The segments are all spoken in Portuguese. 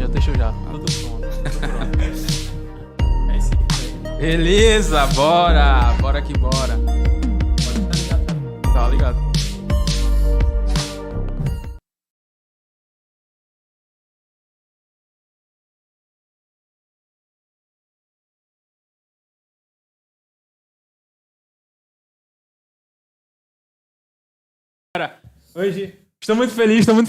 deixa eu já. Tô pronto. É isso aí. Beleza, bora. Bora que bora. Pode estar ligado. Tá ligado. Hoje estou muito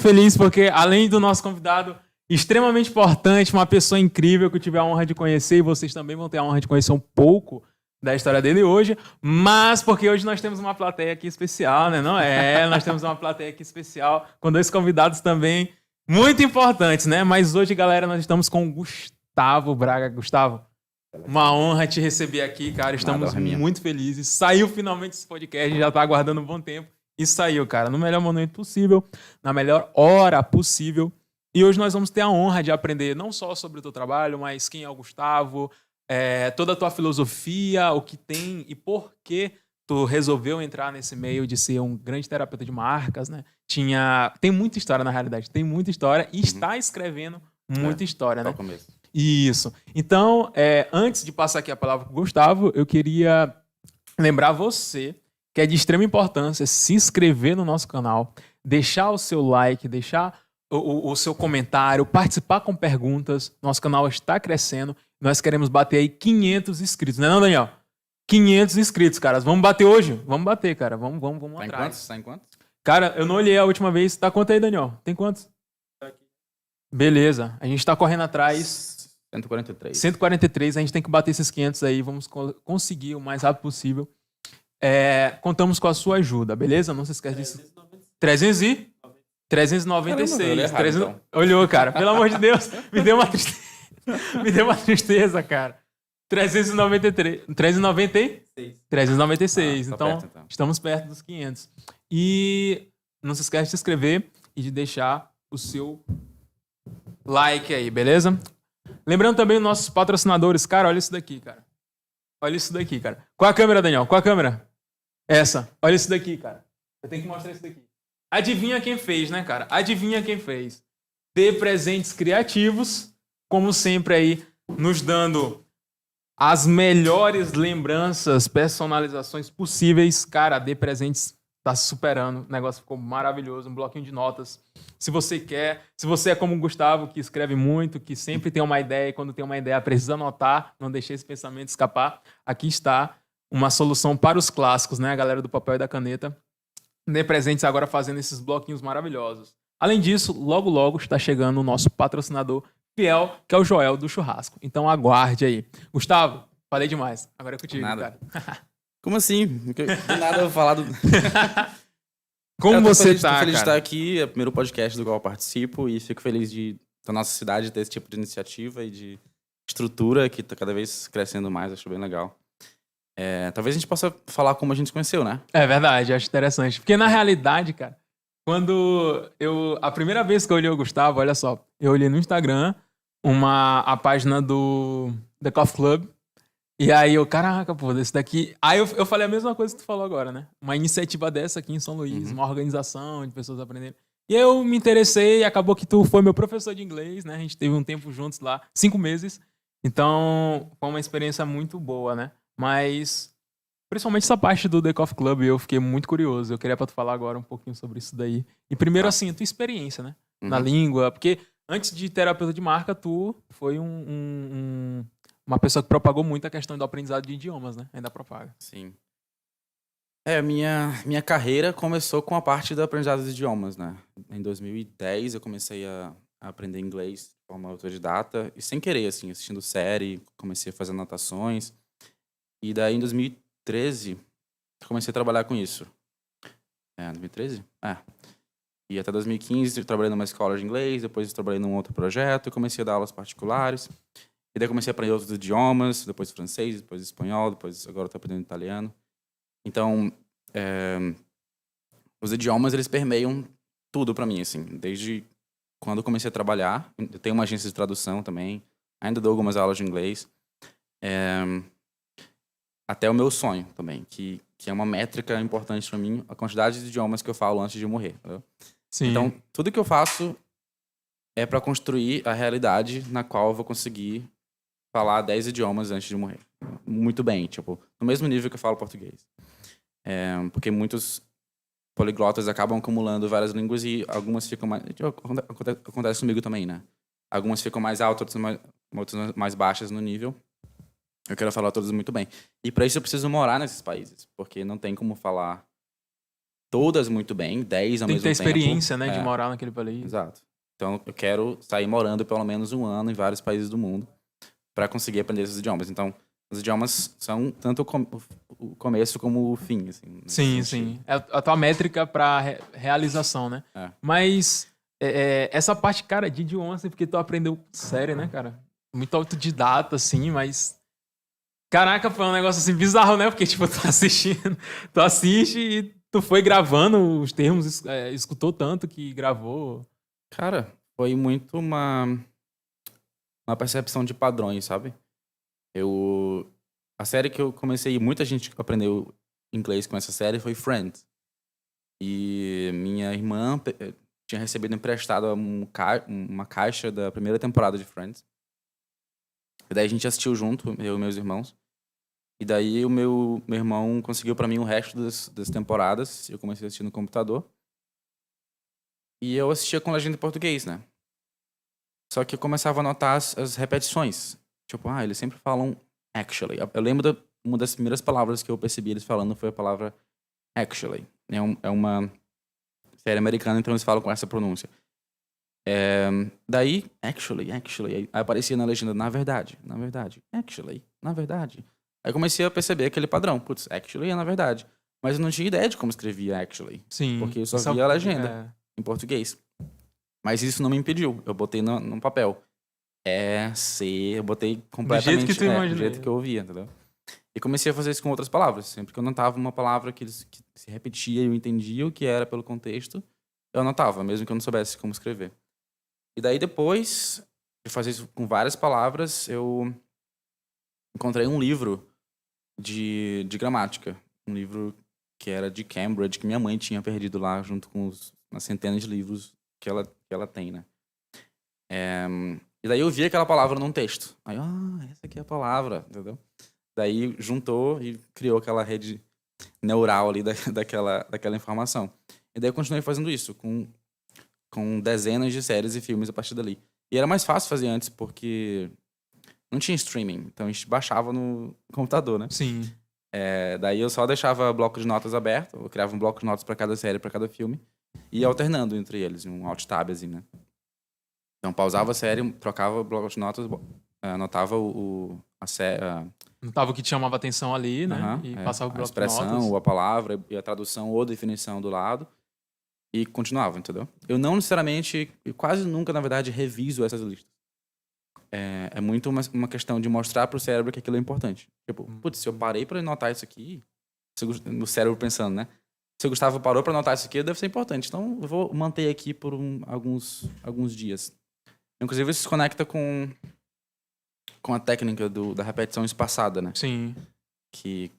feliz porque além do nosso convidado extremamente importante, uma pessoa incrível que eu tive a honra de conhecer e vocês também vão ter a honra de conhecer um pouco da história dele hoje, mas porque hoje nós temos uma plateia aqui especial, né? Não é? Nós temos uma plateia aqui especial com dois convidados também muito importantes, né? Mas hoje, galera, nós estamos com o Gustavo Braga. Gustavo, uma honra te receber aqui, cara. Estamos muito felizes. Saiu finalmente esse podcast, já tá aguardando um bom tempo. E saiu, cara, no melhor momento possível, na melhor hora possível. E hoje nós vamos ter a honra de aprender não só sobre o teu trabalho, mas quem é o Gustavo, toda a tua filosofia, o que tem e por que tu resolveu entrar nesse meio de ser um grande terapeuta de marcas, né? Tem muita história, na realidade, tem muita história e está escrevendo muita história, né? Começo. Isso. Então, antes de passar aqui a palavra para o Gustavo, eu queria lembrar você que é de extrema importância se inscrever no nosso canal, deixar o seu like, deixar o seu comentário, participar com perguntas. Nosso canal está crescendo. Nós queremos bater aí 500 inscritos, não é não, Daniel? 500 inscritos, caras. Vamos bater hoje? Vamos bater, cara. Vamos tá atrás. Tá em quantos? Cara, eu não olhei a última vez. Tá quanto aí, Daniel? Tem quantos? Beleza. A gente tá correndo atrás. 143. 143. A gente tem que bater esses 500 aí. Vamos conseguir o mais rápido possível. Contamos com a sua ajuda, beleza? Não se esquece disso. 396. Caramba, então. Olhou, cara. Pelo amor de Deus. Me deu uma tristeza. Me deu uma tristeza, cara. 393. 396. 396. Tá Então, perto, então, estamos perto dos 500. E não se esquece de se inscrever e de deixar o seu like aí, beleza? Lembrando também os nossos patrocinadores. Cara, olha isso daqui, cara. Olha isso daqui, cara. Qual a câmera, Daniel? Qual a câmera? Essa. Olha isso daqui, cara. Eu tenho que mostrar isso daqui. Adivinha quem fez, né, cara? Adivinha quem fez. D Presentes Criativos, como sempre aí, nos dando as melhores lembranças, personalizações possíveis. Cara, a D Presentes tá se superando. O negócio ficou maravilhoso. Um bloquinho de notas. Se você quer, se você é como o Gustavo, que escreve muito, que sempre tem uma ideia e quando tem uma ideia precisa anotar, não deixar esse pensamento escapar, aqui está uma solução para os clássicos, né? A galera do papel e da caneta. D Presentes agora fazendo esses bloquinhos maravilhosos. Além disso, logo, logo está chegando o nosso patrocinador fiel, que é o Joel do Churrasco. Então aguarde aí. Gustavo, falei demais. Agora é contigo, nada. cara. Como assim? Do nada eu vou falar do... Como você Tô feliz de estar cara? aqui, é o primeiro podcast do qual eu participo e fico feliz da nossa cidade ter esse tipo de iniciativa e de estrutura que tá cada vez crescendo mais, acho bem legal. Talvez a gente possa falar como a gente se conheceu, né? É verdade, acho interessante. Porque na realidade, cara, a primeira vez que eu olhei o Gustavo, olha só, eu olhei no Instagram a página do The Coffee Club. E aí eu, caraca, pô, desse daqui... Aí eu falei a mesma coisa que tu falou agora, né? Uma iniciativa dessa aqui em São Luís, uma organização de pessoas aprendendo. E eu me interessei e acabou que tu foi meu professor de inglês, né? A gente teve um tempo juntos lá, 5 meses. Então, foi uma experiência muito boa, né? Mas, principalmente essa parte do The Coffee Club, eu fiquei muito curioso. Eu queria pra tu falar agora um pouquinho sobre isso daí. E primeiro, assim, a tua experiência, né? Na língua. Porque antes de terapeuta de marca, tu foi uma pessoa que propagou muito a questão do aprendizado de idiomas, né? Ainda propaga. Sim. Minha carreira começou com a parte do aprendizado de idiomas, né? Em 2010 eu comecei a aprender inglês de forma autodidata e sem querer, assim, assistindo série, comecei a fazer anotações. E daí em 2013 comecei a trabalhar com isso. 2013? E até 2015 eu trabalhei numa escola de inglês, depois eu trabalhei num outro projeto e comecei a dar aulas particulares. E daí comecei a aprender outros idiomas, depois francês, depois espanhol, depois agora eu tô aprendendo italiano. Então, os idiomas, eles permeiam tudo pra mim, assim. Desde quando eu comecei a trabalhar, eu tenho uma agência de tradução também, ainda dou algumas aulas de inglês, até o meu sonho também, que é uma métrica importante pra mim, a quantidade de idiomas que eu falo antes de morrer. Entendeu? Sim. Então, tudo que eu faço é para construir a realidade na qual eu vou conseguir falar 10 idiomas antes de morrer. Muito bem, tipo, no mesmo nível que eu falo português. Porque muitos poliglotas acabam acumulando várias línguas e algumas ficam mais... Acontece comigo também, né? Algumas ficam mais altas, outras mais baixas no nível. Eu quero falar todas muito bem. E para isso eu preciso morar nesses países, porque não tem como falar todas muito bem, 10 ao mesmo tempo. Tem que ter experiência, né, de morar naquele país. Exato. Então eu quero sair morando pelo menos 1 ano em vários países do mundo para conseguir aprender esses idiomas. Então, os idiomas são tanto o começo como o fim, assim. Sim. É a tua métrica para realização, né? Mas essa parte, cara, de idiomas, porque tu aprendeu sério, né, cara? Muito autodidata, assim, mas... Caraca, foi um negócio assim bizarro, né? Porque, tipo, tu assiste e tu foi gravando os termos, escutou tanto que gravou. Cara, foi muito uma percepção de padrões, sabe? A série que eu comecei, muita gente aprendeu inglês com essa série foi Friends. E minha irmã tinha recebido emprestado uma caixa da primeira temporada de Friends. E daí a gente assistiu junto, eu e meus irmãos. E daí o meu irmão conseguiu pra mim o resto das temporadas. Eu comecei a assistir no computador. E eu assistia com legenda em português, né? Só que eu começava a notar as repetições. Tipo, eles sempre falam actually. Eu lembro uma das primeiras palavras que eu percebi eles falando foi a palavra actually. É uma série americana, então eles falam com essa pronúncia. Daí, actually. Aí aparecia na legenda, na verdade, actually, na verdade. Aí comecei a perceber aquele padrão. Putz, actually é na verdade. Mas eu não tinha ideia de como escrevia actually. Sim. Porque eu só via a legenda em português. Mas isso não me impediu. Eu botei no papel. Eu botei completamente... Do jeito que tu imaginou. Do jeito que eu ouvia, entendeu? E comecei a fazer isso com outras palavras. Sempre que eu notava uma palavra que se repetia e eu entendia o que era pelo contexto, eu anotava, mesmo que eu não soubesse como escrever. E daí depois de fazer isso com várias palavras, eu encontrei um livro de gramática. Um livro que era de Cambridge, que minha mãe tinha perdido lá, junto com umas centenas de livros que ela tem, né? E daí eu vi aquela palavra num texto. Aí, essa aqui é a palavra, entendeu? Daí juntou e criou aquela rede neural ali daquela informação. E daí eu continuei fazendo isso, com dezenas de séries e filmes a partir dali. E era mais fácil fazer antes, porque não tinha streaming. Então a gente baixava no computador, né? Sim. Daí eu só deixava bloco de notas aberto, eu criava um bloco de notas para cada série, para cada filme, e ia alternando entre eles, um alt-tab, assim, né? Então pausava a série, trocava o bloco de notas, anotava a série... Notava o que te chamava atenção ali, né? E passava o bloco de notas. A expressão, ou a palavra, e a tradução ou a definição do lado. E continuava, entendeu? Eu não necessariamente, eu quase nunca, na verdade, reviso essas listas. É muito uma questão de mostrar pro cérebro que aquilo é importante. Tipo, putz, se eu parei pra anotar isso aqui, no cérebro pensando, né? Se o Gustavo parou pra anotar isso aqui, deve ser importante. Então, eu vou manter aqui por alguns dias. Inclusive, isso se conecta com a técnica da repetição espaçada, né? Sim. Que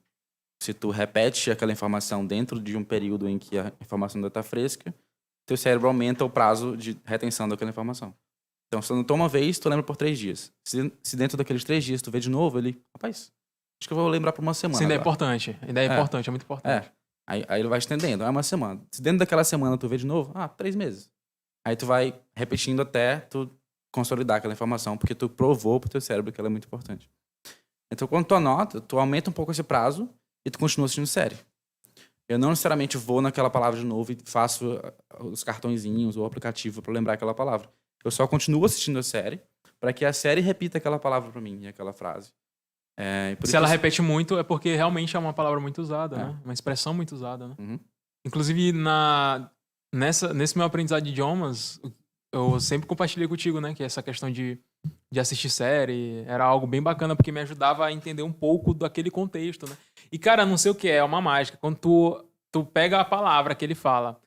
se tu repete aquela informação dentro de um período em que a informação ainda tá fresca, teu cérebro aumenta o prazo de retenção daquela informação. Então, se tu anotou uma vez, tu lembra por 3 dias. Se dentro daqueles 3 dias tu vê de novo, rapaz, acho que eu vou lembrar por uma semana. Isso ainda é importante. É muito importante. Aí ele vai estendendo. É uma semana. Se dentro daquela semana tu vê de novo, 3 meses. Aí tu vai repetindo até tu consolidar aquela informação, porque tu provou pro teu cérebro que ela é muito importante. Então, quando tu anota, tu aumenta um pouco esse prazo e tu continua assistindo série. Eu não necessariamente vou naquela palavra de novo e faço os cartõezinhos ou o aplicativo para lembrar aquela palavra. Eu só continuo assistindo a série para que a série repita aquela palavra para mim, aquela frase. Se ela repete muito, é porque realmente é uma palavra muito usada, né? Uma expressão muito usada, né? Uhum. Inclusive, nesse meu aprendizado de idiomas, eu sempre compartilhei contigo, né? Que essa questão de assistir série era algo bem bacana, porque me ajudava a entender um pouco daquele contexto, né? E, cara, não sei o que é uma mágica. Quando tu pega a palavra que ele fala,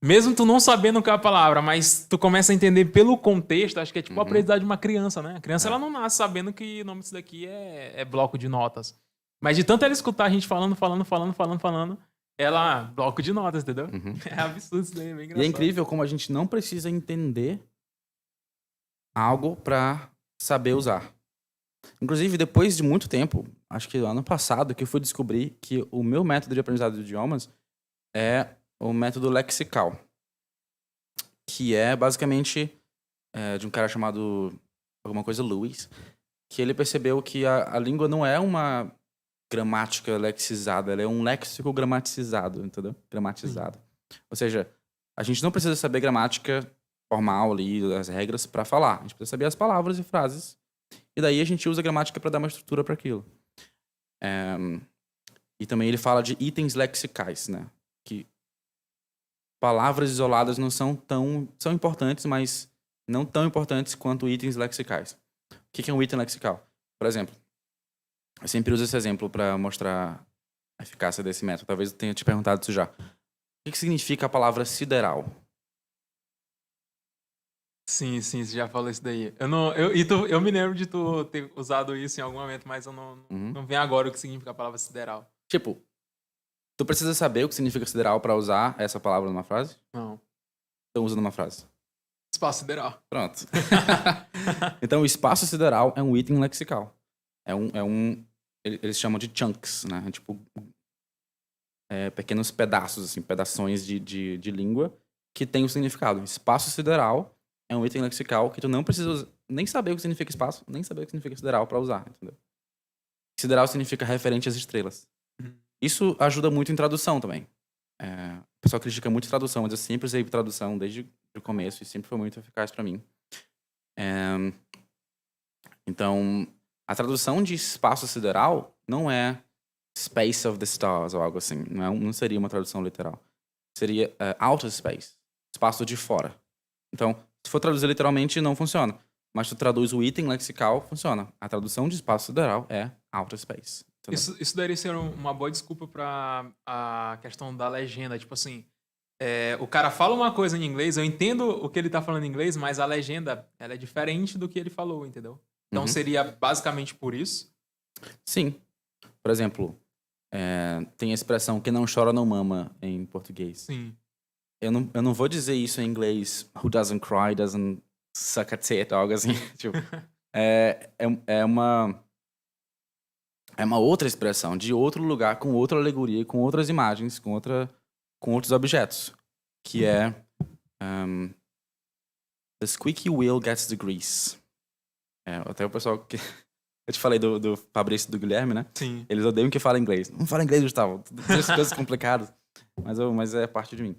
mesmo tu não sabendo o que é a palavra, mas tu começa a entender pelo contexto, acho que é tipo a aprendizagem de uma criança, né? A criança, ela não nasce sabendo que o nome disso daqui é bloco de notas. Mas de tanto ela escutar a gente falando, ela... bloco de notas, entendeu? É absurdo isso daí, é bem engraçado. E é incrível como a gente não precisa entender algo para saber usar. Inclusive, depois de muito tempo, acho que ano passado, que eu fui descobrir que o meu método de aprendizado de idiomas é o método lexical, que é basicamente de um cara chamado alguma coisa Lewis, que ele percebeu que a língua não é uma gramática lexizada, ela é um léxico gramaticizado, entendeu? Sim. Gramatizado. Ou seja, a gente não precisa saber gramática formal ali, as regras para falar. A gente precisa saber as palavras e frases. E daí a gente usa a gramática para dar uma estrutura para aquilo. E também ele fala de itens lexicais, né? Que palavras isoladas não são importantes, mas não tão importantes quanto itens lexicais. O que é um item lexical? Por exemplo, eu sempre uso esse exemplo para mostrar a eficácia desse método. Talvez eu tenha te perguntado isso já. O que significa a palavra sideral? Sim, sim, você já falou isso daí. Eu me lembro de tu ter usado isso em algum momento, mas eu Uhum. não vem agora o que significa a palavra sideral. Tipo, tu precisa saber o que significa sideral para usar essa palavra numa frase? Não. Então usa numa frase. Espaço sideral. Pronto. Então, o espaço sideral é um item lexical. Eles chamam de chunks, né? É tipo, pequenos pedaços, assim, pedaços de língua que tem um significado. Espaço sideral é um item lexical que tu não precisa nem saber o que significa espaço, nem saber o que significa sideral para usar, entendeu? Sideral significa referente às estrelas. Uhum. Isso ajuda muito em tradução também. O pessoal critica muito tradução, mas eu sempre usei tradução desde o começo e sempre foi muito eficaz para mim. Então, a tradução de espaço sideral não é Space of the Stars ou algo assim. Não seria uma tradução literal. Seria outer space, espaço de fora. Então, se for traduzir literalmente, não funciona. Mas se tu traduz o item lexical, funciona. A tradução de espaço sideral é outer space. Entendeu? Isso daria ser uma boa desculpa pra a questão da legenda. Tipo assim, o cara fala uma coisa em inglês, eu entendo o que ele tá falando em inglês, mas a legenda, ela é diferente do que ele falou, entendeu? Então Uhum. seria basicamente por isso? Sim. Por exemplo, tem a expressão que não chora não mama em português. Sim. Eu não vou dizer isso em inglês. Who doesn't cry doesn't suck a tit, algo assim. Tipo, é, é, é uma é uma outra expressão de outro lugar, com outra alegoria, com outras imagens, com outros objetos, que é The squeaky wheel gets the grease. Até o pessoal que eu te falei do Fabrício e do Guilherme, né? Sim. Eles odeiam que fala inglês. Não fala inglês, Gustavo. Essas coisas complicadas. Mas é parte de mim.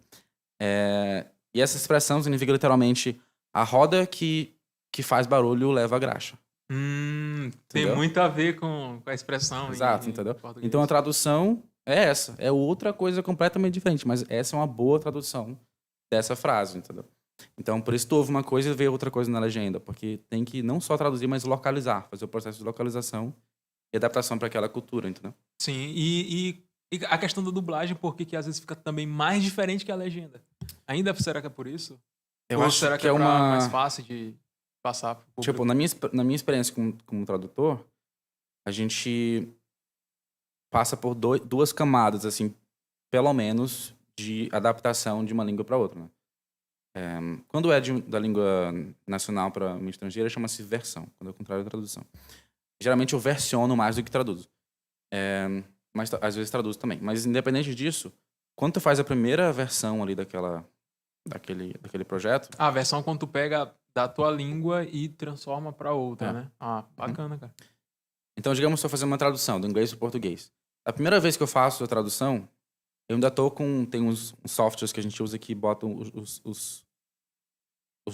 E essa expressão significa literalmente a roda que faz barulho leva a graxa. Tem Entendeu? muito a ver com a expressão Exato, em entendeu? Então a português. tradução é essa. É outra coisa completamente diferente, mas essa é uma boa tradução dessa frase, entendeu? Então, por isso tu ouve uma coisa e vê outra coisa na legenda, porque tem que não só traduzir, mas localizar, fazer o processo de localização e adaptação para aquela cultura, entendeu? Sim, e a questão da dublagem, porque que às vezes fica também mais diferente que a legenda. Ainda será que é por isso? Eu Ou acho será que que é é pra mais uma. fácil de passar pro Tipo, público? na minha experiência como tradutor, a gente passa por duas camadas, assim, pelo menos, de adaptação de uma língua para outra, né? Quando é da língua nacional para uma estrangeira, chama-se versão. Quando é o contrário, é tradução. Geralmente eu versiono mais do que traduzo. Mas às vezes traduzo também. Mas independente disso, quando tu faz a primeira versão ali daquele projeto, A versão quando tu pega da tua língua e transforma pra outra, é. né? Ah, Uhum. bacana, cara. Então, digamos que eu estou fazendo uma tradução do inglês para o português. A primeira vez que eu faço a tradução, eu ainda tô com... Tem uns softwares que a gente usa que botam os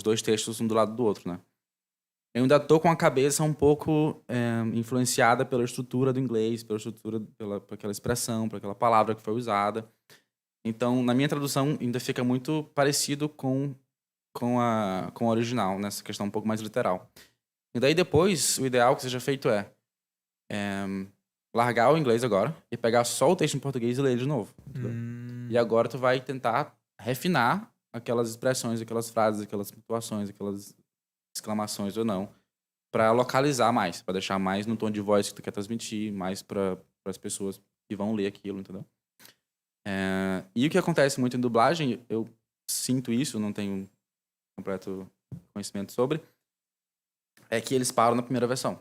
dois textos um do lado do outro, né? Eu ainda tô com a cabeça um pouco influenciada pela estrutura do inglês, pela estrutura, por aquela expressão, por aquela palavra que foi usada. Então, na minha tradução, ainda fica muito parecido com o original, nessa questão um pouco mais literal. E daí depois, o ideal que seja feito é largar o inglês agora e pegar só o texto em português e ler ele de novo. Entendeu? E agora tu vai tentar refinar aquelas expressões, aquelas frases, aquelas pontuações, aquelas exclamações ou não, para localizar mais, para deixar mais no tom de voz que tu quer transmitir, mais para as pessoas que vão ler aquilo, entendeu? E o que acontece muito em dublagem, eu sinto isso, não tenho completo conhecimento sobre, é que eles param na primeira versão.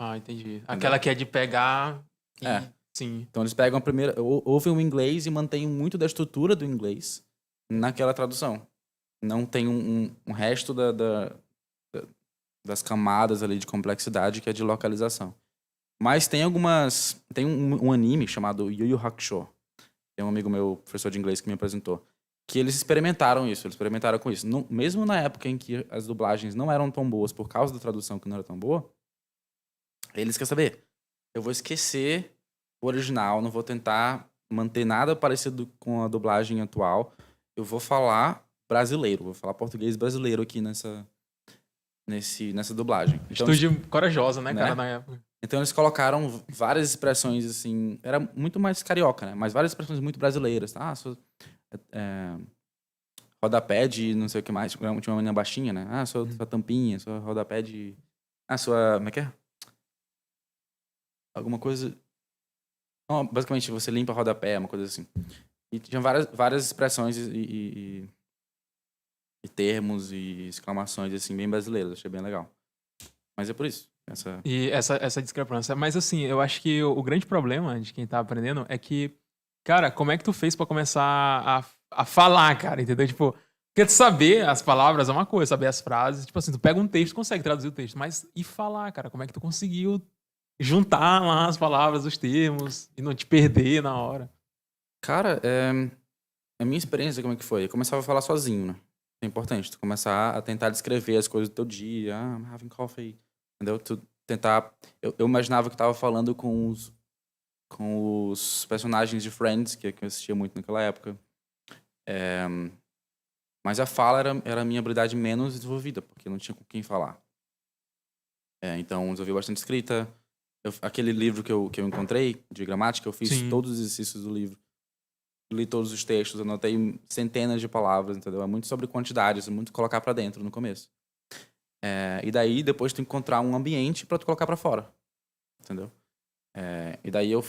Ah, entendi. Aquela que é de pegar e... É. Sim. Então eles pegam a primeira, ouvem o inglês e mantêm muito da estrutura do inglês naquela tradução. Não tem um resto das camadas ali de complexidade que é de localização. Mas tem algumas... Tem um anime chamado Yu Yu Hakusho. Tem um amigo meu, professor de inglês, que me apresentou. Que eles experimentaram isso, eles experimentaram com isso. Mesmo na época em que as dublagens não eram tão boas por causa da tradução que não era tão boa, eles querem saber. Eu vou esquecer o original, não vou tentar manter nada parecido com a dublagem atual. Eu vou falar brasileiro, vou falar português brasileiro aqui nessa dublagem. Então, Estúdio corajosa, né, cara, né? na época. Então eles colocaram várias expressões assim, era muito mais carioca, né? Mas várias expressões muito brasileiras. Ah, rodapé de não sei o que mais. Tinha uma menina baixinha, né? Ah, sua tampinha, sua rodapé de... Ah, sua... Como é que é? Alguma coisa... Não, basicamente, você limpa rodapé, uma coisa assim. E tinha várias expressões e termos e exclamações, assim, bem brasileiras. Achei bem legal. Mas é por isso. E essa discrepância. Mas assim, eu acho que o grande problema de quem tá aprendendo é que, cara, como é que tu fez pra começar a falar, cara, entendeu? Tipo, porque tu saber as palavras é uma coisa, saber as frases. Tipo assim, tu pega um texto, consegue traduzir o texto, mas e falar, cara? Como é que tu conseguiu juntar lá as palavras, os termos, e não te perder na hora? Cara, a minha experiência, como é que foi? Eu começava a falar sozinho, né? É importante. Tu começar a tentar descrever as coisas do teu dia. Ah, I'm having coffee. Entendeu? Tu tentar... Eu imaginava que eu tava falando com os personagens de Friends, que eu assistia muito naquela época. Mas a fala era a minha habilidade menos desenvolvida, porque eu não tinha com quem falar. Então, eu desenvolvi bastante escrita. Aquele livro que eu encontrei, de gramática, eu fiz Sim. todos os exercícios do livro. Li todos os textos, anotei centenas de palavras, entendeu? É muito sobre quantidades, é muito colocar pra dentro no começo. E daí, depois, tu encontrar um ambiente pra tu colocar pra fora, entendeu? E daí eu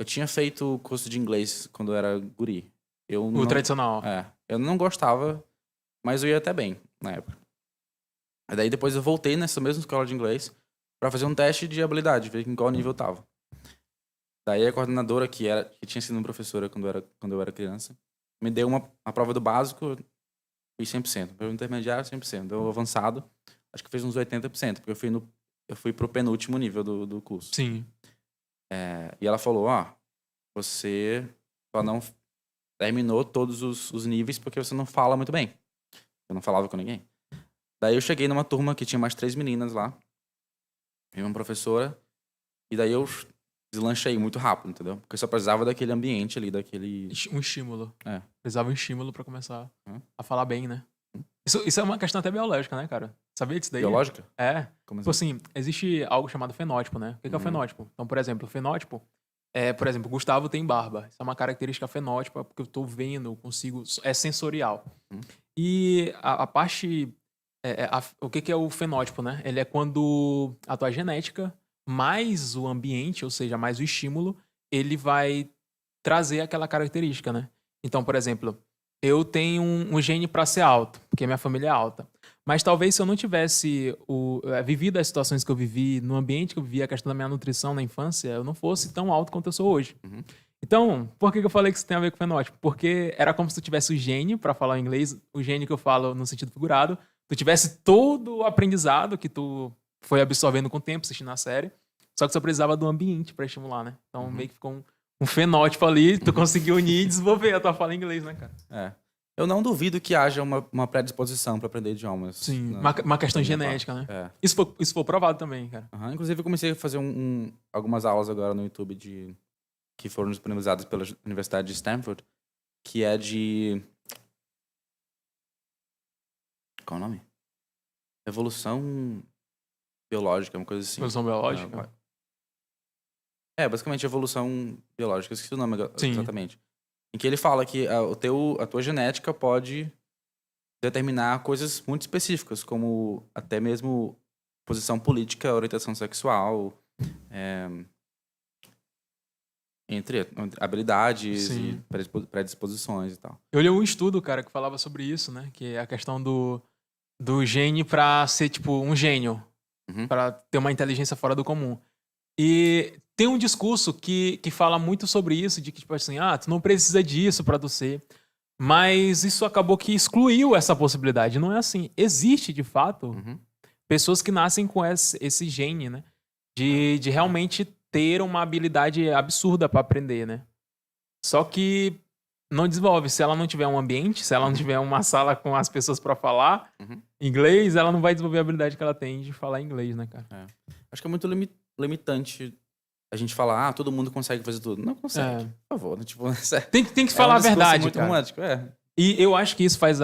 tinha feito curso de inglês quando eu era guri. O tradicional. Eu não gostava, mas eu ia até bem na época. E daí depois eu voltei nessa mesma escola de inglês pra fazer um teste de habilidade, ver em qual nível eu tava. Daí a coordenadora, que tinha sido uma professora quando eu era criança, me deu a prova do básico, fiz 100%. Para o intermediário, 100%. Deu avançado, acho que fiz uns 80%, porque eu fui pro penúltimo nível do curso. Sim. E ela falou, você só não terminou todos os níveis porque você não fala muito bem. Eu não falava com ninguém. Daí eu cheguei numa turma que tinha mais 3 meninas lá, e uma professora, e daí eu deslanchei muito rápido, entendeu? Porque eu só precisava daquele ambiente ali, daquele... Um estímulo. É. Precisava um estímulo pra começar a falar bem, né? Isso é uma questão até biológica, né, cara? Sabia disso daí? Biológica? Como assim? Existe algo chamado fenótipo, né? O que é o fenótipo? Então, por exemplo, o fenótipo por exemplo, Gustavo tem barba. Isso é uma característica fenótipa, porque eu tô vendo, eu consigo... É sensorial. E a parte... o que é o fenótipo, né? Ele é quando a tua genética, mais o ambiente, ou seja, mais o estímulo, ele vai trazer aquela característica, né? Então, por exemplo, eu tenho um gene para ser alto, porque minha família é alta. Mas talvez se eu não tivesse vivido as situações que eu vivi, no ambiente que eu vivi, a questão da minha nutrição na infância, eu não fosse tão alto quanto eu sou hoje. Então, por que eu falei que isso tem a ver com fenótipo? Porque era como se tu tivesse o gene, para falar em inglês, o gene que eu falo no sentido figurado, tu tivesse todo o aprendizado que tu foi absorvendo com o tempo, assistindo a série, só que você precisava do ambiente para estimular, né? Então, meio que ficou um fenótipo ali, tu conseguiu unir e desenvolver a tua fala em inglês, né, cara? Eu não duvido que haja uma predisposição para aprender idiomas. Sim, uma questão genética, né? Isso foi provado também, cara. Inclusive, eu comecei a fazer algumas aulas agora no YouTube que foram disponibilizadas pela Universidade de Stanford, que é de... Qual é o nome? Evolução biológica, uma coisa assim. Evolução biológica? Basicamente evolução biológica. Eu esqueci o nome Sim. exatamente. Em que ele fala que a tua genética pode determinar coisas muito específicas, como até mesmo posição política, orientação sexual, entre habilidades e predisposições e tal. Eu li um estudo, cara, que falava sobre isso, né? Que é a questão do... Do gênio pra ser, tipo, um gênio. Uhum. Pra ter uma inteligência fora do comum. E tem um discurso que fala muito sobre isso, de que, tipo assim, tu não precisa disso pra tu ser. Mas isso acabou que excluiu essa possibilidade. Não é assim. Existe, de fato, Uhum. pessoas que nascem com esse gene, né? De realmente ter uma habilidade absurda pra aprender, né? Só que não desenvolve. Se ela não tiver um ambiente, se ela não tiver uma sala com as pessoas pra falar Uhum. inglês, ela não vai desenvolver a habilidade que ela tem de falar inglês, né, cara? É. Acho que é muito limitante a gente falar, todo mundo consegue fazer tudo. Não consegue, É. por favor. Né? Tipo, Tem que é falar um a discurso verdade, muito cara. romântico. E eu acho que isso faz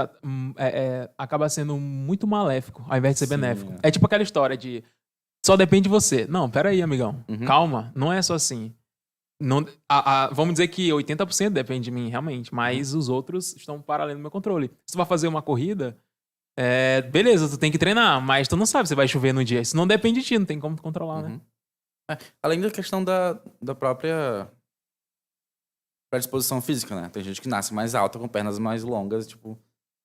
acaba sendo muito maléfico, ao invés de ser Sim, benéfico. é. É tipo aquela história de só depende de você. Não, pera aí, amigão. Uhum. Calma, não é só assim. Não, vamos dizer que 80% depende de mim, realmente, mas os outros estão para além do meu controle. Se tu vai fazer uma corrida, beleza, tu tem que treinar, mas tu não sabe se vai chover no dia. Isso não depende de ti, não tem como tu controlar, né? Uhum. Além da questão da própria predisposição física, né? Tem gente que nasce mais alta, com pernas mais longas, tipo,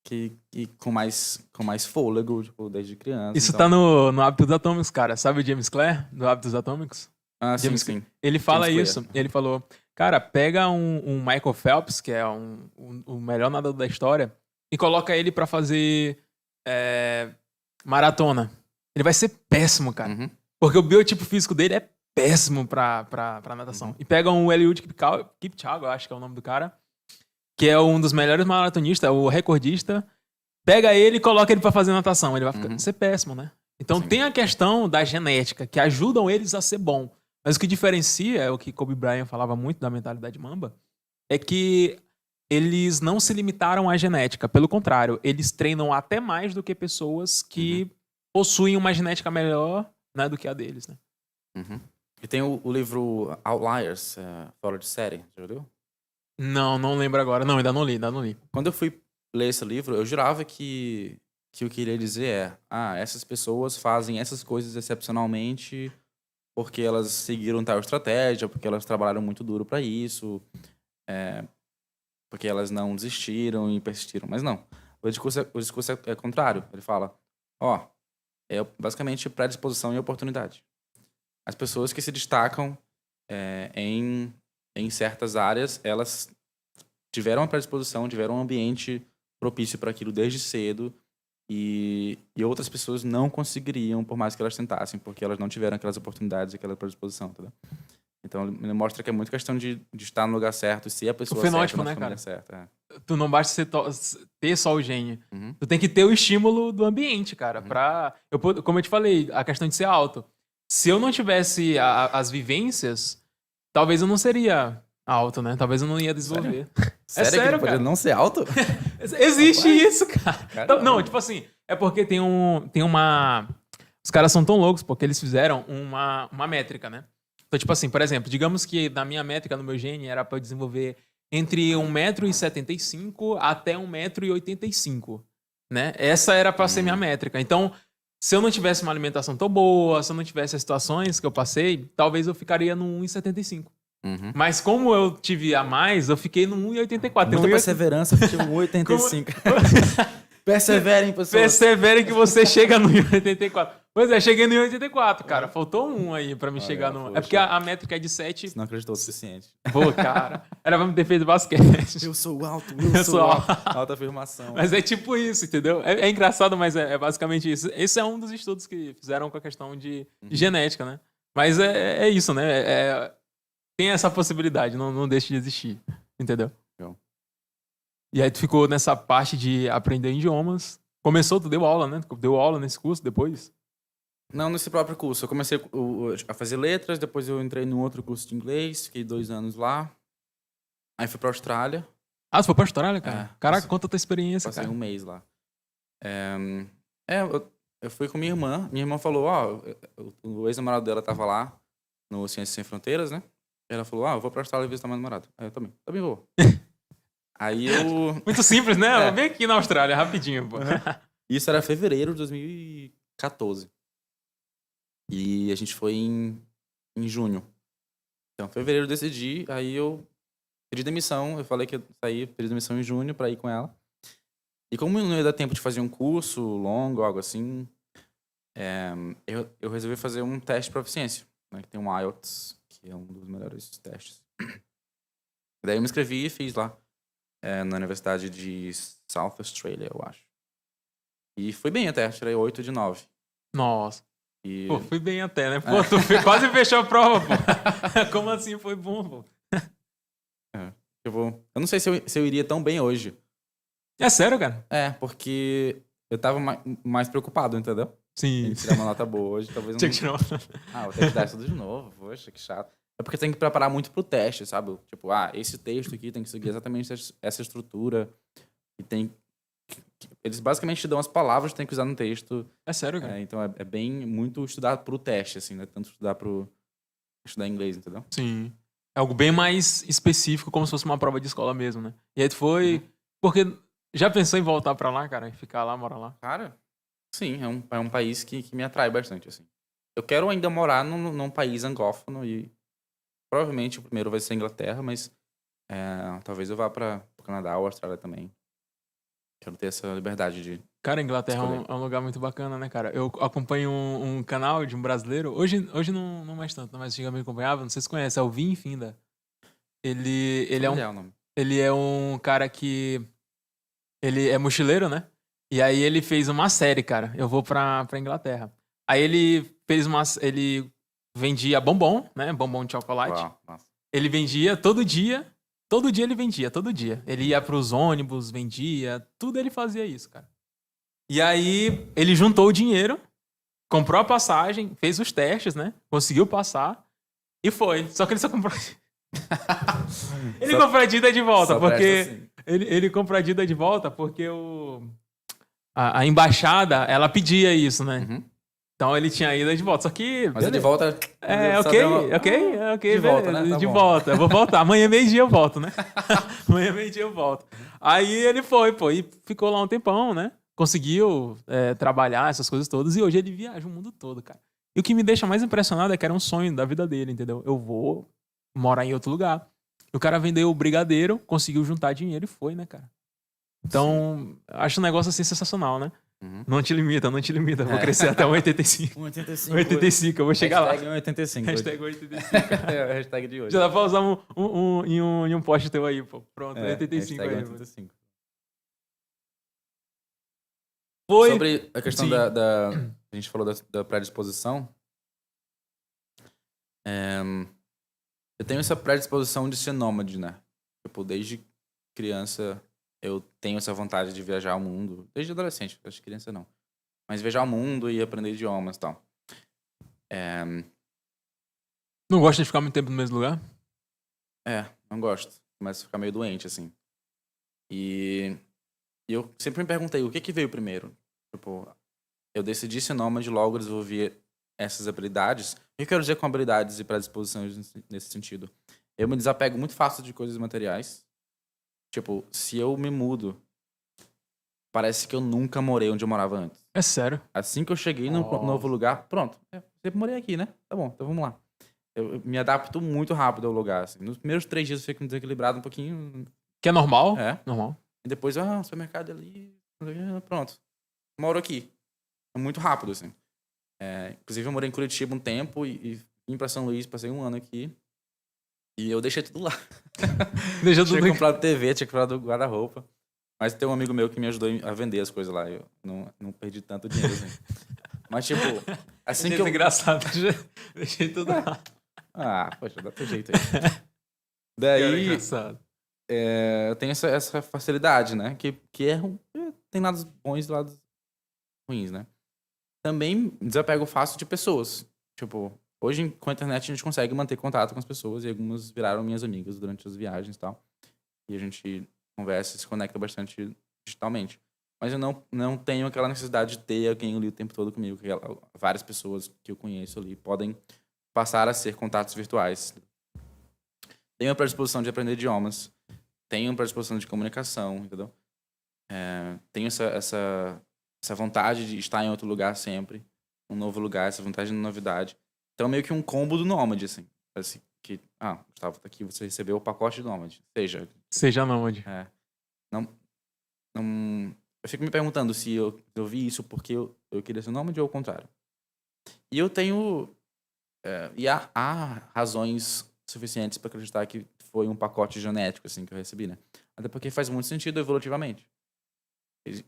que com mais fôlego, tipo, desde criança. Isso então... tá no Hábitos Atômicos, cara. Sabe o James Clear, do Hábitos Atômicos? Ah, sim, James sim. Ele fala James isso. Clear. Ele falou, cara, pega um Michael Phelps, que é o melhor nadador da história, e coloca ele pra fazer maratona. Ele vai ser péssimo, cara. Uhum. Porque o biotipo físico dele é péssimo pra natação. Uhum. E pega um Eliud Kipchoge, eu acho que é o nome do cara, que é um dos melhores maratonistas, o recordista. Pega ele e coloca ele pra fazer natação. Ele vai ser péssimo, né? Então Sim. tem a questão da genética, que ajudam eles a ser bom. Mas o que diferencia, é o que Kobe Bryant falava muito da mentalidade Mamba, é que eles não se limitaram à genética. Pelo contrário, eles treinam até mais do que pessoas que possuem uma genética melhor, né, do que a deles, né? Uhum. E tem o livro Outliers, fora de série, já viu? Não lembro agora. Não, ainda não li. Quando eu fui ler esse livro, eu jurava que o que ele ia dizer essas pessoas fazem essas coisas excepcionalmente porque elas seguiram tal estratégia, porque elas trabalharam muito duro para isso, porque elas não desistiram e persistiram. Mas não. O discurso é contrário. Ele fala, é basicamente predisposição e oportunidade. As pessoas que se destacam em certas áreas, elas tiveram a predisposição, tiveram um ambiente propício para aquilo desde cedo e outras pessoas não conseguiriam, por mais que elas tentassem, porque elas não tiveram aquelas oportunidades, aquela predisposição, entendeu? Então, ele mostra que é muito questão de estar no lugar certo e ser a pessoa fenótipo, certa, né, na família cara? certa. Tu não basta ter só o gênio. Uhum. Tu tem que ter o estímulo do ambiente, cara. Como eu te falei, a questão de ser alto. Se eu não tivesse as vivências, talvez eu não seria alto, né? Talvez eu não ia desenvolver. Sério? Sério, que pode cara. não ser alto? Existe isso, cara. Caramba. Não, tipo assim, é porque tem uma... Os caras são tão loucos porque eles fizeram uma métrica, né? Então, tipo assim, por exemplo, digamos que na minha métrica, no meu gene, era pra eu desenvolver entre 1,75 m até 1,85 m, né? Essa era pra ser minha métrica. Então, se eu não tivesse uma alimentação tão boa, se eu não tivesse as situações que eu passei, talvez eu ficaria no 1,75 m. Uhum. Mas como eu tive a mais, eu fiquei no 1,84 m. Muita perseverança, porque 1,85. Perseverem, pessoas. Perseverem que você chega no 1,84. Pois é, cheguei no 1,84, cara. Faltou um aí pra me chegar no... poxa. É porque a métrica é de 7. Você não acreditou o suficiente. Pô, cara. Era pra me ter feito basquete. Eu sou alto, Eu sou alto. Alta afirmação. Mas é tipo isso, entendeu? É engraçado, mas é basicamente isso. Esse é um dos estudos que fizeram com a questão de genética, né? Mas é isso, né? Tem essa possibilidade, não deixe de existir, entendeu? Legal. E aí tu ficou nessa parte de aprender idiomas. Começou, tu deu aula, né? Deu aula nesse curso depois? Não, nesse próprio curso. Eu comecei a fazer letras, depois eu entrei num outro curso de inglês, fiquei 2 anos lá. Aí fui pra Austrália. Ah, tu foi pra Austrália, cara? É, Caraca, conta a tua experiência, Passei cara. 1 mês lá. Eu fui com minha irmã. Minha irmã falou, o ex-namorado dela tava lá no Ciências Sem Fronteiras, né? Ela falou, eu vou pra Austrália visitar meu namorado. Aí eu também vou. Aí eu... Muito simples, né? Vem aqui na Austrália, rapidinho, pô. Isso era fevereiro de 2014. E a gente foi em junho. Então, em fevereiro eu decidi, aí eu pedi demissão. Eu falei que eu saí, pedi demissão em junho pra ir com ela. E como não ia dar tempo de fazer um curso longo, algo assim, eu resolvi fazer um teste de proficiência, né, que tem um IELTS, que é um dos melhores testes. Daí eu me inscrevi e fiz lá, na Universidade de South Australia, eu acho. E fui bem até, tirei 8 de 9. Nossa. E Pô, fui bem até, né? Pô, tu quase fechou a prova, pô. Como assim foi bom, pô? eu não sei se eu iria tão bem hoje. É sério, cara? Porque eu tava mais preocupado, entendeu? Sim. Em tirar uma nota boa hoje, talvez não... Tinha que tirar uma... vou ter que dar tudo de novo, poxa, que chato. É porque tem que preparar muito pro teste, sabe? Tipo, esse texto aqui tem que seguir exatamente essa estrutura. E tem... Eles basicamente te dão as palavras que tem que usar no texto. É sério, cara? Então é bem muito estudar pro teste, assim, não é tanto estudar inglês, entendeu? Sim. É algo bem mais específico, como se fosse uma prova de escola mesmo, né? E aí tu foi... Porque já pensou em voltar pra lá, cara? E ficar lá, morar lá? Cara, sim, é um país que me atrai bastante, assim. Eu quero ainda morar num país angófono e provavelmente o primeiro vai ser a Inglaterra, mas talvez eu vá para o Canadá ou Austrália também. Quero ter essa liberdade de Cara, a Inglaterra escolher. é um lugar muito bacana, né, cara? Eu acompanho um canal de um brasileiro. Hoje não mais tanto, mas antigamente acompanhava. Não sei se você conhece, é o Vim Finda. Familiar o nome. Ele é um cara que... Ele é mochileiro, né? E aí ele fez uma série, cara. Eu vou pra Inglaterra. Aí ele fez uma... Ele vendia bombom, né? Bombom de chocolate. Uau, nossa. Ele vendia todo dia. Todo dia ele vendia, todo dia. Ele ia pros ônibus, vendia. Tudo ele fazia isso, cara. E aí ele juntou o dinheiro, comprou a passagem, fez os testes, né? Conseguiu passar e foi. Só que ele só comprou... Ele comprou a dívida de volta, só porque... presta assim. Ele comprou a dívida de volta porque a embaixada, ela pedia isso, né? Uhum. Então ele tinha ida de volta. Só que... Mas é de volta... ok, de volta, né? Tá de bom. volta. Eu vou voltar. Amanhã meio-dia eu volto, né? Amanhã meio-dia eu volto. Aí ele foi, pô, e ficou lá um tempão, né? Conseguiu trabalhar, essas coisas todas. E hoje ele viaja o mundo todo, cara. E o que me deixa mais impressionado é que era um sonho da vida dele, entendeu? Eu vou morar em outro lugar. O cara vendeu o brigadeiro, conseguiu juntar dinheiro e foi, né, cara? Então, acho um negócio assim sensacional, né? Uhum. Não te limita, não te limita. Vou crescer até 1,85. 1,85. 1,85, eu vou chegar lá. Hashtag 1,85. Hashtag 1,85. É a hashtag de hoje. Já dá pra usar em um post teu aí, pô. Pronto, 1,85 hashtag aí. 1,85. Foi. Sobre a questão Sim. a gente falou da predisposição. Eu tenho essa predisposição de ser nômade, né? Tipo, desde criança eu tenho essa vontade de viajar ao mundo. Desde adolescente, acho que criança não. Mas viajar ao mundo e aprender idiomas e tal. Não gosta de ficar muito tempo no mesmo lugar? Não gosto. Começo a ficar meio doente, assim. E eu sempre me perguntei, o que veio primeiro? Tipo, eu decidi ser nômade, logo desenvolvi essas habilidades. O que eu quero dizer com habilidades e predisposições nesse sentido? Eu me desapego muito fácil de coisas materiais. Tipo, se eu me mudo, parece que eu nunca morei onde eu morava antes. É sério? Assim que eu cheguei num novo lugar, pronto. Sempre morei aqui, né? Tá bom, então vamos lá. Eu me adapto muito rápido ao lugar. Assim. Nos primeiros 3 dias eu fico desequilibrado um pouquinho. Que é normal? É. Normal. E depois, o supermercado ali, pronto. Moro aqui. É muito rápido, assim. Inclusive, eu morei em Curitiba um tempo e vim pra São Luís, passei 1 ano aqui. E eu deixei tudo lá. Deixa tudo Tinha comprado TV, tinha comprado guarda-roupa. Mas tem um amigo meu que me ajudou a vender as coisas lá. Eu não perdi tanto dinheiro, assim. Mas, tipo, assim que eu... engraçado. Deixei tudo lá. Poxa, dá teu jeito aí. Daí, engraçado. eu tenho essa facilidade, né? Que tem lados bons e lados ruins, né? Também desapego fácil de pessoas. Tipo, hoje com a internet a gente consegue manter contato com as pessoas e algumas viraram minhas amigas durante as viagens e tal. E a gente conversa e se conecta bastante digitalmente. Mas eu não tenho aquela necessidade de ter alguém ali o tempo todo comigo. Que várias pessoas que eu conheço ali podem passar a ser contatos virtuais. Tenho a predisposição de aprender idiomas. Tenho a predisposição de comunicação, entendeu? Tenho essa vontade de estar em outro lugar sempre. Um novo lugar, essa vontade de novidade. Então, meio que um combo do Nômade, assim. Que, Gustavo, tá aqui, você recebeu o pacote do Nômade. Seja nômade. Não, fico me perguntando se eu vi isso porque eu queria ser nômade ou ao contrário. E eu tenho... e há razões suficientes para acreditar que foi um pacote genético, assim, que eu recebi, né? Até porque faz muito sentido evolutivamente.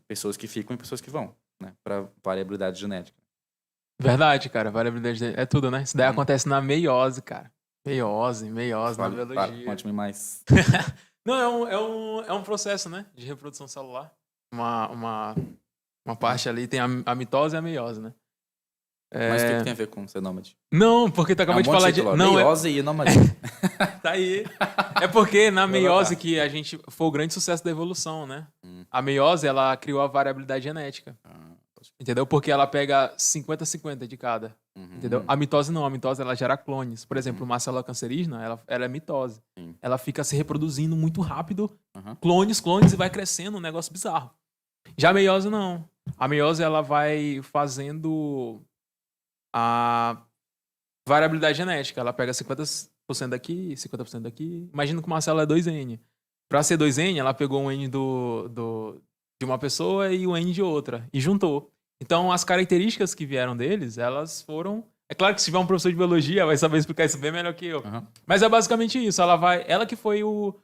Pessoas que ficam e pessoas que vão, né? Para variabilidade genética. Verdade, cara. Variabilidade é tudo, né? Isso daí acontece na meiose, cara. Meiose, na biologia. Conte-me mais. Não, é um processo, né? De reprodução celular. Uma parte ali tem a mitose e a meiose, né? Mas o que tem a ver com ser nômade? Não, porque tu acabou de falar de... Não, meiose e nômade. Tá aí. É porque na meiose que foi o grande sucesso da evolução, né? A meiose, ela criou a variabilidade genética. Entendeu? Porque ela pega 50-50 de cada. Entendeu? A mitose não. A mitose, ela gera clones. Por exemplo, uma célula cancerígena, ela é mitose. Ela fica se reproduzindo muito rápido. Clones, e vai crescendo. Um negócio bizarro. Já a meiose, não. A meiose, ela vai fazendo a variabilidade genética. Ela pega 50% daqui, 50% daqui. Imagina que uma célula é 2N. Para ser 2N, ela pegou um N de uma pessoa e um N de outra. E juntou. Então, as características que vieram deles, elas foram... É claro que se tiver um professor de biologia, vai saber explicar isso bem melhor que eu. Mas é basicamente isso. Ela que foi o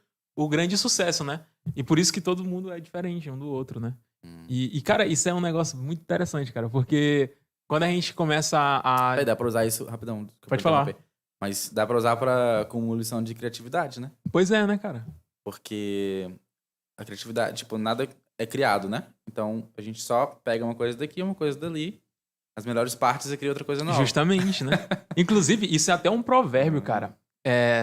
grande sucesso, né? E por isso que todo mundo é diferente um do outro, né? E, cara, isso é um negócio muito interessante, cara. Porque quando a gente começa a... Dá pra usar isso... Rapidão. Pode falar. Mas dá pra usar como lição de criatividade, né? Pois é, né, cara? Porque a criatividade, tipo, nada é criado, né? Então, a gente só pega uma coisa daqui, uma coisa dali, as melhores partes e cria outra coisa nova. Justamente, né? Inclusive, isso é até um provérbio, cara.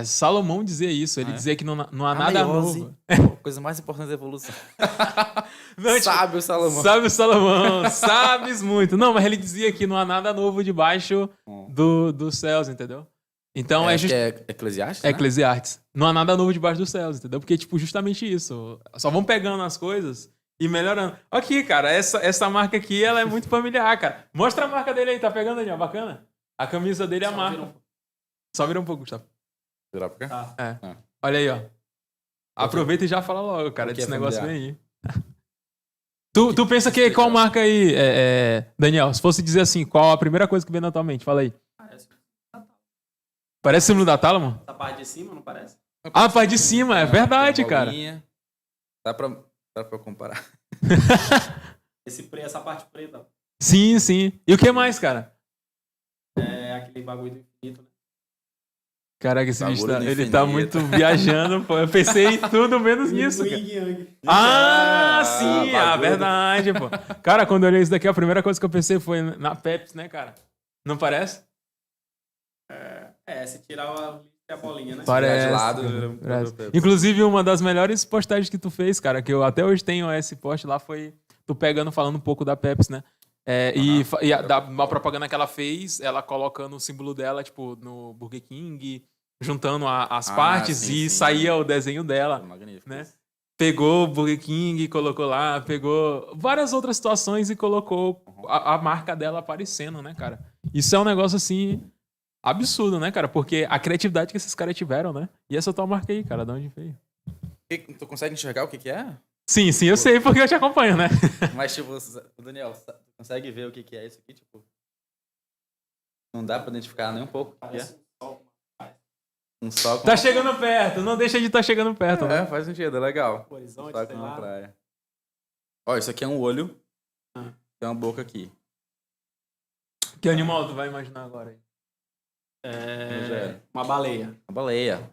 Salomão dizia isso. Ele dizia que não há nada novo. A coisa mais importante da evolução. Sábio Salomão. Sábio Salomão. Sabes muito. Não, mas ele dizia que não há nada novo debaixo dos céus, entendeu? Então é Eclesiastes, né? Eclesiastes. Não há nada novo debaixo dos céus, entendeu? Porque, tipo, justamente isso. Só vão pegando as coisas e melhorando. Aqui, cara, essa marca aqui, ela é muito familiar, cara. Mostra a marca dele aí, tá pegando, Daniel? Bacana? A camisa dele é a marca. Só vira um pouco, Gustavo. Virar pra cá? Olha aí, ó. Aproveita e já fala logo, cara, desse negócio bem aí. Tu pensa que qual marca aí, Daniel? Se fosse dizer assim, qual a primeira coisa que vem na tua mente? Fala aí. Parece o símbolo da Tálamo? A parte de cima, não parece? A parte de cima, é verdade, cara. Dá pra comparar. Essa parte preta. Sim. E o que mais, cara? É aquele bagulho do infinito, né? Caraca, esse bicho ele tá muito viajando, pô. Eu pensei em tudo menos nisso, cara. Sim, verdade, pô. Cara, quando eu olhei isso daqui, a primeira coisa que eu pensei foi na Pepsi, né, cara? Não parece? Se tirar a bolinha, né? Parece. De lado, inclusive, uma das melhores postagens que tu fez, cara, que eu até hoje tenho esse post lá, foi tu pegando, falando um pouco da Pepsi, né? E uma propaganda que ela fez, ela colocando o símbolo dela, tipo, no Burger King, juntando as partes sim. Saía o desenho dela. Magnífico. Né? Pegou o Burger King, colocou lá, pegou várias outras situações e colocou a marca dela aparecendo, né, cara? Isso é um negócio, assim, absurdo, né, cara? Porque a criatividade que esses caras tiveram, né? E essa tua marca aí, cara, de onde veio? Tu consegue enxergar o que é? Sim, eu sei porque eu te acompanho, né? Mas, tipo, Daniel, tu consegue ver o que é isso aqui? Tipo, não dá pra identificar nem um pouco. Parece um sol com... Tá chegando perto, não deixa de estar chegando perto, né? Faz sentido, é legal. Horizonte, sol com uma praia. Ó, isso aqui é um olho. Tem uma boca aqui. Que animal tu vai imaginar agora aí? Uma baleia. Uma baleia.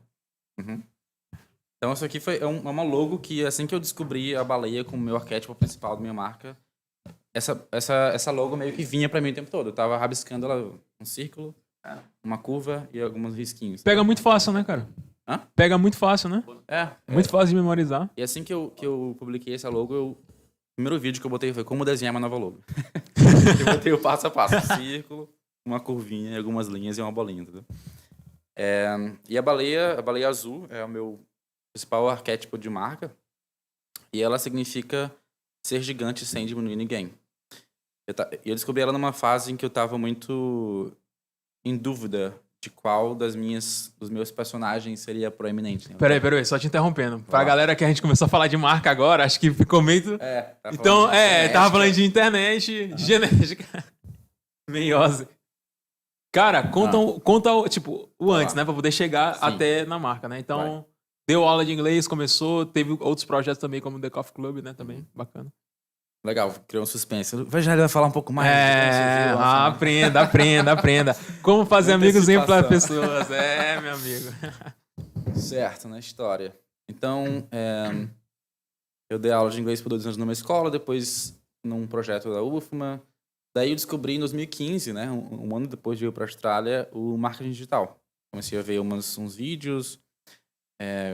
Então, isso aqui foi uma logo que, assim que eu descobri a baleia como meu arquétipo principal da minha marca, essa logo meio que vinha pra mim o tempo todo. Eu tava rabiscando ela um círculo, uma curva e alguns risquinhos. Pega muito fácil, né, cara? Pega muito fácil, né? Muito fácil de memorizar. E assim que eu publiquei essa logo, o primeiro vídeo que eu botei foi como desenhar uma nova logo. Eu botei o passo a passo. Um círculo, uma curvinha, algumas linhas e uma bolinha, entendeu? E a baleia azul é o meu principal arquétipo de marca. E ela significa ser gigante sem diminuir ninguém. Eu descobri ela numa fase em que eu tava muito em dúvida de qual dos meus personagens seria proeminente. Né? Peraí, só te interrompendo. Pra galera que a gente começou a falar de marca agora, acho que ficou meio... Então, tava falando de internet, de genética. Meiose. Cara, conta tipo, o antes, né? Pra poder chegar até na marca, né? Então, deu aula de inglês, começou, teve outros projetos também, como o The Coffee Club, né? Também, bacana. Legal, criou um suspense. Já ele vai falar um pouco mais. Aprenda. Como fazer amigos para pessoas. Meu amigo. Certo, na história. Então, eu dei aula de inglês por 2 anos numa escola, depois num projeto da UFMA. Daí eu descobri em 2015, né, um ano depois de ir para a Austrália, o marketing digital. Comecei a ver uns vídeos,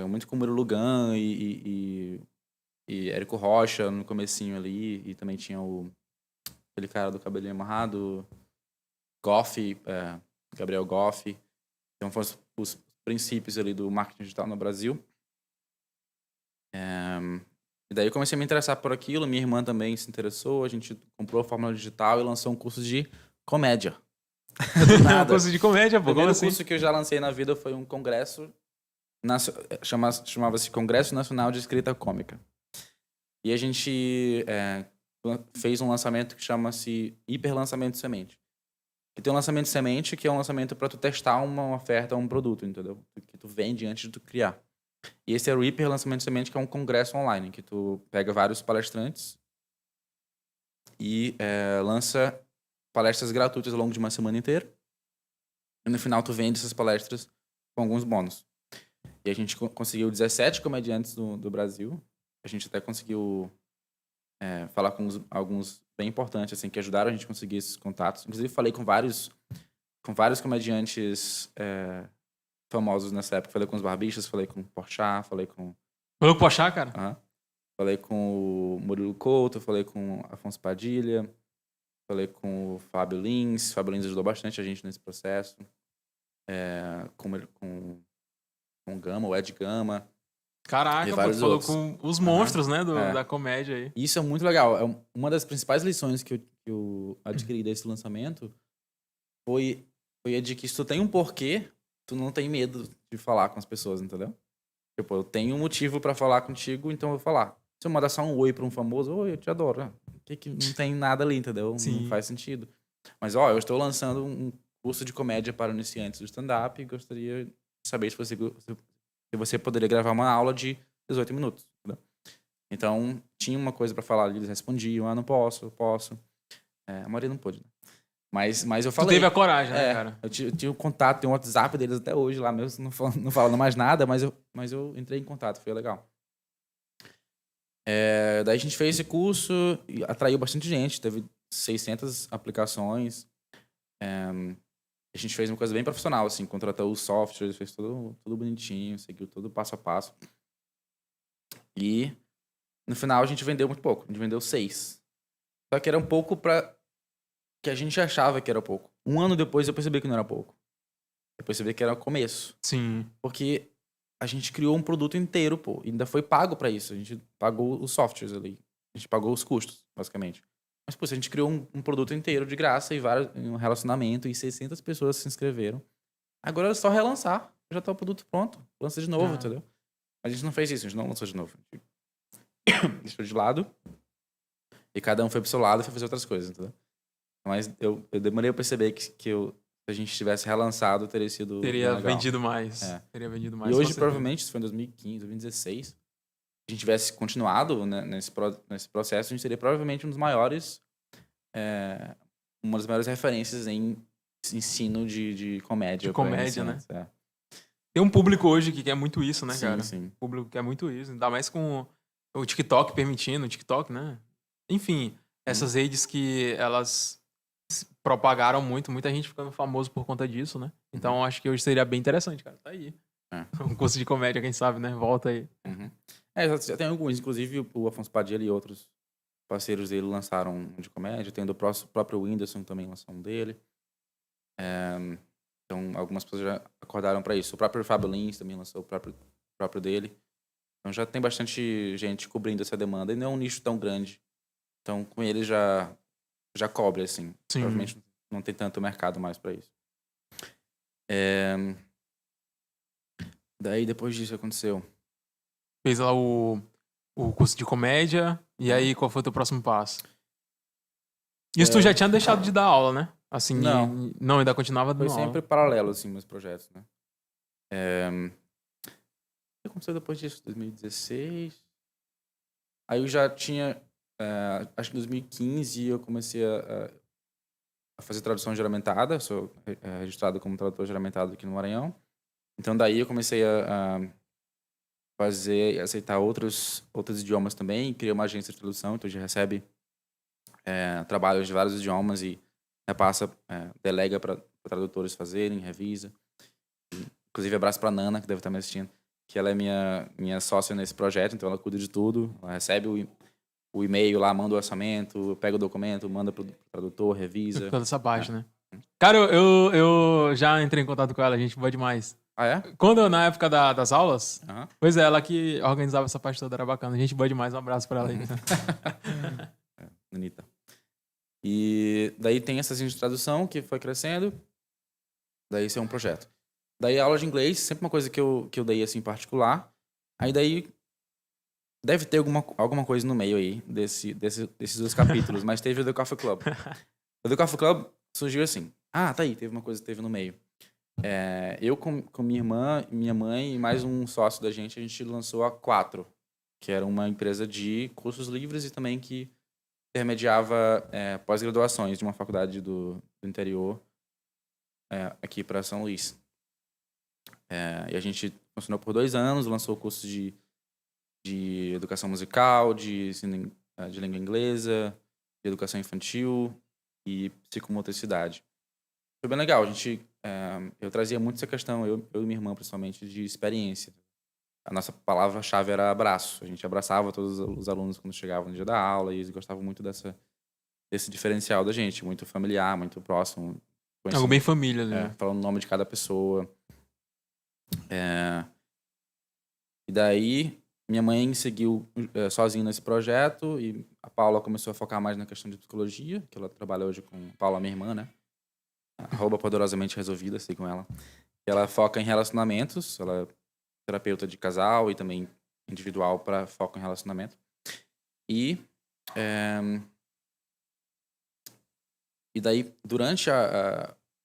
muito com o Murilo Gun e Érico Rocha no comecinho ali, e também tinha aquele cara do cabelinho amarrado, Goff, Gabriel Goff. Então foram os princípios ali do marketing digital no Brasil. E daí eu comecei a me interessar por aquilo, minha irmã também se interessou, a gente comprou a Fórmula Digital e lançou um curso de comédia. Do nada. Um curso de comédia, pô. O primeiro curso que eu já lancei na vida foi um congresso, chamava-se Congresso Nacional de Escrita Cômica. E a gente fez um lançamento que chama-se Hiperlançamento Semente. E tem um lançamento semente que é um lançamento para tu testar uma oferta ou um produto, entendeu? Que tu vende antes de tu criar. E esse é o Hiperlançamento Semente, que é um congresso online, que tu pega vários palestrantes e lança palestras gratuitas ao longo de uma semana inteira. E no final tu vende essas palestras com alguns bônus. E a gente conseguiu 17 comediantes do Brasil. A gente até conseguiu falar com alguns bem importantes, assim, que ajudaram a gente a conseguir esses contatos. Inclusive, falei com vários comediantes famosos nessa época. Falei com os Barbixas, falei com o Porchat, falei com... Falou com o Porchat, cara? Falei com o Murilo Couto, falei com o Afonso Padilha, falei com o Fábio Lins. O Fábio Lins ajudou bastante a gente nesse processo. Com o Gama, o Ed Gama. Caraca, pô, tu falou com os monstros, né, da comédia aí. Isso é muito legal. Uma das principais lições que eu adquiri desse lançamento foi a de que se tu tem um porquê, tu não tem medo de falar com as pessoas, entendeu? Tipo, eu tenho um motivo pra falar contigo, então eu vou falar. Se eu mandar só um oi pra um famoso, oi, eu te adoro. Que não tem nada ali, entendeu? Sim. Não faz sentido. Mas, eu estou lançando um curso de comédia para iniciantes do stand-up e gostaria de saber se você poderia gravar uma aula de 18 minutos. Entendeu? Então, tinha uma coisa pra falar, eles respondiam, não posso. A maioria não pôde, né? Mas eu falei. Tu teve a coragem, né, cara? Eu tinha um contato, tem um WhatsApp deles até hoje lá mesmo, não falando mais nada, mas eu entrei em contato, foi legal. Daí a gente fez esse curso e atraiu bastante gente, teve 600 aplicações. A gente fez uma coisa bem profissional, assim, contratou os softwares, fez tudo bonitinho, seguiu todo passo a passo. E no final a gente vendeu muito pouco, a gente vendeu 6. Só que era um pouco que a gente achava que era pouco. Um ano depois eu percebi que não era pouco. Eu percebi que era o começo. Sim. Porque a gente criou um produto inteiro, pô. E ainda foi pago pra isso. A gente pagou os softwares ali. A gente pagou os custos, basicamente. Mas, pô, a gente criou um produto inteiro de graça e um relacionamento e 600 pessoas se inscreveram. Agora é só relançar. Já tá o produto pronto. Lança de novo, entendeu? A gente não fez isso, a gente não lançou de novo. A gente deixou de lado. E cada um foi pro seu lado e foi fazer outras coisas, entendeu? Mas eu demorei a perceber que se a gente tivesse relançado, teria vendido mais. Teria vendido mais. E hoje, provavelmente, isso foi em 2015, 2016, se a gente tivesse continuado, né, nesse processo, a gente seria provavelmente uma das maiores referências em ensino de comédia. De comédia, né? Tem um público hoje que quer muito isso, né, sim, cara? Sim. O público quer muito isso. Ainda mais com o TikTok permitindo, o TikTok, né? Enfim, essas redes que elas propagaram muito, muita gente ficando famoso por conta disso, né? Então acho que hoje seria bem interessante, cara. Tá aí. Um curso de comédia, quem sabe, né? Volta aí. Já tem alguns, inclusive o Afonso Padilha e outros parceiros dele lançaram um de comédia. Tem o próprio Whindersson também lançou um dele. Então algumas pessoas já acordaram para isso. O próprio Fábio Lins também lançou o próprio dele. Então já tem bastante gente cobrindo essa demanda e não é um nicho tão grande. Então com ele já cobre, assim. Sim. Provavelmente não tem tanto mercado mais para isso. Daí, depois disso, aconteceu. Fez lá o curso de comédia. E aí, qual foi o teu próximo passo? Isso tu já tinha deixado de dar aula, né? Assim, Não. Ainda continuava Foi dando aula. sempre paralelo, assim, meus projetos, né? O que aconteceu depois disso? 2016. Aí eu já tinha... acho que em 2015 eu comecei a fazer tradução juramentada. Sou registrado como tradutor juramentado aqui no Maranhão. Então daí eu comecei a aceitar outros idiomas também. Criei uma agência de tradução, então já recebe trabalhos de vários idiomas e repassa, delega para tradutores fazerem, revisa. Inclusive, abraço para Nana, que deve estar me assistindo, que ela é minha sócia nesse projeto, então ela cuida de tudo. Ela recebe o e-mail lá, manda o orçamento, pega o documento, manda pro tradutor, revisa. Toda essa parte, né? Cara, eu já entrei em contato com ela, a gente boa demais. Ah, é? Quando, na época das aulas, Uhum. pois é, ela que organizava essa parte toda, era bacana. A gente boa demais, um abraço pra ela aí. Bonita. E daí tem essa agência de tradução que foi crescendo. Daí isso é um projeto. Daí a aula de inglês, sempre uma coisa que eu dei assim em particular. Aí daí deve ter alguma coisa no meio aí desses dois capítulos, mas teve o The Coffee Club. O The Coffee Club surgiu assim. Ah, tá aí, teve uma coisa que teve no meio. Eu com minha irmã, minha mãe e mais um sócio da gente, a gente lançou a 4, que era uma empresa de cursos livres e também que intermediava pós-graduações de uma faculdade do interior aqui para São Luís. E a gente funcionou por 2 anos, lançou cursos de educação musical, de língua inglesa, de educação infantil e psicomotricidade. Foi bem legal. Eu trazia muito essa questão, eu e minha irmã principalmente, de experiência. A nossa palavra-chave era abraço. A gente abraçava todos os alunos quando chegavam no dia da aula e eles gostavam muito desse diferencial da gente, muito familiar, muito próximo. Algo bem família, né? Falando o nome de cada pessoa. E daí, minha mãe seguiu sozinha nesse projeto e a Paula começou a focar mais na questão de psicologia, que ela trabalha hoje com a Paula, minha irmã, né? @poderosamente resolvida, sei com ela. Ela foca em relacionamentos, ela é terapeuta de casal e também individual para foco em relacionamento. E daí, durante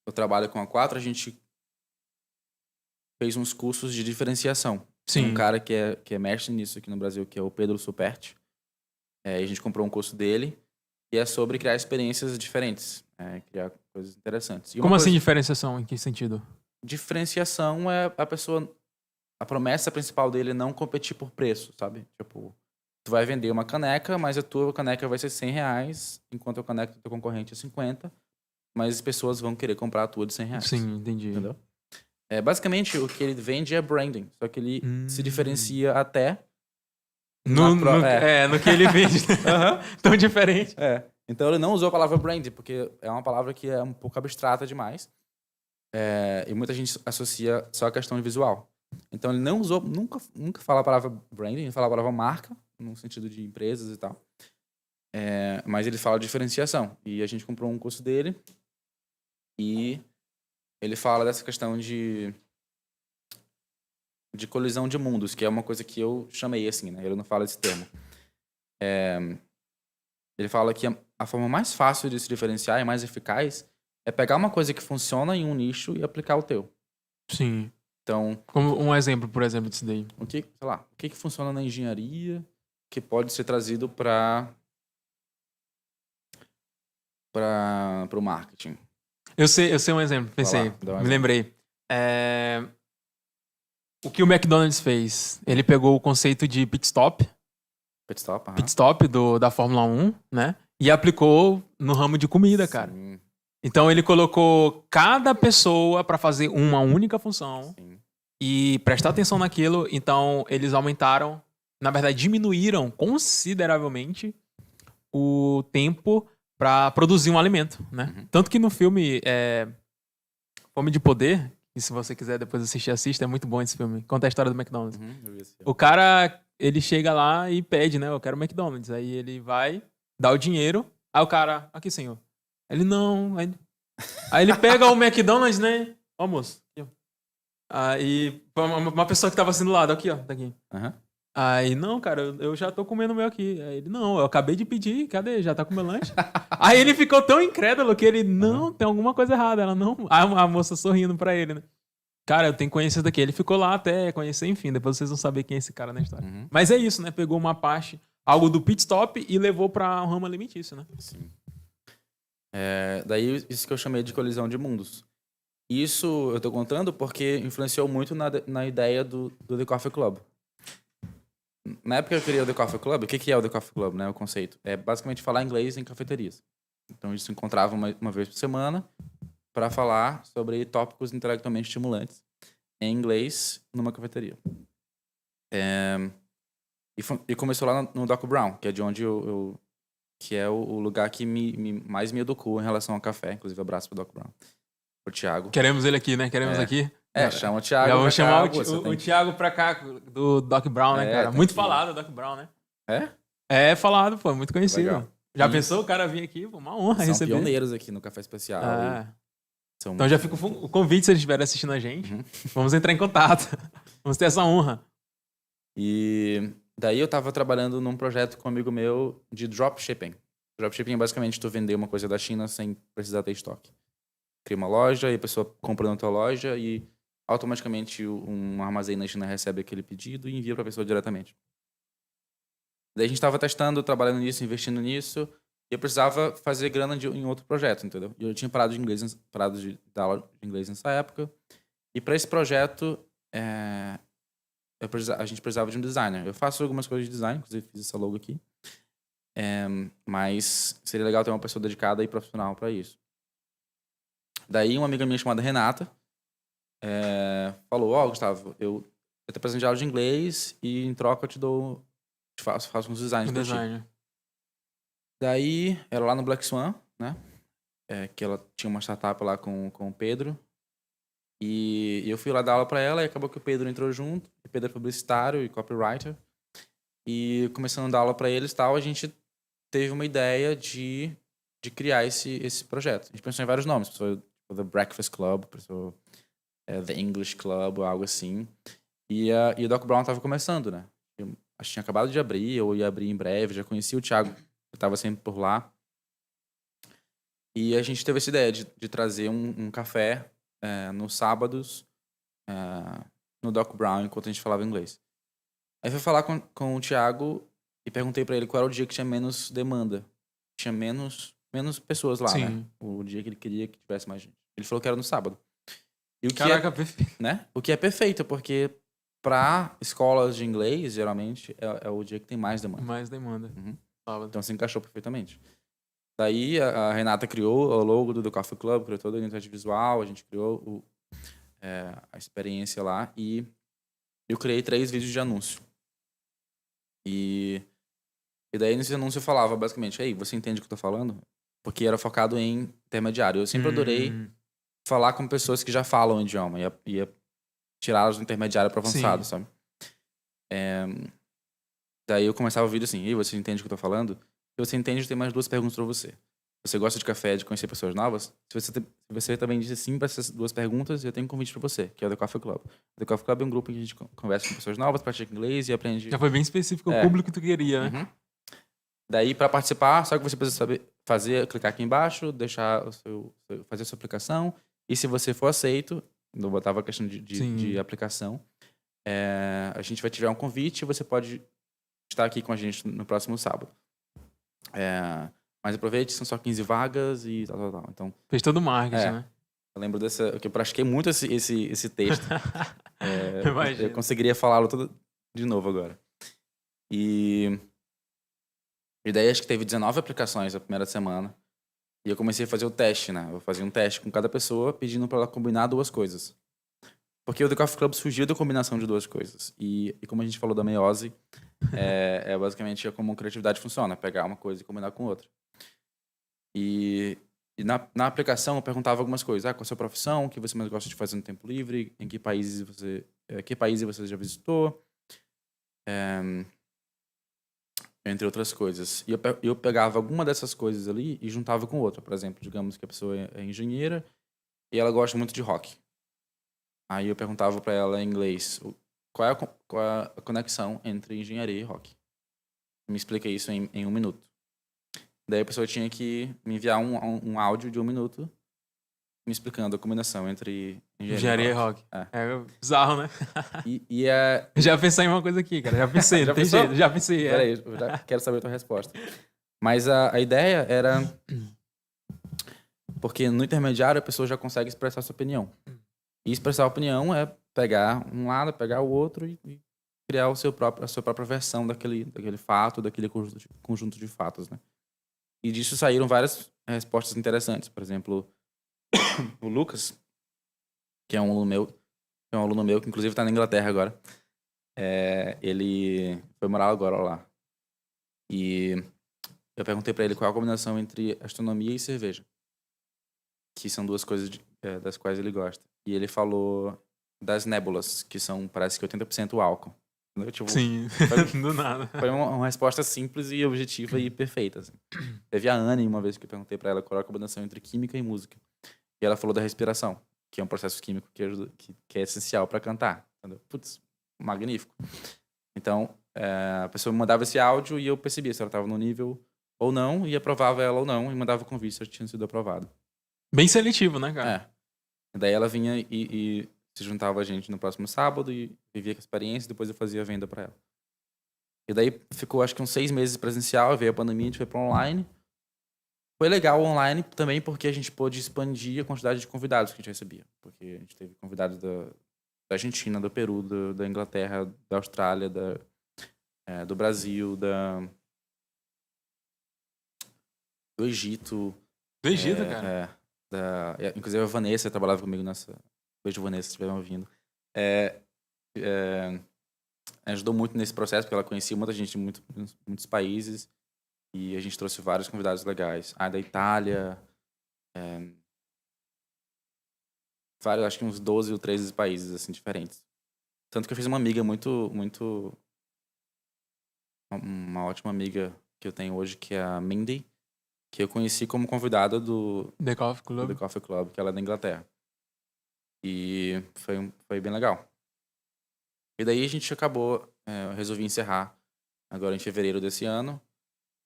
o trabalho com a 4, a gente fez uns cursos de diferenciação. Sim. Tem um cara que é mestre nisso aqui no Brasil, que é o Pedro Superti. A gente comprou um curso dele e é sobre criar experiências diferentes, criar coisas interessantes. Como assim diferenciação? Em que sentido? Diferenciação é a promessa principal dele é não competir por preço, sabe? Tipo, tu vai vender uma caneca, mas a tua caneca vai ser R$100, enquanto a caneca do teu concorrente é 50, mas as pessoas vão querer comprar a tua de R$100. Sim, entendi. Entendeu? Basicamente, o que ele vende é branding, só que ele se diferencia até no que ele vende. Tão diferente. Então ele não usou a palavra branding, porque é uma palavra que é um pouco abstrata demais. E muita gente associa só a questão visual. Então ele não usou, nunca fala a palavra branding, ele fala a palavra marca, no sentido de empresas e tal. Mas ele fala diferenciação. E a gente comprou um curso dele e ele fala dessa questão de colisão de mundos, que é uma coisa que eu chamei assim, né? Ele não fala esse termo. Ele fala que a forma mais fácil de se diferenciar e mais eficaz é pegar uma coisa que funciona em um nicho e aplicar o teu. Sim. Então, como um exemplo, por exemplo, disso daí. O que funciona na engenharia que pode ser trazido para o marketing? Eu sei um exemplo, pensei, me lembrei. O que o McDonald's fez? Ele pegou o conceito de pit stop da Fórmula 1, né? E aplicou no ramo de comida, cara. Então ele colocou cada pessoa para fazer uma única função. Sim. E prestar atenção naquilo. Então eles aumentaram, na verdade diminuíram consideravelmente o tempo para produzir um alimento, né? Tanto que no filme Fome de Poder, e se você quiser depois assista, é muito bom esse filme. Conta a história do McDonald's. Eu vi esse filme. O cara, ele chega lá e pede, né? Eu quero o McDonald's. Aí ele vai, dá o dinheiro. Aí o cara, aqui, senhor. Ele não. Aí ele pega o McDonald's, né? Ó, moço. Aqui, ó. Aí, uma pessoa que tava assim do lado, aqui, ó. Daqui. Aham. Aí, não, cara, eu já tô comendo o meu aqui. Aí ele, não, eu acabei de pedir, cadê? Já tá com o meu lanche? Aí ele ficou tão incrédulo que ele, não, tem alguma coisa errada. Ela, não. Aí a moça sorrindo pra ele, né? Cara, eu tenho que conhecer daqui. Ele ficou lá até conhecer, enfim, depois vocês vão saber quem é esse cara na história. Uhum. Mas é isso, né? Pegou uma parte, algo do pit stop e levou pra um ramo alimentício, né? Sim. Daí, isso que eu chamei de colisão de mundos. Isso eu tô contando porque influenciou muito na ideia do The Coffee Club. Na época que eu criei o The Coffee Club, o que é o The Coffee Club, né? O conceito. É basicamente falar inglês em cafeterias. Então a gente se encontrava uma vez por semana para falar sobre tópicos intelectualmente estimulantes em inglês numa cafeteria. E começou lá no Doc Brown, que é de onde que é o lugar que mais me educou em relação ao café. Inclusive, abraço pro Doc Brown. O Thiago. Queremos ele aqui, né? Queremos aqui. Chama o Thiago. Já vou chamar cá, o Thiago pra cá, do Doc Brown, né, cara? Muito falado o Doc Brown, né? É falado, pô, muito conhecido. Legal. Já pensou o cara vir aqui? Pô, uma honra São receber. pioneiros aqui no Café Especial. Então já fica o convite se eles estiverem assistindo a gente. Uhum. Vamos entrar em contato. Vamos ter essa honra. E daí eu tava trabalhando num projeto com um amigo meu de dropshipping. Dropshipping é basicamente tu vender uma coisa da China sem precisar ter estoque. Cria uma loja e a pessoa compra na tua loja e automaticamente um armazém na China recebe aquele pedido e envia para a pessoa diretamente. Daí a gente estava testando, trabalhando nisso, investindo nisso, e eu precisava fazer grana em outro projeto, entendeu? E eu tinha parado de dar aula de inglês nessa época. E para esse projeto, a gente precisava de um designer. Eu faço algumas coisas de design, inclusive fiz essa logo aqui. Mas seria legal ter uma pessoa dedicada e profissional para isso. Daí uma amiga minha chamada Renata falou, Gustavo, eu tô precisando de aula de inglês e em troca eu faço uns designs pra ti. Daí, era lá no Black Swan, né? Que ela tinha uma startup lá com o Pedro. E eu fui lá dar aula pra ela e acabou que o Pedro entrou junto. O Pedro é publicitário e copywriter. E começando a dar aula pra eles e tal, a gente teve uma ideia de criar esse projeto. A gente pensou em vários nomes. Pensou The Breakfast Club, pensou The English Club, algo assim. E o Doc Brown tava começando, né? Acho que tinha acabado de abrir, ou ia abrir em breve. Já conheci o Thiago, que estava sempre por lá. E a gente teve essa ideia de trazer um café nos sábados no Doc Brown, enquanto a gente falava inglês. Aí fui falar com o Thiago e perguntei para ele qual era o dia que tinha menos demanda. Tinha menos pessoas lá, né? O dia que ele queria que tivesse mais gente. Ele falou que era no sábado. E Caraca, perfeito. Né? O que é perfeito, porque para escolas de inglês, geralmente, é o dia que tem mais demanda. Mais demanda. Uhum. Sábado. Então se encaixou perfeitamente. Daí a Renata criou o logo do The Coffee Club, criou toda a identidade visual, a gente criou a experiência lá e eu criei 3 vídeos de anúncio. E daí nesse anúncio eu falava basicamente, ei, você entende o que eu tô falando? Porque era focado em intermediário. Eu sempre adorei falar com pessoas que já falam o idioma. Ia tirá-las do intermediário para avançado, sabe? Daí eu começava o vídeo assim, ei, você entende o que eu tô falando? Se você entende, eu tenho mais 2 perguntas para você. Você gosta de café, de conhecer pessoas novas? Se você também disse sim para essas 2 perguntas, eu tenho um convite para você, que é o The Coffee Club. O The Coffee Club é um grupo em que a gente conversa com pessoas novas, pratica inglês e aprende... Já foi bem específico o público que tu queria, né? Uhum. Daí, para participar, só que você precisa saber clicar aqui embaixo, fazer a sua aplicação, e se você for aceito, não botava a questão de aplicação, a gente vai te enviar um convite e você pode estar aqui com a gente no próximo sábado. Mas aproveite, são só 15 vagas e tal. Então, fez todo o marketing, né? Eu lembro que eu pratiquei muito esse texto. Imagina. Eu conseguiria falá-lo todo de novo agora. E daí acho que teve 19 aplicações na primeira semana. E eu comecei a fazer o teste, né? Eu fazia um teste com cada pessoa, pedindo para ela combinar 2 coisas. Porque o The Coffee Club surgiu da combinação de 2 coisas. E como a gente falou da meiose, basicamente como a criatividade funciona. Pegar uma coisa e combinar com outra. E na aplicação eu perguntava algumas coisas. Qual é a sua profissão? O que você mais gosta de fazer no tempo livre? Em que países você já visitou? Entre outras coisas. E eu pegava alguma dessas coisas ali e juntava com outra. Por exemplo, digamos que a pessoa é engenheira e ela gosta muito de rock. Aí eu perguntava pra ela em inglês, qual é a conexão entre engenharia e rock. Me explica isso em 1 minuto. Daí a pessoa tinha que me enviar um áudio de 1 minuto me explicando a combinação entre Engenharia e rock. É. É bizarro, né? E é... Já pensei em uma coisa aqui, cara. Já pensei, Já não tem pensou? jeito. Já pensei, é. Peraí, eu já quero saber a tua resposta. Mas a ideia era... Porque no intermediário a pessoa já consegue expressar sua opinião. E expressar a opinião é pegar um lado, pegar o outro e criar a sua própria versão daquele fato, daquele conjunto de fatos, né? E disso saíram várias respostas interessantes. Por exemplo, o Lucas, que é um aluno meu que inclusive está na Inglaterra agora. Ele foi morar agora lá. E eu perguntei para ele qual é a combinação entre astronomia e cerveja, que são duas coisas das quais ele gosta. E ele falou das nébulas, que são, parece que 80% álcool. Tipo, Sim, do nada. foi uma resposta simples e objetiva e perfeita. Assim. Teve a Anne, uma vez que eu perguntei pra ela qual é a combinação entre química e música. E ela falou da respiração, que é um processo químico que é essencial pra cantar. Entendeu? Putz, magnífico. Então, a pessoa me mandava esse áudio e eu percebia se ela estava no nível ou não, e aprovava ela ou não, e mandava convite se ela tinha sido aprovado. Bem seletivo, né, cara? Daí ela vinha e se juntava a gente no próximo sábado e vivia com a experiência, e depois eu fazia a venda pra ela. E daí ficou acho que uns 6 meses presencial, veio a pandemia, a gente foi pra online. Foi legal online também porque a gente pôde expandir a quantidade de convidados que a gente recebia. Porque a gente teve convidados da Argentina, do Peru, da Inglaterra, da Austrália, do Brasil, do Egito. Do Egito, cara. Inclusive a Vanessa trabalhava comigo nessa... Beijo, Vanessa, se estiver me ouvindo. Ajudou muito nesse processo, porque ela conhecia muita gente de muitos países. E a gente trouxe vários convidados legais. Da Itália. Vários, acho que uns 12 ou 13 países, assim, diferentes. Tanto que eu fiz uma amiga uma ótima amiga que eu tenho hoje, que é a Mindy, que eu conheci como convidada do The Coffee Club. The Coffee Club, que ela é da Inglaterra. E foi bem legal. E daí a gente acabou, eu resolvi encerrar agora em fevereiro desse ano,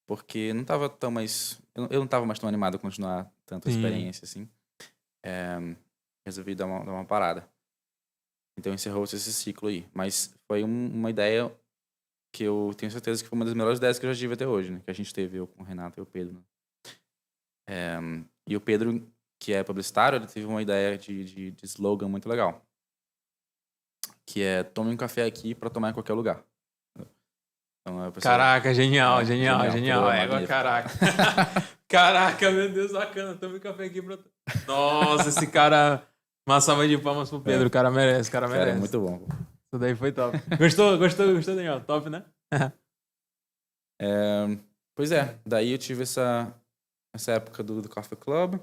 porque não tava tão mais... Eu não tava mais tão animado a continuar tanta experiência, assim. Resolvi dar uma parada. Então encerrou-se esse ciclo aí. Mas foi uma ideia que eu tenho certeza que foi uma das melhores ideias que eu já tive até hoje, né? Que a gente teve, eu com o Renato e o Pedro. Né? E o Pedro, que é publicitário, ele teve uma ideia de slogan muito legal. Que é, tome um café aqui para tomar em qualquer lugar. Então, Caraca, genial. Caraca. Caraca, meu Deus, bacana. Tome um café aqui pra... Nossa, esse cara... Uma salva de palmas pro Pedro. O cara merece, Cara, é muito bom. Isso daí foi top. Gostou, Daniel? Top, né? Pois é. Daí eu tive essa época do Coffee Club.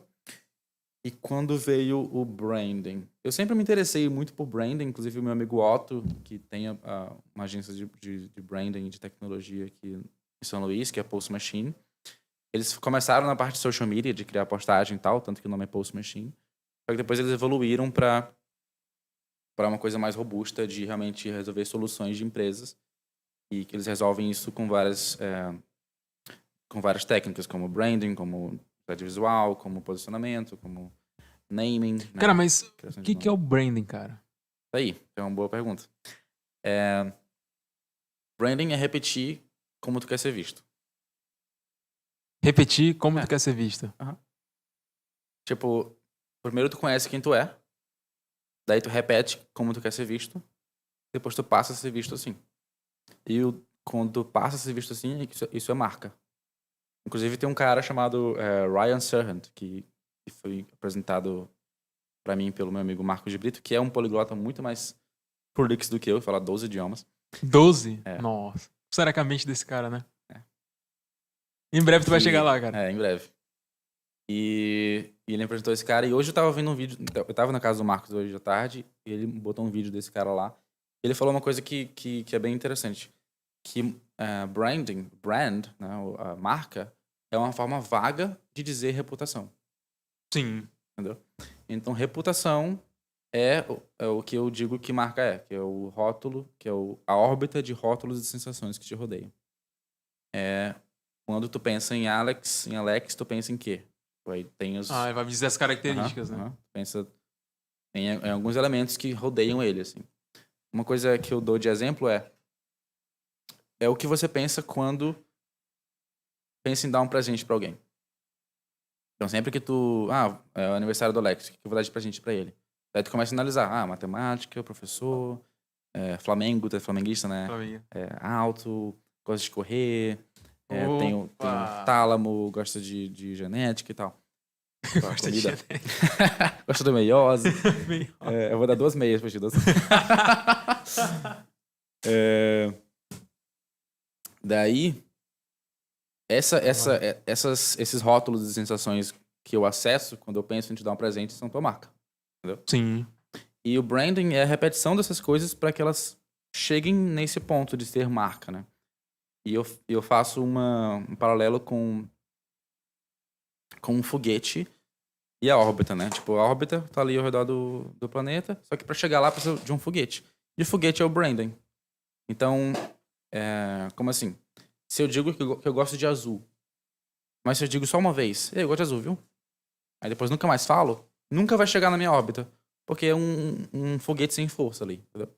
E quando veio o branding? Eu sempre me interessei muito por branding. Inclusive o meu amigo Otto, que tem uma agência de branding e de tecnologia aqui em São Luís, que é a Pulse Machine. Eles começaram na parte de social media, de criar postagem e tal, tanto que o nome é Pulse Machine. Só que depois eles evoluíram para uma coisa mais robusta de realmente resolver soluções de empresas. E que eles resolvem isso com várias técnicas, como branding, como identidade visual, como posicionamento, como naming. Né? Cara, mas o que é o branding, cara? Aí, é uma boa pergunta. Branding é repetir como tu quer ser visto. Repetir como tu quer ser visto. Uhum. Tipo, primeiro tu conhece quem tu é, daí tu repete como tu quer ser visto, depois tu passa a ser visto assim. E quando tu passa a ser visto assim, isso é marca. Inclusive tem um cara chamado Ryan Serhant, que foi apresentado pra mim pelo meu amigo Marcos de Brito, que é um poliglota muito mais prolixo do que eu, fala 12 idiomas. 12? Nossa. Será que a mente desse cara, né? Em breve tu vai chegar lá, cara. Em breve. E ele apresentou esse cara, e hoje eu tava vendo um vídeo, eu tava na casa do Marcos hoje à tarde, e ele botou um vídeo desse cara lá. Ele falou uma coisa que é bem interessante, que brand, né, a marca, é uma forma vaga de dizer reputação. Sim. Entendeu? Então, reputação é o que eu digo que marca que é o rótulo, que é a órbita de rótulos e sensações que te rodeiam. Quando tu pensa em Alex, tu pensa em quê? Aí tem os... Ah, vai me dizer as características, né? Pensa em alguns elementos que rodeiam ele, assim. Uma coisa que eu dou de exemplo é o que você pensa quando pensa em dar um presente pra alguém. Então, sempre que tu... é o aniversário do Alex, o que eu vou dar de presente pra ele? Aí tu começa a analisar. Matemática, professor, Flamengo, tu é flamenguista, né? Flamengo. Alto, gosta de correr, tem um tálamo, gosta de genética e tal. Gosta de genética. Gosta do meiose. Eu vou dar 2 meias pra ti. Daí, esses rótulos e sensações que eu acesso quando eu penso em te dar um presente são tua marca. Entendeu? Sim. E o branding é a repetição dessas coisas para que elas cheguem nesse ponto de ser marca, né? E eu faço um paralelo com um foguete e a órbita, né? Tipo, a órbita tá ali ao redor do planeta, só que para chegar lá precisa de um foguete. E o foguete é o branding. Então, como assim? Se eu digo que eu gosto de azul, mas se eu digo só uma vez, eu gosto de azul, viu? Aí depois nunca mais falo, nunca vai chegar na minha órbita. Porque é um foguete sem força ali, entendeu?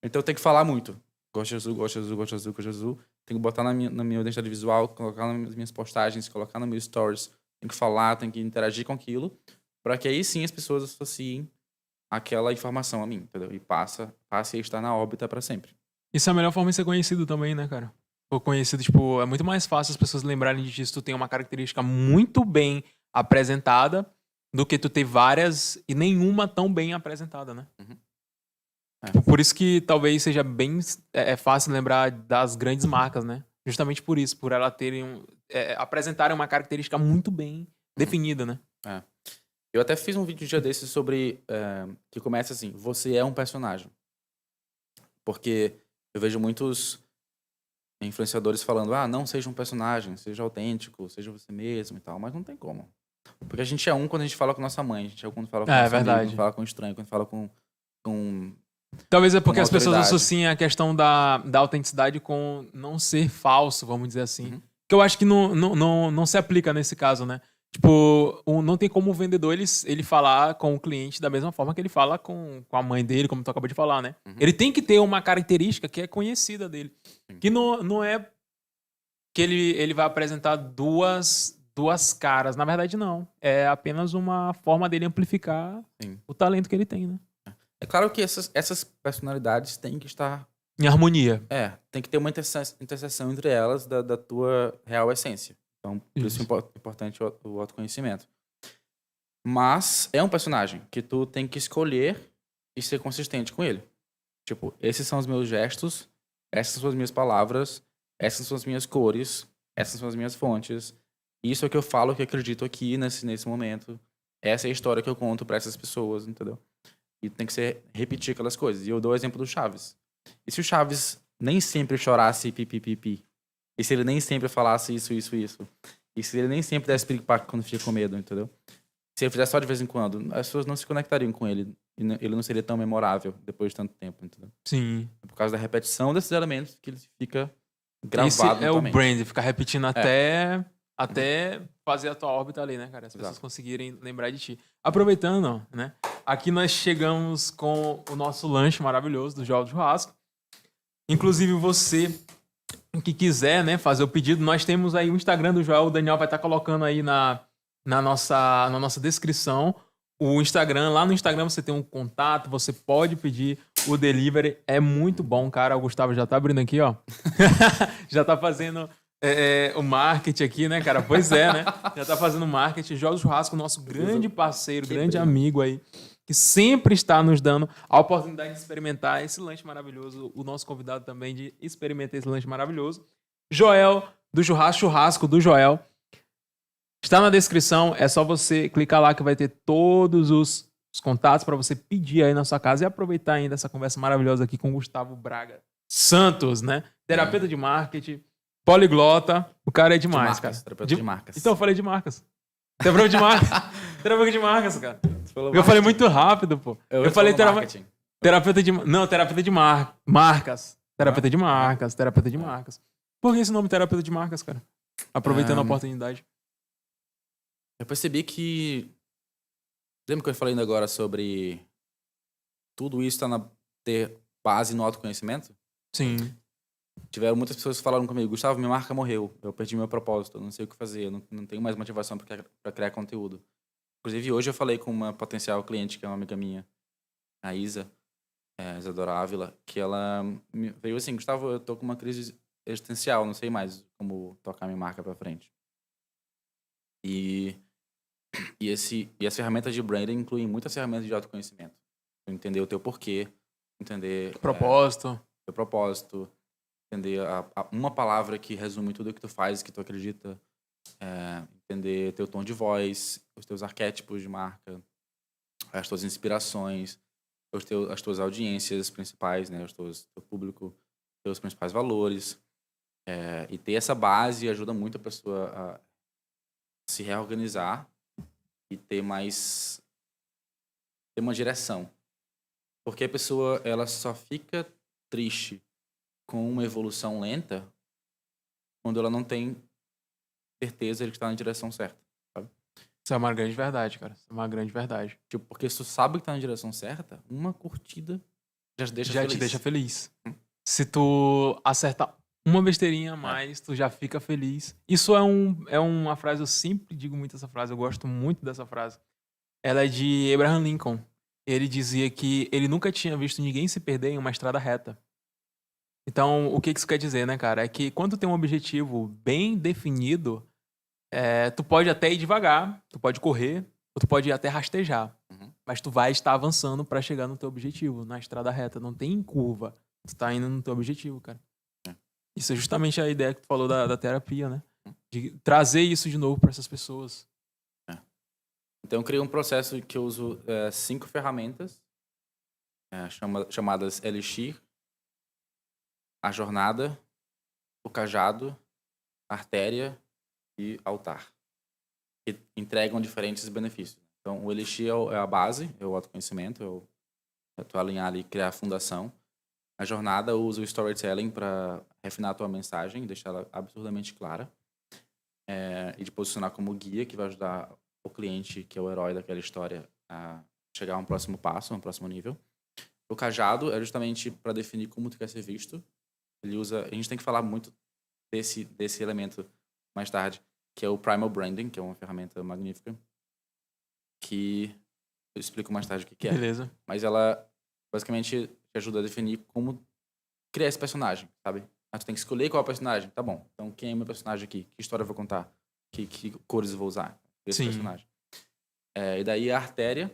Então eu tenho que falar muito. Gosto de azul, gosto de azul, gosto de azul, gosto de azul. Tenho que botar na minha identidade visual, colocar nas minhas postagens, colocar no meu stories. Tenho que falar, tenho que interagir com aquilo. Para que aí sim as pessoas associem aquela informação a mim, entendeu? E passe a estar na órbita para sempre. Isso é a melhor forma de ser conhecido também, né, cara? Ou conhecido, tipo, é muito mais fácil as pessoas lembrarem disso. Tu tem uma característica muito bem apresentada do que tu ter várias e nenhuma tão bem apresentada, né? Tipo, por isso que talvez seja bem fácil lembrar das grandes marcas, né? Justamente por isso, por ela apresentarem uma característica muito bem definida, né? Eu até fiz um vídeo um dia desses sobre que começa assim: você é um personagem. Porque eu vejo muitos influenciadores falando: não seja um personagem, seja autêntico, seja você mesmo e tal, mas não tem como. Porque a gente é quando a gente fala com nossa mãe, a gente é quando fala com nosso amigo, quando fala com um estranho, quando fala com talvez é porque as pessoas associam a questão da autenticidade com não ser falso, vamos dizer assim. Que eu acho que não se aplica nesse caso, né? Tipo, não tem como o vendedor ele falar com o cliente da mesma forma que ele fala com a mãe dele, como tu acabou de falar, né? Ele tem que ter uma característica que é conhecida dele. Que não é que ele vai apresentar duas caras. Na verdade, não. É apenas uma forma dele amplificar o talento que ele tem, né? É claro que essas personalidades têm que estar... em harmonia. Tem que ter uma interseção entre elas da tua real essência. Então, por isso é importante o autoconhecimento. Mas é um personagem que tu tem que escolher e ser consistente com ele. Tipo, esses são os meus gestos, essas são as minhas palavras, essas são as minhas cores, essas são as minhas fontes. Isso é o que eu falo, que eu acredito aqui nesse momento. Essa é a história que eu conto pra essas pessoas, entendeu? E tem que repetir aquelas coisas. E eu dou o exemplo do Chaves. E se o Chaves nem sempre chorasse pipipipi? E se ele nem sempre falasse isso? E se ele nem sempre desse piripaque quando fica com medo, entendeu? Se ele fizesse só de vez em quando, as pessoas não se conectariam com ele. E ele não seria tão memorável depois de tanto tempo, entendeu? Sim. É por causa da repetição desses elementos que ele fica gravado na tua mente. Esse é o brand, ficar repetindo até fazer a tua órbita ali, né, cara? As pessoas conseguirem lembrar de ti. Aproveitando, né? Aqui nós chegamos com o nosso lanche maravilhoso do Joel do Churrasco. Inclusive, você que quiser, né, fazer o pedido, nós temos aí o Instagram do Joel. O Daniel vai estar colocando aí na nossa descrição o Instagram. Lá no Instagram você tem um contato, você pode pedir o delivery. É muito bom, cara. O Gustavo já tá abrindo aqui, ó. Já tá fazendo... o marketing aqui, né, cara? Pois é, né? Já tá fazendo marketing. Joel do Churrasco, nosso grande parceiro, grande amigo aí, que sempre está nos dando a oportunidade de experimentar esse lanche maravilhoso. O nosso convidado também de experimentar esse lanche maravilhoso. Joel do Churrasco do Joel. Está na descrição, é só você clicar lá que vai ter todos os contatos para você pedir aí na sua casa e aproveitar ainda essa conversa maravilhosa aqui com o Gustavo Braga Santos, né? Terapeuta de marketing, poliglota, o cara é demais, cara. Terapeuta de marcas. Então eu falei de marcas. Terapeuta de marcas. Terapeuta de marcas, cara. Eu falei muito rápido, pô. Eu falei marketing. terapeuta de... Não, terapeuta de marcas. Terapeuta de marcas, terapeuta de marcas. Por que esse nome terapeuta de marcas, cara? Aproveitando a oportunidade. Eu percebi que... Lembra que eu falei ainda agora sobre tudo isso ter base no autoconhecimento? Sim. Tiveram muitas pessoas que falaram comigo, Gustavo, minha marca morreu, eu perdi meu propósito, eu não sei o que fazer, eu não tenho mais motivação para criar conteúdo. Inclusive, hoje eu falei com uma potencial cliente, que é uma amiga minha, a Isadora Ávila, que ela veio assim, Gustavo, eu tô com uma crise existencial, não sei mais como tocar minha marca para frente. E as ferramentas de branding incluem muitas ferramentas de autoconhecimento. Entender o teu porquê, entender... Propósito. Teu propósito, entender uma palavra que resume tudo o que tu faz, que tu acredita, entender teu tom de voz, os teus arquétipos de marca, as tuas inspirações, as tuas audiências principais, né, teu público, teus principais valores. E ter essa base ajuda muito a pessoa a se reorganizar e ter uma direção. Porque a pessoa ela só fica triste com uma evolução lenta quando ela não tem certeza de que está na direção certa, sabe? Isso é uma grande verdade, cara. Isso é uma grande verdade. Tipo, porque se tu sabe que tá na direção certa, uma curtida já te deixa feliz. Se tu acertar uma besteirinha a mais, tu já fica feliz. Isso é uma frase, eu sempre digo muito essa frase, eu gosto muito dessa frase. Ela é de Abraham Lincoln. Ele dizia que ele nunca tinha visto ninguém se perder em uma estrada reta. Então, o que isso quer dizer, né, cara? É que quando tu tem um objetivo bem definido, tu pode até ir devagar, tu pode correr, ou tu pode até rastejar. Mas tu vai estar avançando pra chegar no teu objetivo, na estrada reta. Não tem curva. Tu tá indo no teu objetivo, cara. Isso é justamente a ideia que tu falou da terapia, né? De trazer isso de novo pra essas pessoas. Então, eu criei um processo que eu uso 5 ferramentas chamadas Elixir, a jornada, o cajado, a artéria e altar, que entregam diferentes benefícios. Então, o Elixir é a base, é o autoconhecimento, tu alinhar ali, criar a fundação. A jornada, eu uso o storytelling para refinar a tua mensagem, deixar ela absurdamente clara, e te posicionar como guia, que vai ajudar o cliente, que é o herói daquela história, a chegar a um próximo passo, a um próximo nível. O cajado é justamente para definir como tu quer ser visto. A gente tem que falar muito desse elemento mais tarde, que é o Primal Branding, que é uma ferramenta magnífica, que eu explico mais tarde o que é. Beleza. Mas ela basicamente te ajuda a definir como criar esse personagem, sabe? Tu tem que escolher qual é o personagem. Tá bom, então quem é o meu personagem aqui? Que história eu vou contar? Que cores eu vou usar? Esse personagem. E daí a artéria,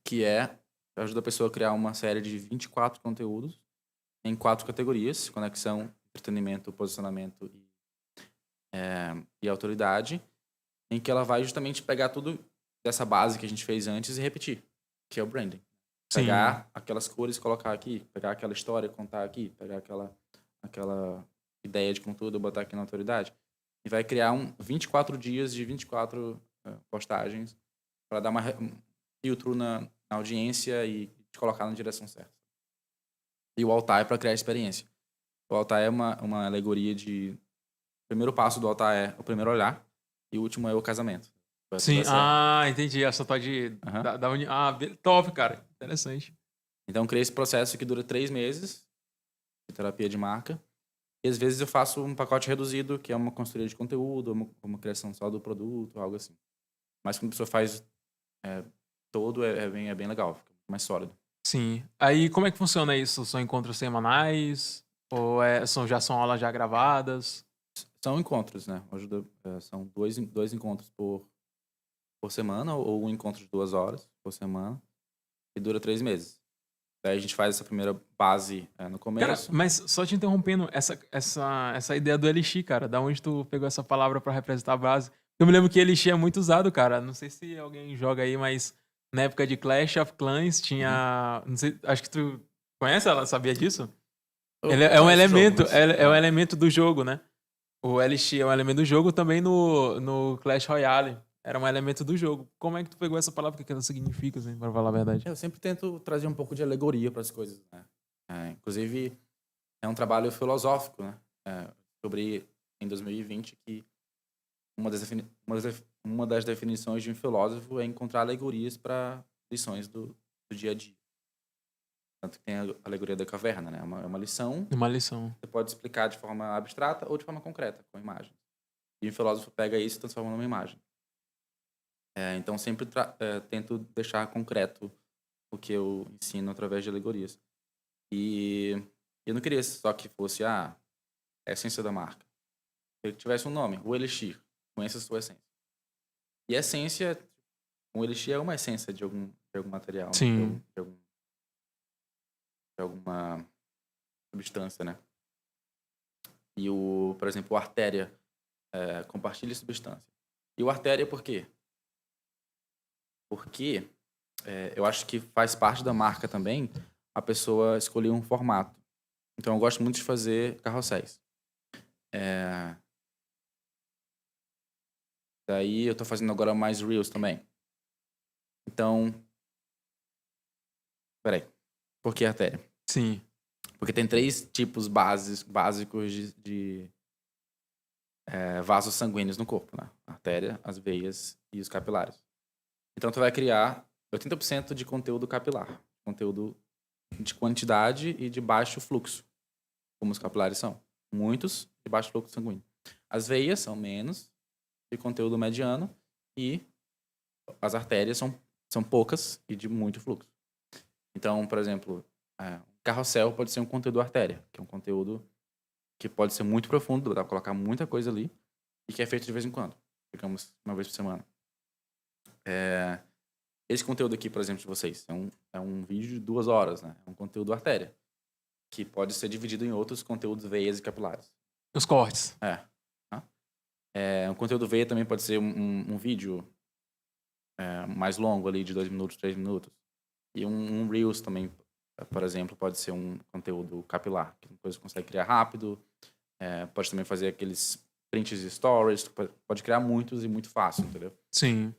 que ajuda a pessoa a criar uma série de 24 conteúdos em 4 categorias: conexão, entretenimento, posicionamento e autoridade, em que ela vai justamente pegar tudo dessa base que a gente fez antes e repetir, que é o branding. Pegar aquelas cores, colocar aqui, pegar aquela história, contar aqui, pegar aquela ideia de conteúdo, botar aqui na autoridade. E vai criar 24 dias de 24 postagens para dar um filtro na audiência e te colocar na direção certa. E o altar é para criar experiência. O altar é uma alegoria de... O primeiro passo do altar é o primeiro olhar e o último é o casamento. Sim, entendi. Essa pode dar união. Top, cara. Interessante. Então, eu criei esse processo que dura 3 meses de terapia de marca. E às vezes eu faço um pacote reduzido, que é uma consultoria de conteúdo, uma criação só do produto, algo assim. Mas quando a pessoa faz todo, é bem legal, fica mais sólido. Sim. Aí, como é que funciona isso? São encontros semanais? Ou já são aulas já gravadas? São encontros, né? São dois encontros por semana, ou um encontro de 2 horas por semana, e dura 3 meses. Daí a gente faz essa primeira base no começo. Cara, mas só te interrompendo, essa ideia do Elixir, cara, da onde tu pegou essa palavra pra representar a base? Eu me lembro que Elixir é muito usado, cara. Não sei se alguém joga aí, mas na época de Clash of Clans tinha... Não sei, acho que tu conhece ela, sabia disso? Ele é um elemento, é um elemento do jogo, né? O Elixir é um elemento do jogo também no Clash Royale. Era um elemento do jogo. Como é que tu pegou essa palavra? O que ela significa, assim, pra falar a verdade? Eu sempre tento trazer um pouco de alegoria para as coisas, né? Inclusive, é um trabalho filosófico, né? Descobri em 2020 que uma das definições de um filósofo é encontrar alegorias para lições do dia a dia. Tanto que tem a alegoria da caverna, né? É uma lição. Uma lição. Você pode explicar de forma abstrata ou de forma concreta, com imagem. E o filósofo pega isso e transforma numa imagem. Então, sempre tento deixar concreto o que eu ensino através de alegorias. E eu não queria só que fosse a essência da marca. Eu queria que tivesse um nome, o Elixir. Conheça a sua essência. E a essência, o Elixir é uma essência de algum material. Sim. Né? De alguma substância, né? E, por exemplo, o Artéria compartilha substância. E o Artéria por quê? Porque eu acho que faz parte da marca também a pessoa escolher um formato. Então, eu gosto muito de fazer carrosséis. Daí, eu tô fazendo agora mais Reels também. Então, peraí. Por que artéria? Sim. Porque tem 3 tipos básicos de vasos sanguíneos no corpo, né? A artéria, as veias e os capilares. Então, tu vai criar 80% de conteúdo capilar. Conteúdo de quantidade e de baixo fluxo, como os capilares são. Muitos de baixo fluxo sanguíneo. As veias são menos, de conteúdo mediano, e as artérias são poucas e de muito fluxo. Então, por exemplo, carrossel pode ser um conteúdo artéria, que é um conteúdo que pode ser muito profundo, dá pra colocar muita coisa ali, e que é feito de vez em quando. Digamos, uma vez por semana. Esse conteúdo aqui, por exemplo, de vocês, é um vídeo de 2 horas, né? É um conteúdo artéria, que pode ser dividido em outros conteúdos veias e capilares. Os cortes. Um conteúdo veia também pode ser um vídeo mais longo ali, de 2 minutos, 3 minutos. E um Reels também, por exemplo, pode ser um conteúdo capilar, que depois você consegue criar rápido. Pode também fazer aqueles prints de stories, pode criar muitos e muito fácil, entendeu? Sim.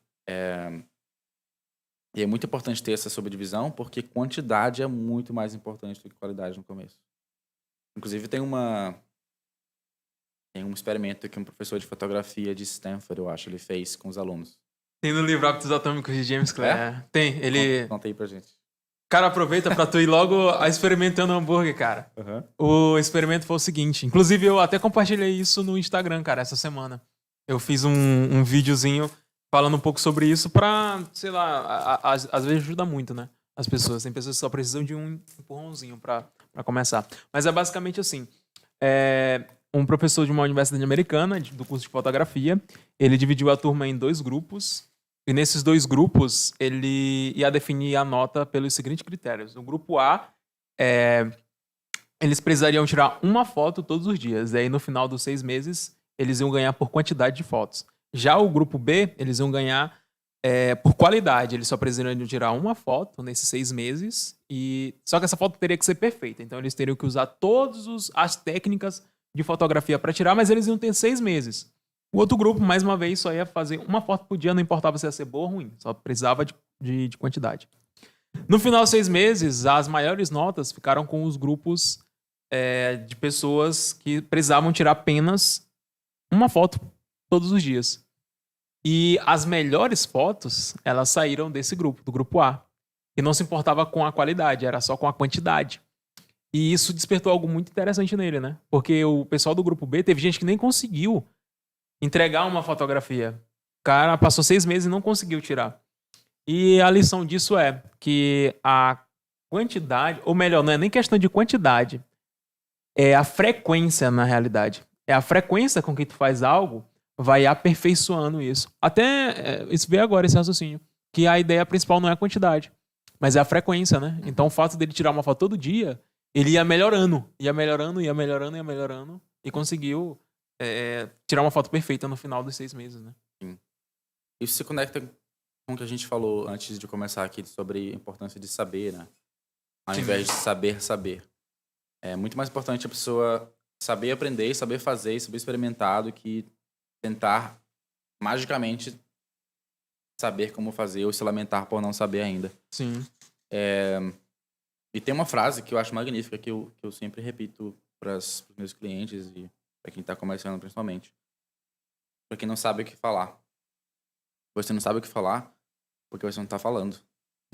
E é muito importante ter essa subdivisão, porque quantidade é muito mais importante do que qualidade no começo. Inclusive, tem um experimento que um professor de fotografia de Stanford, eu acho, ele fez com os alunos. Tem no livro Hábitos Atômicos de James Clear. Tem. Ele... Conta aí pra gente. Cara, aproveita pra tu ir logo experimentando hambúrguer, cara. O experimento foi o seguinte. Inclusive, eu até compartilhei isso no Instagram, cara, essa semana. Eu fiz um videozinho falando um pouco sobre isso pra, sei lá, às vezes ajuda muito, né? As pessoas. Tem pessoas que só precisam de um empurrãozinho pra começar. Mas é basicamente assim. Um professor de uma universidade americana, do curso de fotografia, ele dividiu a turma em 2 grupos. E nesses 2 grupos, ele ia definir a nota pelos seguintes critérios. No grupo A, eles precisariam tirar uma foto todos os dias. Daí, no final dos 6 meses, eles iam ganhar por quantidade de fotos. Já o grupo B, eles iam ganhar por qualidade. Eles só precisariam tirar uma foto nesses 6 meses. Só que essa foto teria que ser perfeita. Então, eles teriam que usar todas as técnicas de fotografia para tirar, mas eles iam ter 6 meses. O outro grupo, mais uma vez, só ia fazer uma foto por dia, não importava se ia ser boa ou ruim, só precisava de quantidade. No final dos 6 meses, as maiores notas ficaram com os grupos de pessoas que precisavam tirar apenas uma foto todos os dias. E as melhores fotos, elas saíram desse grupo, do grupo A, que não se importava com a qualidade, era só com a quantidade. E isso despertou algo muito interessante nele, né? Porque o pessoal do grupo B, teve gente que nem conseguiu entregar uma fotografia. O cara passou 6 meses e não conseguiu tirar. E a lição disso é que a quantidade, ou melhor, não é nem questão de quantidade, é a frequência na realidade. É a frequência com que tu faz algo vai aperfeiçoando isso. Até isso veio agora, esse raciocínio. Que a ideia principal não é a quantidade, mas é a frequência, né? Então o fato dele tirar uma foto todo dia, ele ia melhorando, e conseguiu tirar uma foto perfeita no final dos 6 meses, né? Sim. Isso se conecta com o que a gente falou antes de começar aqui sobre a importância de saber, né? Ao invés de saber. É muito mais importante a pessoa saber aprender, saber fazer, saber experimentar do que tentar magicamente saber como fazer ou se lamentar por não saber ainda. Sim. E tem uma frase que eu acho magnífica, que eu sempre repito para os meus clientes e para quem está começando principalmente. Para quem não sabe o que falar. Você não sabe o que falar porque você não está falando.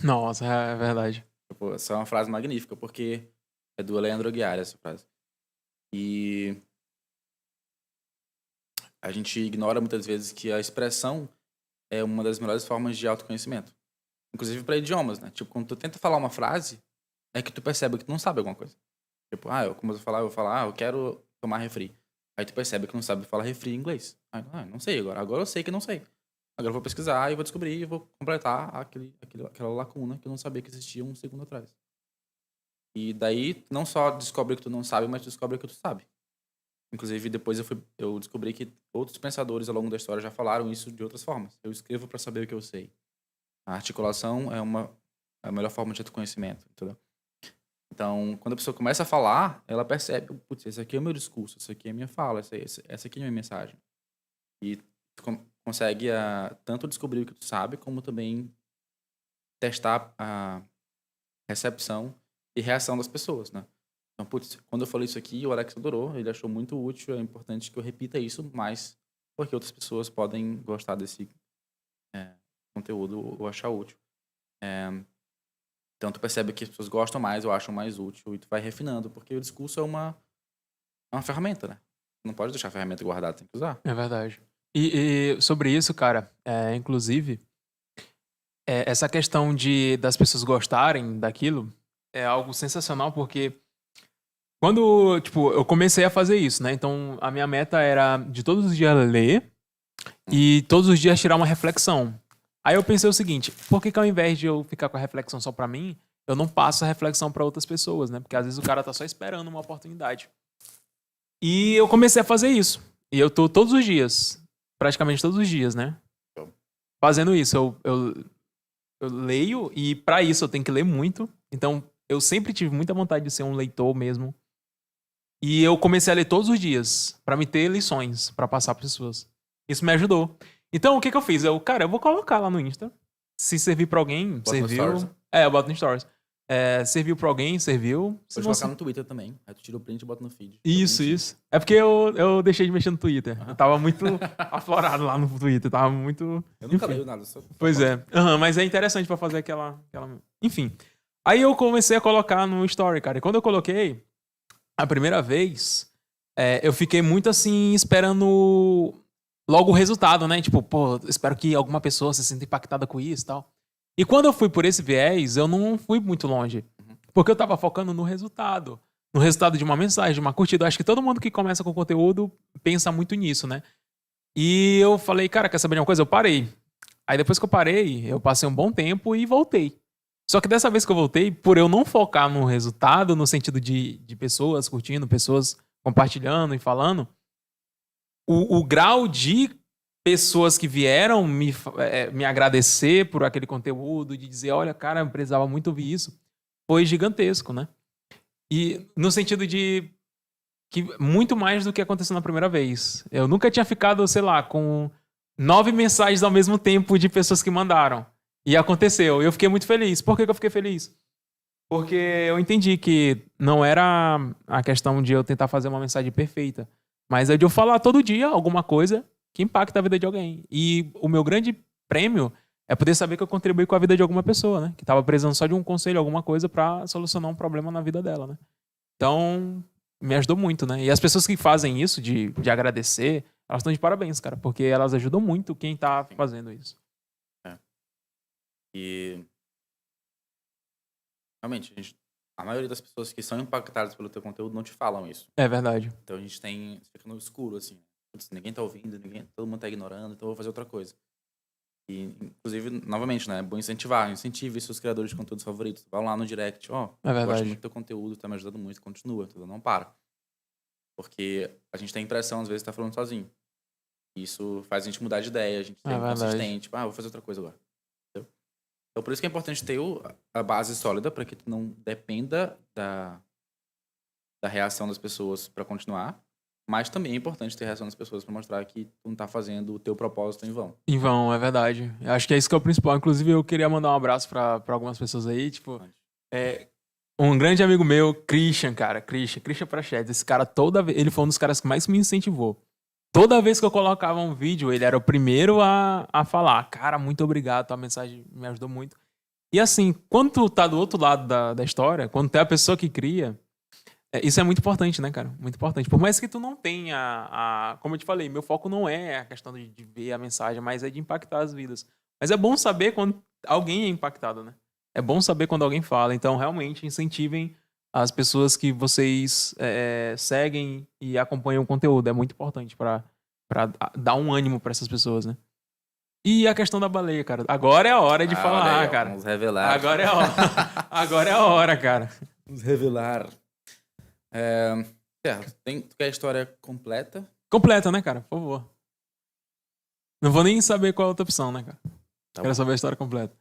Nossa, é verdade. Tipo, essa é uma frase magnífica, porque é do Leandro Aguiar, essa frase. E a gente ignora muitas vezes que a expressão é uma das melhores formas de autoconhecimento. Inclusive para idiomas, né? Tipo, quando tu tenta falar uma frase, é que tu percebe que tu não sabe alguma coisa. Tipo, como eu vou falar, eu quero tomar refri. Aí tu percebe que não sabe falar refri em inglês. Não sei agora. Agora eu sei que não sei. Agora eu vou pesquisar e vou descobrir e vou completar aquela lacuna que eu não sabia que existia um segundo atrás. E daí, não só descobre que tu não sabe, mas tu descobre que tu sabe. Inclusive, depois eu descobri que outros pensadores ao longo da história já falaram isso de outras formas. Eu escrevo para saber o que eu sei. A articulação é a melhor forma de autoconhecimento, entendeu? Então, quando a pessoa começa a falar, ela percebe, putz, esse aqui é o meu discurso, essa aqui é a minha fala, essa aqui é a minha mensagem. E tu consegue tanto descobrir o que tu sabe, como também testar a recepção e reação das pessoas, né? Então, putz, quando eu falei isso aqui, o Alex adorou, ele achou muito útil, é importante que eu repita isso mais, porque outras pessoas podem gostar desse conteúdo ou achar útil. Então, tu percebe que as pessoas gostam mais ou acham mais útil e tu vai refinando, porque o discurso é uma ferramenta, né? Não pode deixar a ferramenta guardada, tem que usar. É verdade. E sobre isso, cara, inclusive, essa questão das pessoas gostarem daquilo é algo sensacional, porque quando, tipo, eu comecei a fazer isso, né? Então, a minha meta era de todos os dias ler e todos os dias tirar uma reflexão. Aí eu pensei o seguinte, por que ao invés de eu ficar com a reflexão só pra mim, eu não passo a reflexão pra outras pessoas, né? Porque às vezes o cara tá só esperando uma oportunidade. E eu comecei a fazer isso. E eu tô todos os dias, praticamente todos os dias, né? Fazendo isso. Eu leio e pra isso eu tenho que ler muito. Então eu sempre tive muita vontade de ser um leitor mesmo. E eu comecei a ler todos os dias pra me ter lições pra passar para pessoas. Isso me ajudou. Então o que eu fiz? Eu vou colocar lá no Insta. Se servir pra alguém, Bota no serviu. Stories. Eu boto no Stories. Serviu pra alguém, serviu. Se Pode não colocar no Twitter também. Aí tu tira o print e bota no feed. Isso. É porque eu deixei de mexer no Twitter. Eu tava muito aflorado lá no Twitter. Tava muito. Eu nunca Enfim. leio nada. Só Pois é. Mas é interessante pra fazer aquela. Enfim. Aí eu comecei a colocar no Story, cara. E quando eu coloquei, a primeira vez, eu fiquei muito assim, esperando logo o resultado, né? Tipo, pô, espero que alguma pessoa se sinta impactada com isso e tal. E quando eu fui por esse viés, eu não fui muito longe. Porque eu tava focando no resultado. No resultado de uma mensagem, de uma curtida. Eu acho que todo mundo que começa com conteúdo pensa muito nisso, né? E eu falei, cara, quer saber de uma coisa? Eu parei. Aí depois que eu parei, eu passei um bom tempo e voltei. Só que dessa vez que eu voltei, por eu não focar no resultado, no sentido de pessoas curtindo, pessoas compartilhando e falando, o grau de pessoas que vieram me agradecer por aquele conteúdo, de dizer, olha, cara, eu precisava muito ouvir isso, foi gigantesco, né? E no sentido de que muito mais do que aconteceu na primeira vez. Eu nunca tinha ficado, sei lá, com 9 mensagens ao mesmo tempo de pessoas que mandaram. E aconteceu. E eu fiquei muito feliz. Por que eu fiquei feliz? Porque eu entendi que não era a questão de eu tentar fazer uma mensagem perfeita, mas é de eu falar todo dia alguma coisa que impacta a vida de alguém. E o meu grande prêmio é poder saber que eu contribuí com a vida de alguma pessoa, né? Que estava precisando só de um conselho, alguma coisa para solucionar um problema na vida dela, né? Então, me ajudou muito, né? E as pessoas que fazem isso, de agradecer, elas estão de parabéns, cara, porque elas ajudam muito quem tá fazendo isso. E realmente, a maioria das pessoas que são impactadas pelo teu conteúdo não te falam isso. É verdade. Então a gente fica no escuro, assim. Putz, ninguém tá ouvindo, todo mundo tá ignorando, então eu vou fazer outra coisa. E, inclusive, novamente, né? É bom incentive seus criadores de conteúdos favoritos. Vai lá no direct, É verdade. gosto muito do teu conteúdo, tá me ajudando muito, continua, tudo, não para. Porque a gente tem a impressão, às vezes, de tá falando sozinho. Isso faz a gente mudar de ideia, a gente tem consistente, tipo, vou fazer outra coisa agora. Entendeu? Então, por isso que é importante ter a base sólida para que tu não dependa da reação das pessoas para continuar. Mas também é importante ter reação das pessoas para mostrar que tu não tá fazendo o teu propósito em vão. Em vão, é verdade. Eu acho que é isso que é o principal. Inclusive, eu queria mandar um abraço pra algumas pessoas aí, tipo, um grande amigo meu, Christian, cara, Christian Prachedes. Esse cara toda vez, ele foi um dos caras que mais me incentivou. Toda vez que eu colocava um vídeo, ele era o primeiro a falar, cara, muito obrigado, tua mensagem me ajudou muito. E assim, quando tu tá do outro lado da história, quando tu é a pessoa que cria, isso é muito importante, né, cara? Muito importante. Por mais que tu não tenha como eu te falei, meu foco não é a questão de ver a mensagem, mas é de impactar as vidas. Mas é bom saber quando alguém é impactado, né? É bom saber quando alguém fala. Então, realmente, incentivem as pessoas que vocês seguem e acompanham o conteúdo. É muito importante pra dar um ânimo pra essas pessoas, né? E a questão da baleia, cara. Agora é a hora de Olha falar, aí, ó, cara. vamos revelar. Agora é a hora. Agora é a hora, cara. Vamos revelar. Certo. Tu quer a história completa? Completa, né, cara? Por favor. Não vou nem saber qual é a outra opção, né, cara? Tá Quero bom. saber a história completa.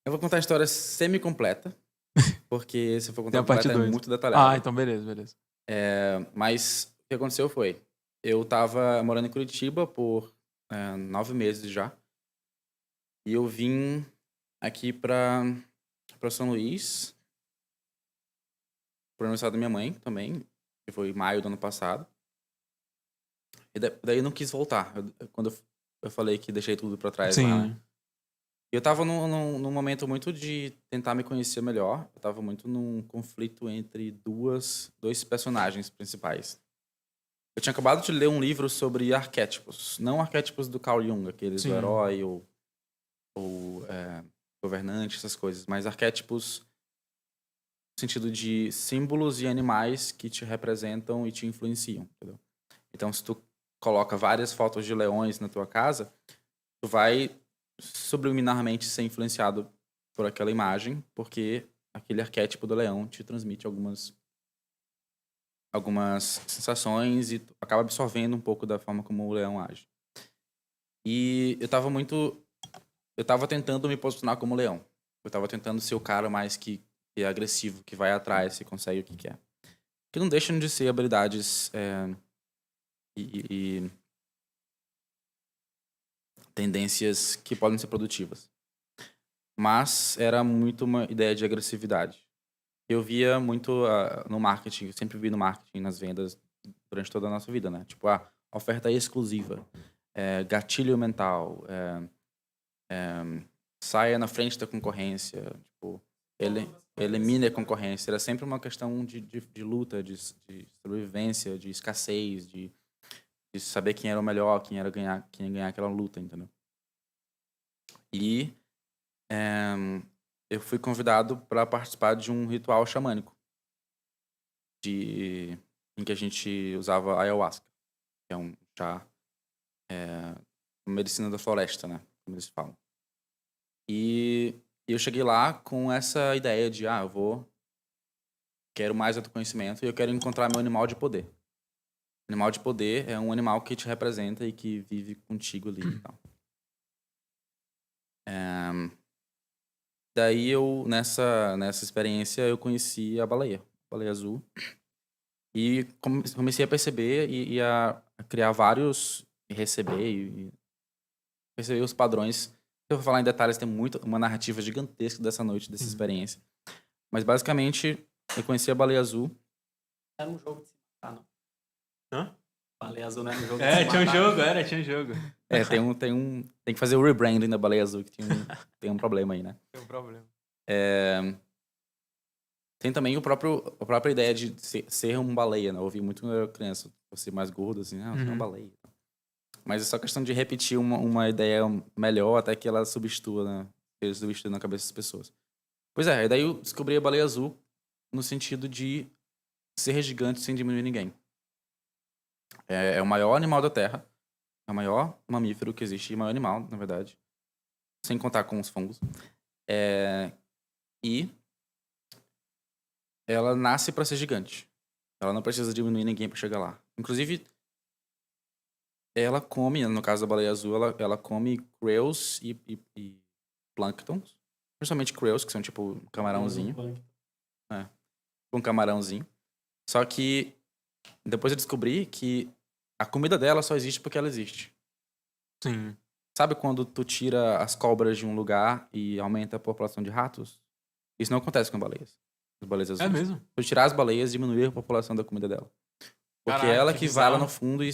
Eu vou contar a história semi-completa, porque se eu for Tem contar a parte completa é 2. muito detalhado. Ah, então beleza. Mas o que aconteceu foi, eu tava morando em Curitiba por 9 meses já, e eu vim aqui pra São Luís, pro aniversário da minha mãe também, que foi em maio do ano passado. E daí eu não quis voltar, quando eu falei que deixei tudo pra trás lá, né? Sim. Eu tava num momento muito de tentar me conhecer melhor. Eu tava muito num conflito entre dois personagens principais. Eu tinha acabado de ler um livro sobre arquétipos. Não arquétipos do Carl Jung, aqueles do Sim. herói ou governante, essas coisas. Mas arquétipos no sentido de símbolos e animais que te representam e te influenciam, entendeu? Então, se tu coloca várias fotos de leões na tua casa, tu vai subliminarmente ser influenciado por aquela imagem, porque aquele arquétipo do leão te transmite algumas sensações e tu acaba absorvendo um pouco da forma como o leão age. E eu tava tentando me posicionar como leão. Eu tava tentando ser o cara mais que é agressivo, que vai atrás, que consegue o que quer. Que não deixam de ser habilidades e tendências que podem ser produtivas. Mas era muito uma ideia de agressividade. Eu via muito no marketing, eu sempre vi no marketing, nas vendas, durante toda a nossa vida, né? Tipo, a oferta exclusiva, gatilho mental, saia na frente da concorrência, tipo, elimine a concorrência. Era sempre uma questão de luta, de sobrevivência, de escassez, de saber quem era o melhor, quem ia ganhar aquela luta, entendeu? E eu fui convidado para participar de um ritual xamânico em que a gente usava ayahuasca, que é um chá, medicina da floresta, né, como eles falam. E eu cheguei lá com essa ideia de, quero mais autoconhecimento e eu quero encontrar meu animal de poder. Animal de poder é um animal que te representa e que vive contigo ali e tal. Daí nessa experiência, eu conheci a baleia azul. E comecei a perceber e a criar vários, e receber e perceber os padrões. Se eu for falar em detalhes, tem uma narrativa gigantesca dessa noite, dessa experiência. Mas basicamente, eu conheci a baleia azul. Era um jogo de se matar, não. Hã? Baleia azul não era um jogo de se matar. tinha um jogo. Tem que fazer o rebranding da baleia azul, que tem um problema aí, né? Tem um problema. Tem também a própria ideia de ser uma baleia, né? Eu ouvi muito quando eu era criança, você mais gordo, assim, você é uma baleia. Mas é só questão de repetir uma ideia melhor até que ela substitua, né? Ele substitua na cabeça das pessoas. Pois é, e daí eu descobri a baleia azul no sentido de ser gigante sem diminuir ninguém. É o maior animal da Terra, é o maior mamífero que existe, e o maior animal, na verdade, sem contar com os fungos. E ela nasce pra ser gigante. Ela não precisa diminuir ninguém pra chegar lá. Inclusive, ela come, no caso da baleia azul, ela come krill e plânctons. Principalmente krills, que são tipo um camarãozinho. Um camarãozinho. Só que Depois eu descobri que a comida dela só existe porque ela existe. Sim. Sabe quando tu tira as cobras de um lugar e aumenta a população de ratos? Isso não acontece com baleias. As baleias azuis. É mesmo? Se tu tirar as baleias, diminuir a população da comida dela. Porque Caraca, ela que que vai lá bizarro. no fundo e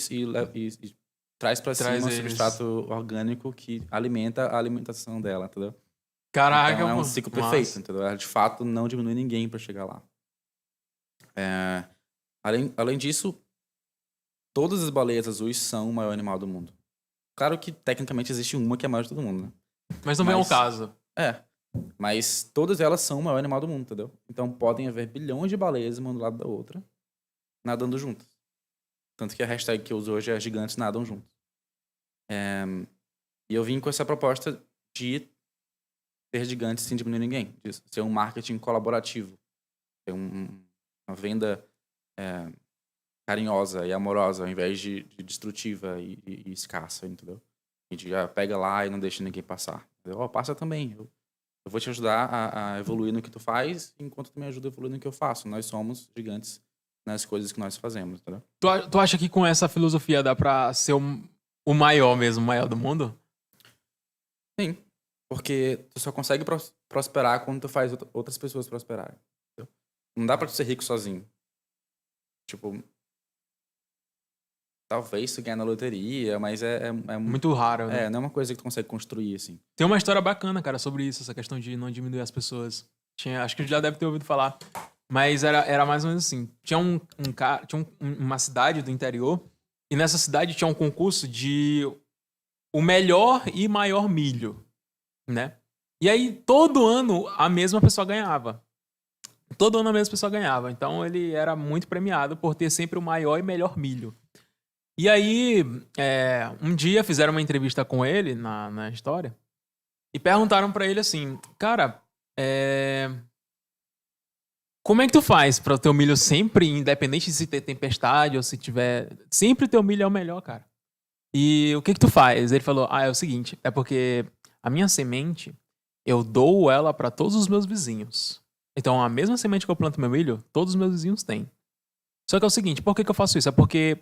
traz pra Traz cima um eles. substrato orgânico que alimenta a alimentação dela, entendeu? Caraca, Então é um pô. ciclo Massa. perfeito, entendeu? Ela de fato não diminui ninguém pra chegar lá. Além disso, todas as baleias azuis são o maior animal do mundo. Claro que tecnicamente existe uma que é maior de todo mundo, né? Mas não vem ao caso. Mas todas elas são o maior animal do mundo, entendeu? Então podem haver bilhões de baleias uma do lado da outra, nadando juntas. Tanto que a hashtag que eu uso hoje é gigantes nadam juntos. E eu vim com essa proposta de ter gigantes sem diminuir ninguém. De ser um marketing colaborativo. Ter uma venda carinhosa e amorosa, ao invés de destrutiva e escassa, entendeu? E de pega lá e não deixa ninguém passar. Passa também. Eu vou te ajudar a evoluir no que tu faz, enquanto tu me ajuda a evoluir no que eu faço. Nós somos gigantes nas coisas que nós fazemos, entendeu? Tu acha que com essa filosofia dá pra ser o maior mesmo, o maior do mundo? Sim. Porque tu só consegue prosperar quando tu faz outras pessoas prosperarem. Entendeu? Não dá pra tu ser rico sozinho. Tipo, talvez tu ganhe na loteria, mas é Muito raro, né? não é uma coisa que tu consegue construir, assim. Tem uma história bacana, cara, sobre isso, essa questão de não diminuir as pessoas. Acho que já deve ter ouvido falar. Mas era mais ou menos assim. Tinha uma cidade do interior, e nessa cidade tinha um concurso de o melhor e maior milho, né? E aí, todo ano, a mesma pessoa ganhava. Todo ano a mesma pessoa ganhava. Então, ele era muito premiado por ter sempre o maior e melhor milho. E aí, um dia fizeram uma entrevista com ele na história e perguntaram pra ele assim, cara, como é que tu faz pra o teu milho sempre, independente de se ter tempestade ou se tiver, sempre teu milho é o melhor, cara? E o que tu faz? Ele falou, é o seguinte, é porque a minha semente, eu dou ela pra todos os meus vizinhos. Então, a mesma semente que eu planto meu milho, todos os meus vizinhos têm. Só que é o seguinte, por que eu faço isso? É porque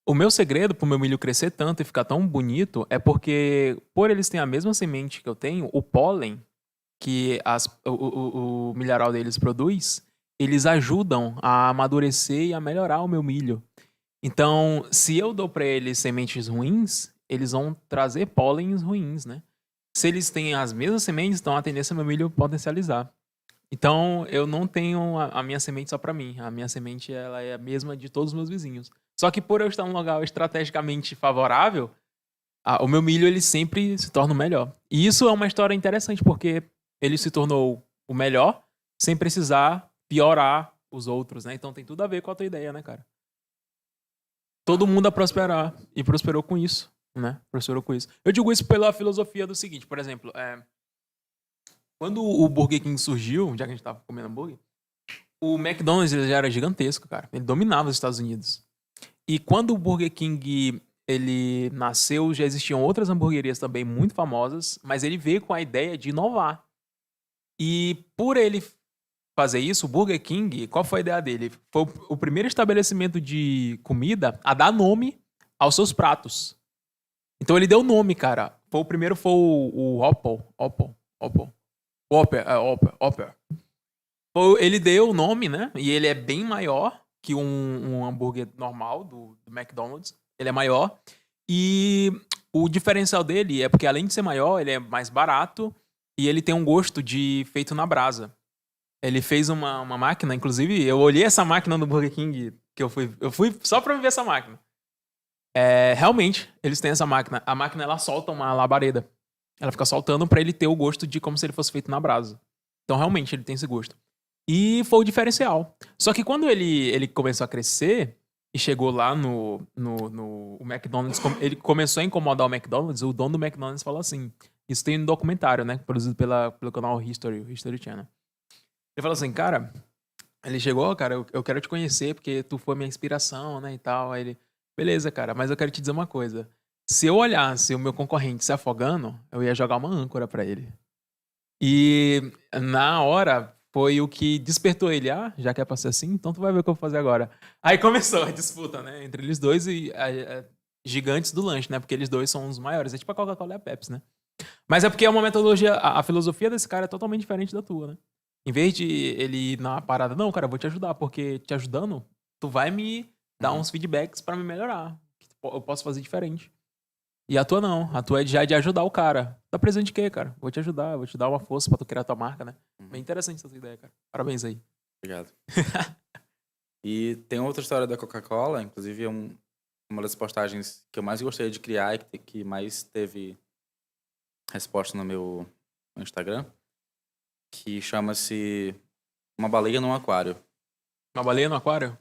o meu segredo pro meu milho crescer tanto e ficar tão bonito é porque, por eles terem a mesma semente que eu tenho, o pólen que o milharal deles produz, eles ajudam a amadurecer e a melhorar o meu milho. Então, se eu dou pra eles sementes ruins, eles vão trazer pólens ruins, né? Se eles têm as mesmas sementes, então a tendência é meu milho potencializar. Então, eu não tenho a minha semente só pra mim. A minha semente ela é a mesma de todos os meus vizinhos. Só que por eu estar num lugar estrategicamente favorável, o meu milho ele sempre se torna o melhor. E isso é uma história interessante, porque ele se tornou o melhor sem precisar piorar os outros, né? Então tem tudo a ver com a tua ideia, né, cara? Todo mundo a prosperar. E prosperou com isso, né? Prosperou com isso. Eu digo isso pela filosofia do seguinte, por exemplo, quando o Burger King surgiu, já que a gente tava comendo hambúrguer, o McDonald's ele já era gigantesco, cara. Ele dominava os Estados Unidos. E quando o Burger King ele nasceu, já existiam outras hamburguerias também muito famosas, mas ele veio com a ideia de inovar. E por ele fazer isso, o Burger King, qual foi a ideia dele? Foi o primeiro estabelecimento de comida a dar nome aos seus pratos. Então ele deu nome, cara. O primeiro foi o Whopper. Ele deu o nome, né? E ele é bem maior que um hambúrguer normal do McDonald's. Ele é maior. E o diferencial dele é porque, além de ser maior, ele é mais barato e ele tem um gosto de feito na brasa. Ele fez uma máquina, inclusive, eu olhei essa máquina no Burger King, que eu fui só pra ver essa máquina. Realmente, eles têm essa máquina. A máquina, ela solta uma labareda. Ela fica soltando pra ele ter o gosto de como se ele fosse feito na brasa. Então, realmente, ele tem esse gosto. E foi o diferencial. Só que quando ele começou a crescer e chegou lá no o McDonald's, ele começou a incomodar o McDonald's, o dono do McDonald's falou assim, isso tem um documentário, né, produzido pelo canal History Channel. Ele falou assim, cara, ele chegou, cara, eu quero te conhecer porque tu foi minha inspiração, né, e tal. Aí ele, beleza, cara, mas eu quero te dizer uma coisa. Se eu olhasse o meu concorrente se afogando, eu ia jogar uma âncora pra ele. E na hora foi o que despertou ele. Ah, já que é pra ser assim, então tu vai ver o que eu vou fazer agora. Aí começou a disputa, né? Entre eles dois e gigantes do lanche, né? Porque eles dois são os maiores. É tipo a Coca-Cola e a Pepsi, né? Mas é porque é uma metodologia, a filosofia desse cara é totalmente diferente da tua, né? Em vez de ele ir na parada, não, cara, eu vou te ajudar, porque te ajudando, tu vai me dar uns feedbacks pra me melhorar. Que eu posso fazer diferente. E a tua não. A tua é já de ajudar o cara. Tá precisando de quê, cara? Vou te ajudar, vou te dar uma força pra tu criar tua marca, né? Bem interessante essa ideia, cara. Parabéns aí. Obrigado. E tem outra história da Coca-Cola, inclusive uma das postagens que eu mais gostei de criar e que mais teve resposta no meu Instagram, que chama-se Uma Baleia num Aquário. Uma baleia no aquário?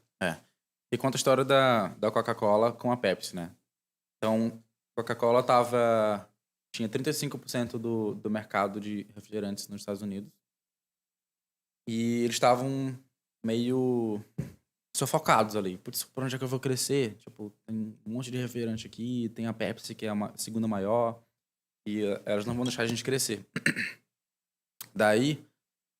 E conta a história da Coca-Cola com a Pepsi, né? Então, Coca-Cola tinha 35% do mercado de refrigerantes nos Estados Unidos. E eles estavam meio sufocados ali. Putz, por onde é que eu vou crescer? Tipo, tem um monte de refrigerante aqui, tem a Pepsi, que é a segunda maior, e elas não vão deixar a gente crescer. Daí,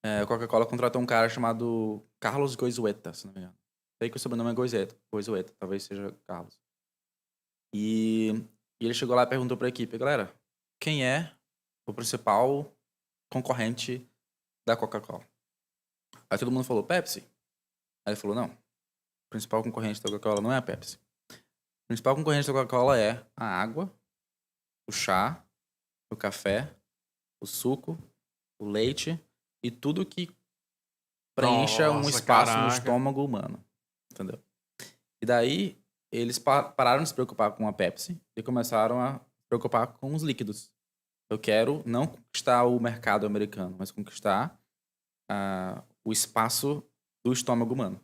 a Coca-Cola contratou um cara chamado Carlos Goizueta, se não me engano. Sei que o sobrenome é Goizueta, talvez seja Carlos. E ele chegou lá e perguntou pra equipe, galera, quem é o principal concorrente da Coca-Cola? Aí todo mundo falou, Pepsi. Aí ele falou, não, o principal concorrente da Coca-Cola não é a Pepsi. O principal concorrente da Coca-Cola é a água, o chá, o café, o suco, o leite e tudo que preencha um espaço no estômago humano. Entendeu? E daí, eles pararam de se preocupar com a Pepsi e começaram a se preocupar com os líquidos. Eu quero não conquistar o mercado americano, mas conquistar o espaço do estômago humano.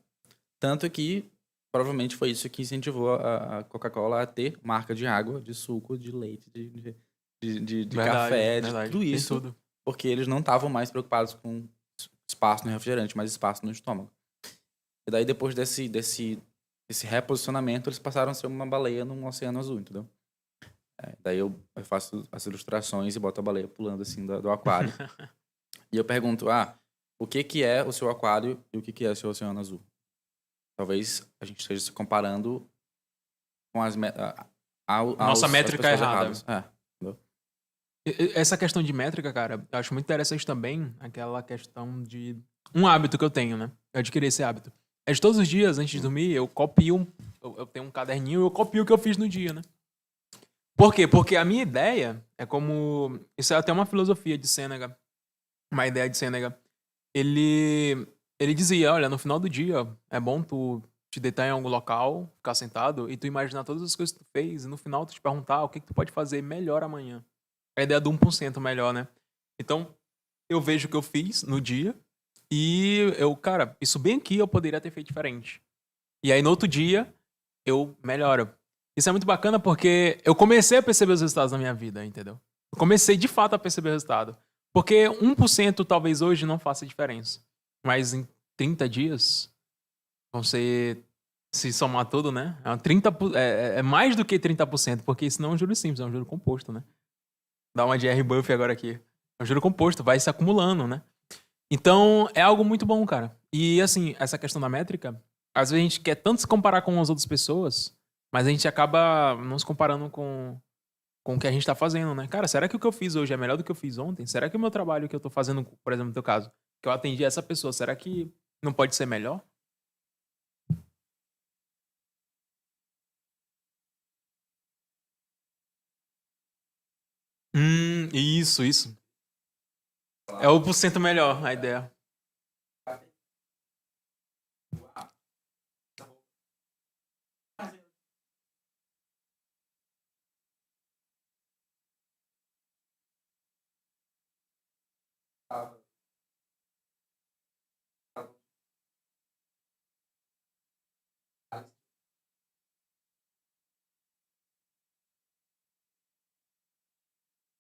Tanto que, provavelmente, foi isso que incentivou a Coca-Cola a ter marca de água, de suco, de leite, de Verdade, café, verdade. de tudo Tem isso. tudo. Porque eles não estavam mais preocupados com espaço no refrigerante, mas espaço no estômago. E daí, depois desse reposicionamento, eles passaram a ser uma baleia num oceano azul, entendeu? Daí eu faço as ilustrações e boto a baleia pulando assim do aquário. E eu pergunto, o que é o seu aquário e o que é o seu oceano azul? Talvez a gente esteja se comparando com Nossa métrica pessoas errada. erradas. Entendeu? Essa questão de métrica, cara, eu acho muito interessante também aquela questão de um hábito que eu tenho, né? Eu adquiri esse hábito. É de todos os dias, antes de dormir, eu copio, eu tenho um caderninho e eu copio o que eu fiz no dia, né? Por quê? Porque a minha ideia é como... Isso é até uma filosofia de Sêneca, uma ideia de Sêneca. Ele dizia, olha, no final do dia, é bom tu te deitar em algum local, ficar sentado e tu imaginar todas as coisas que tu fez e no final tu te perguntar o que tu pode fazer melhor amanhã. A ideia do 1% melhor, né? Então, eu vejo o que eu fiz no dia e cara, isso bem aqui eu poderia ter feito diferente. E aí no outro dia, eu melhoro. Isso é muito bacana porque eu comecei a perceber os resultados na minha vida, entendeu? Eu comecei de fato a perceber o resultado. Porque 1% talvez hoje não faça diferença. Mas em 30 dias, vão ser, se somar tudo, né? É mais do que 30%, porque isso não é um juro simples, é um juro composto, né? Dá uma de R-Buff agora aqui. É um juro composto, vai se acumulando, né? Então, é algo muito bom, cara. E, assim, essa questão da métrica, às vezes a gente quer tanto se comparar com as outras pessoas, mas a gente acaba não se comparando com o que a gente tá fazendo, né? Cara, será que o que eu fiz hoje é melhor do que eu fiz ontem? Será que o meu trabalho que eu tô fazendo, por exemplo, no teu caso, que eu atendi essa pessoa, será que não pode ser melhor? Isso. É o porcento melhor, a ideia.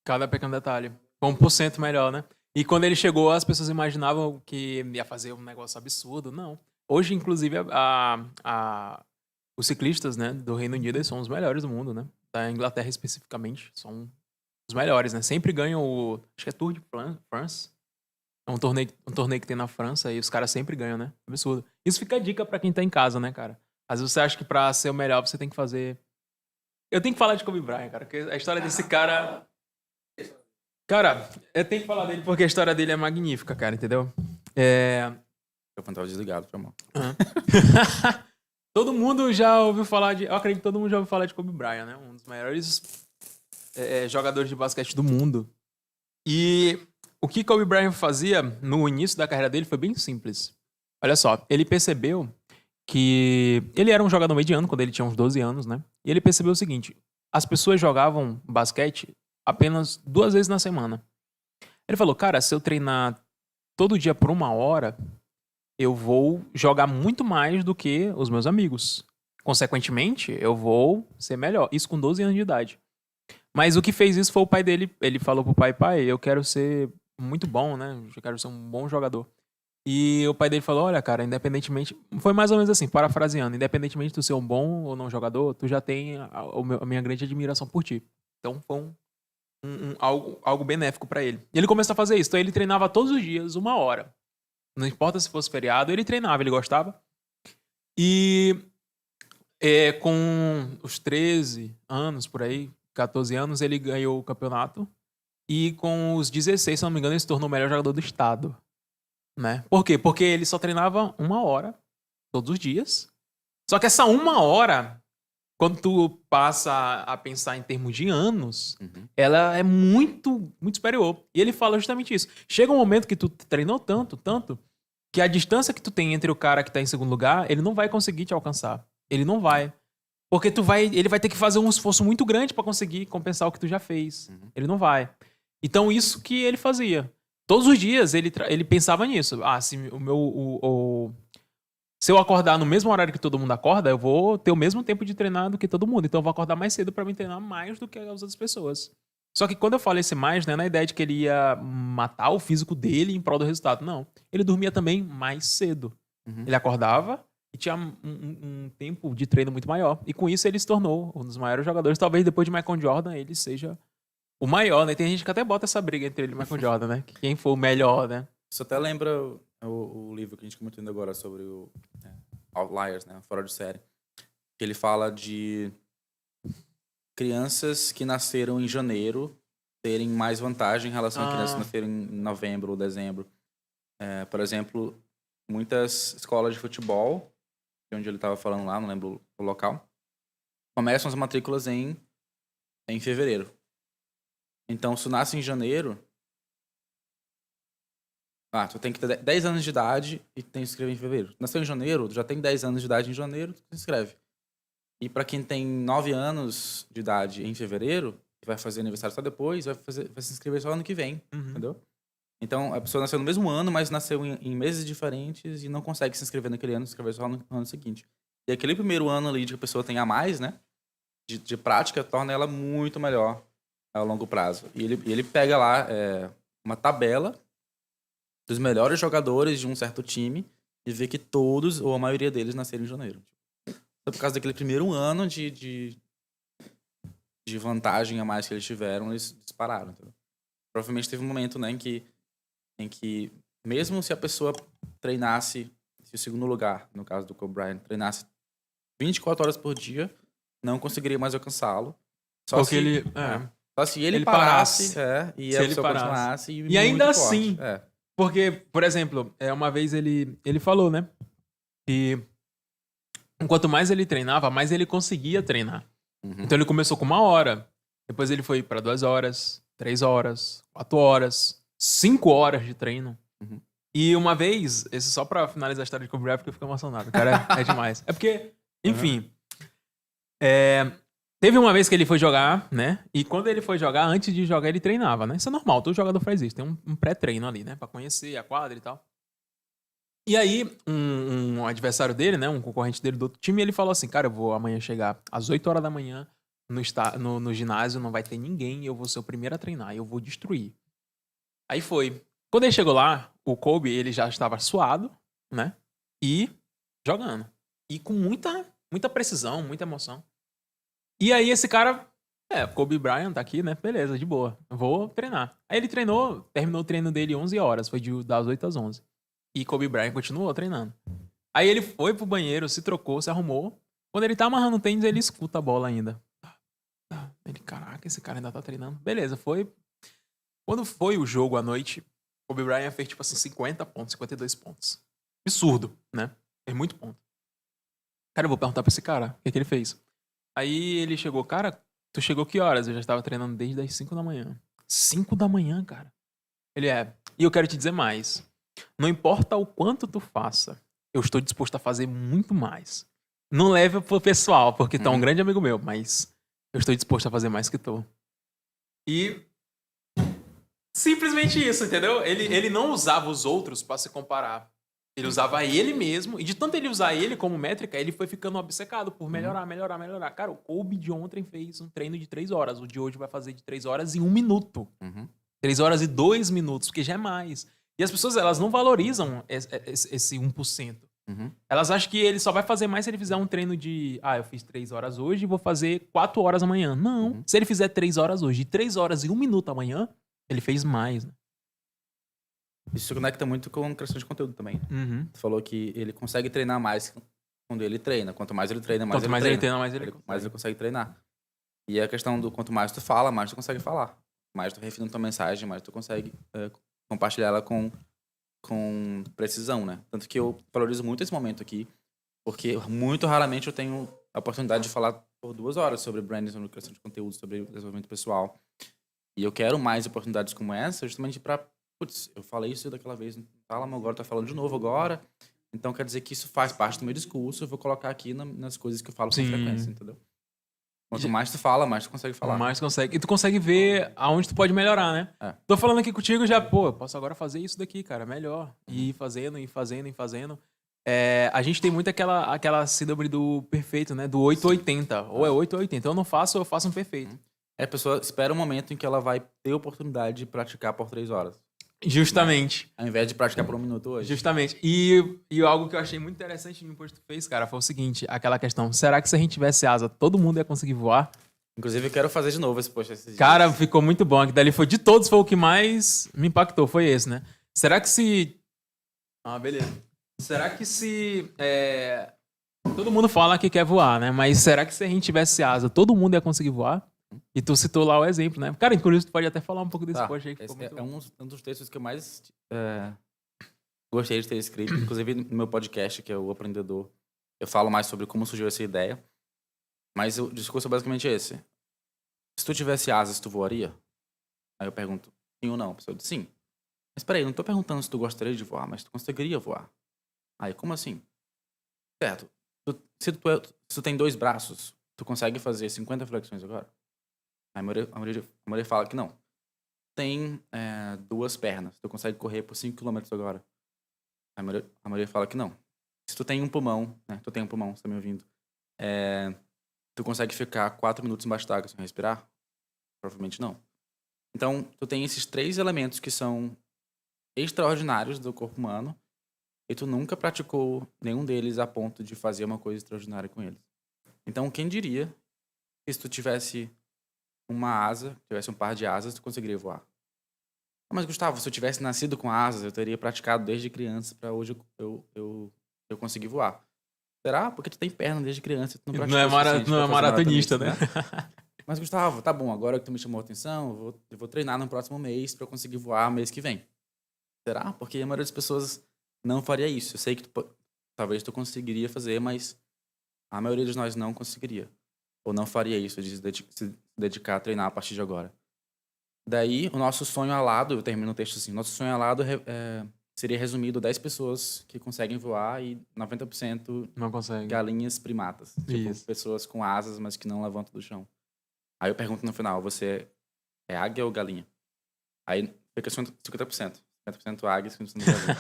Cada pequeno detalhe. Com 1% melhor, né? E quando ele chegou, as pessoas imaginavam que ia fazer um negócio absurdo. Não. Hoje, inclusive, os ciclistas, né, do Reino Unido eles são os melhores do mundo, né? Da Inglaterra especificamente, são os melhores, né? Sempre ganham acho que é Tour de France. É um torneio que tem na França e os caras sempre ganham, né? Absurdo. Isso fica a dica pra quem tá em casa, né, cara? Às vezes você acha que pra ser o melhor você tem que fazer... Eu tenho que falar de Kobe Bryant, cara, porque a história desse cara... Cara, eu tenho que falar dele porque a história dele é magnífica, cara, entendeu? Eu tava desligado, foi mal. Todo mundo já ouviu falar de... Eu acredito que todo mundo já ouviu falar de Kobe Bryant, né? Um dos maiores jogadores de basquete do mundo. E o que Kobe Bryant fazia no início da carreira dele foi bem simples. Olha só, ele percebeu que... Ele era um jogador mediano quando ele tinha uns 12 anos, né? E ele percebeu o seguinte. As pessoas jogavam basquete apenas 2 vezes na semana. Ele falou, cara, se eu treinar todo dia por 1 hora, eu vou jogar muito mais do que os meus amigos. Consequentemente, eu vou ser melhor. Isso com 12 anos de idade. Mas o que fez isso foi o pai dele. Ele falou pro pai, eu quero ser muito bom, né? Eu quero ser um bom jogador. E o pai dele falou, olha, cara, independentemente... Foi mais ou menos assim, parafraseando. Independentemente de tu ser um bom ou não jogador, tu já tem a minha grande admiração por ti. Então foi algo benéfico pra ele. E ele começou a fazer isso. Então ele treinava todos os dias, 1 hora. Não importa se fosse feriado, ele treinava, ele gostava. E com os 13 anos, por aí, 14 anos, ele ganhou o campeonato. E com os 16, se não me engano, ele se tornou o melhor jogador do estado. Né? Por quê? Porque ele só treinava 1 hora, todos os dias. Só que essa 1 hora, quando tu passa a pensar em termos de anos, ela é muito, muito superior. E ele fala justamente isso. Chega um momento que tu treinou tanto, que a distância que tu tem entre o cara que tá em segundo lugar, ele não vai conseguir te alcançar. Ele não vai. Porque ele vai ter que fazer um esforço muito grande pra conseguir compensar o que tu já fez. Ele não vai. Então, isso que ele fazia. Todos os dias ele pensava nisso. Se eu acordar no mesmo horário que todo mundo acorda, eu vou ter o mesmo tempo de treinar do que todo mundo. Então eu vou acordar mais cedo pra me treinar mais do que as outras pessoas. Só que quando eu falei esse mais, não é na ideia de que ele ia matar o físico dele em prol do resultado. Não. Ele dormia também mais cedo. Ele acordava e tinha um tempo de treino muito maior. E com isso ele se tornou um dos maiores jogadores. Talvez depois de Michael Jordan ele seja o maior, né? Tem gente que até bota essa briga entre ele e Michael Jordan, né? Quem foi o melhor, né? Isso até lembra o livro que a gente comentou agora sobre o Outliers, né? Fora de série. Que ele fala de crianças que nasceram em janeiro terem mais vantagem em relação a crianças que nasceram em novembro ou dezembro. Por exemplo, muitas escolas de futebol, onde ele estava falando lá, não lembro o local, começam as matrículas em fevereiro. Então, se tu nasce em janeiro, tu tem que ter 10 anos de idade e tem que se inscrever em fevereiro. Nasceu em janeiro, tu já tem 10 anos de idade em janeiro, tu se inscreve. E pra quem tem 9 anos de idade em fevereiro, que vai fazer aniversário só depois, vai se inscrever só ano que vem, entendeu? Então, a pessoa nasceu no mesmo ano, mas nasceu em meses diferentes e não consegue se inscrever naquele ano, se inscrever só no ano seguinte. E aquele primeiro ano ali de que a pessoa tem a mais, né, de prática, torna ela muito melhor a longo prazo. E ele pega lá uma tabela dos melhores jogadores de um certo time e vê que todos, ou a maioria deles, nasceram em janeiro. Então, por causa daquele primeiro ano de vantagem a mais que eles tiveram, eles dispararam. Entendeu? Provavelmente teve um momento, né, em que mesmo se a pessoa treinasse, se o segundo lugar, no caso do Kobe Bryant, treinasse 24 horas por dia, não conseguiria mais alcançá-lo. Só se ele parasse e a pessoa continuasse. E ainda assim, porque, por exemplo, uma vez ele falou, né, que quanto mais ele treinava, mais ele conseguia treinar. Então ele começou com 1 hora, depois ele foi pra 2 horas, 3 horas, 4 horas, 5 horas de treino. E uma vez, esse só pra finalizar a história de Kobe Bryant, porque eu fico emocionado, o cara é demais. É porque, enfim, teve uma vez que ele foi jogar, né? E quando ele foi jogar, antes de jogar, ele treinava, né? Isso é normal, todo jogador faz isso. Tem um pré-treino ali, né? Pra conhecer a quadra e tal. E aí, um adversário dele, né? Um concorrente dele do outro time, ele falou assim, cara, eu vou amanhã chegar às 8 horas da manhã no ginásio, não vai ter ninguém, eu vou ser o primeiro a treinar, eu vou destruir. Aí foi. Quando ele chegou lá, o Kobe, ele já estava suado, né? E jogando. E com muita precisão, muita emoção. E aí esse cara Kobe Bryant tá aqui, né? Beleza, de boa. Eu vou treinar. Aí ele terminou o treino dele 11 horas. Foi das 8 às 11. E Kobe Bryant continuou treinando. Aí ele foi pro banheiro, se trocou, se arrumou. Quando ele tá amarrando o tênis, ele escuta a bola ainda. Ele, caraca, esse cara ainda tá treinando. Beleza, foi. Quando foi o jogo à noite, Kobe Bryant fez, tipo assim, 50 pontos, 52 pontos. Absurdo, né? Fez muito ponto. Cara, eu vou perguntar pra esse cara o que ele fez. Aí ele chegou, cara, tu chegou que horas? Eu já estava treinando desde as 5 da manhã. 5 da manhã, cara. Ele e eu quero te dizer mais. Não importa o quanto tu faça, eu estou disposto a fazer muito mais. Não leve pro pessoal, porque tu é um grande amigo meu, mas eu estou disposto a fazer mais que tu. E simplesmente isso, entendeu? Ele não usava os outros pra se comparar. Ele usava ele mesmo, e de tanto ele usar ele como métrica, ele foi ficando obcecado por melhorar. Cara, o Kobe de ontem fez um treino de 3 horas. O de hoje vai fazer de 3 horas e 1 minuto. 3 horas e 2 minutos, porque já é mais. E as pessoas, elas não valorizam esse 1%. Elas acham que ele só vai fazer mais se ele fizer um treino de... eu fiz 3 horas hoje e vou fazer 4 horas amanhã. Não. Se ele fizer 3 horas hoje e 3 horas e 1 minuto amanhã, ele fez mais, né? Isso conecta muito com criação de conteúdo também. Tu falou que ele consegue treinar mais quando ele treina. Quanto mais ele treina, mais ele treina. Mais ele consegue treinar. E a questão do quanto mais tu fala, mais tu consegue falar. Mais tu refina tua mensagem, mais tu consegue compartilhar ela com precisão, né? Tanto que eu valorizo muito esse momento aqui, porque muito raramente eu tenho a oportunidade de falar por 2 horas sobre branding, sobre criação de conteúdo, sobre desenvolvimento pessoal. E eu quero mais oportunidades como essa, justamente para eu falei isso daquela vez, não fala, mas agora tá falando de novo agora. Então quer dizer que isso faz parte do meu discurso, eu vou colocar aqui nas coisas que eu falo com frequência, entendeu? Quanto mais tu fala, mais tu consegue falar. Mais tu consegue. E tu consegue ver aonde tu pode melhorar, né? Tô falando aqui contigo já, eu posso agora fazer isso daqui, cara, melhor. E ir fazendo. A gente tem muito aquela síndrome do perfeito, né? Do 880. Ou é 8 ou 80. Eu não faço, eu faço um perfeito. A pessoa espera um momento em que ela vai ter oportunidade de praticar por 3 horas. Justamente. Ao invés de praticar por 1 minuto hoje. Justamente. E algo que eu achei muito interessante no imposto que tu fez, cara, foi o seguinte, aquela questão, será que se a gente tivesse asa, todo mundo ia conseguir voar? Inclusive, eu quero fazer de novo esse post esses dias. Cara, ficou muito bom. Que dali foi de todos, foi o que mais me impactou, foi esse, né? Será que se... beleza. Será que se... Todo mundo fala que quer voar, né? Mas será que se a gente tivesse asa, todo mundo ia conseguir voar? E tu citou lá o exemplo, né? Cara, inclusive, tu pode até falar um pouco desse post aí. Que ficou muito um dos textos que eu mais gostei de ter escrito. Inclusive, no meu podcast, que é o Aprendedor, eu falo mais sobre como surgiu essa ideia. Mas o discurso é basicamente esse. Se tu tivesse asas, tu voaria? Aí eu pergunto, sim ou não? A pessoa diz, sim. Mas peraí, eu não tô perguntando se tu gostaria de voar, mas tu conseguiria voar. Aí, como assim? Certo. Se tu tem 2 braços, tu consegue fazer 50 flexões agora? A maioria fala que não. Tem 2 pernas. Tu consegue correr por 5 km agora? A maioria fala que não. Se tu tem um pulmão, né? Tu tem um pulmão, você tá me ouvindo. Tu consegue ficar 4 minutos embaixo d'água sem respirar? Provavelmente não. Então, tu tem esses 3 elementos que são extraordinários do corpo humano e tu nunca praticou nenhum deles a ponto de fazer uma coisa extraordinária com eles. Então, quem diria que se tu tivesse uma asa, tivesse um par de asas, tu conseguiria voar? Mas, Gustavo, se eu tivesse nascido com asas, eu teria praticado desde criança para hoje eu conseguir voar. Será? Porque tu tem perna desde criança, tu não praticou não é maratonista, né? Mas, Gustavo, tá bom, agora que tu me chamou a atenção, eu vou treinar no próximo mês para eu conseguir voar mês que vem. Será? Porque a maioria das pessoas não faria isso. Eu sei que talvez tu conseguiria fazer, mas a maioria de nós não conseguiria. Ou não faria isso, de se dedicar a treinar a partir de agora. Daí, o nosso sonho alado, eu termino o texto assim, nosso sonho alado seria resumido 10 pessoas que conseguem voar e 90% não conseguem. Galinhas primatas. Tipo, pessoas com asas, mas que não levantam do chão. Aí eu pergunto no final, você é águia ou galinha? Aí fica 50%. 50% águia e 50% galinha.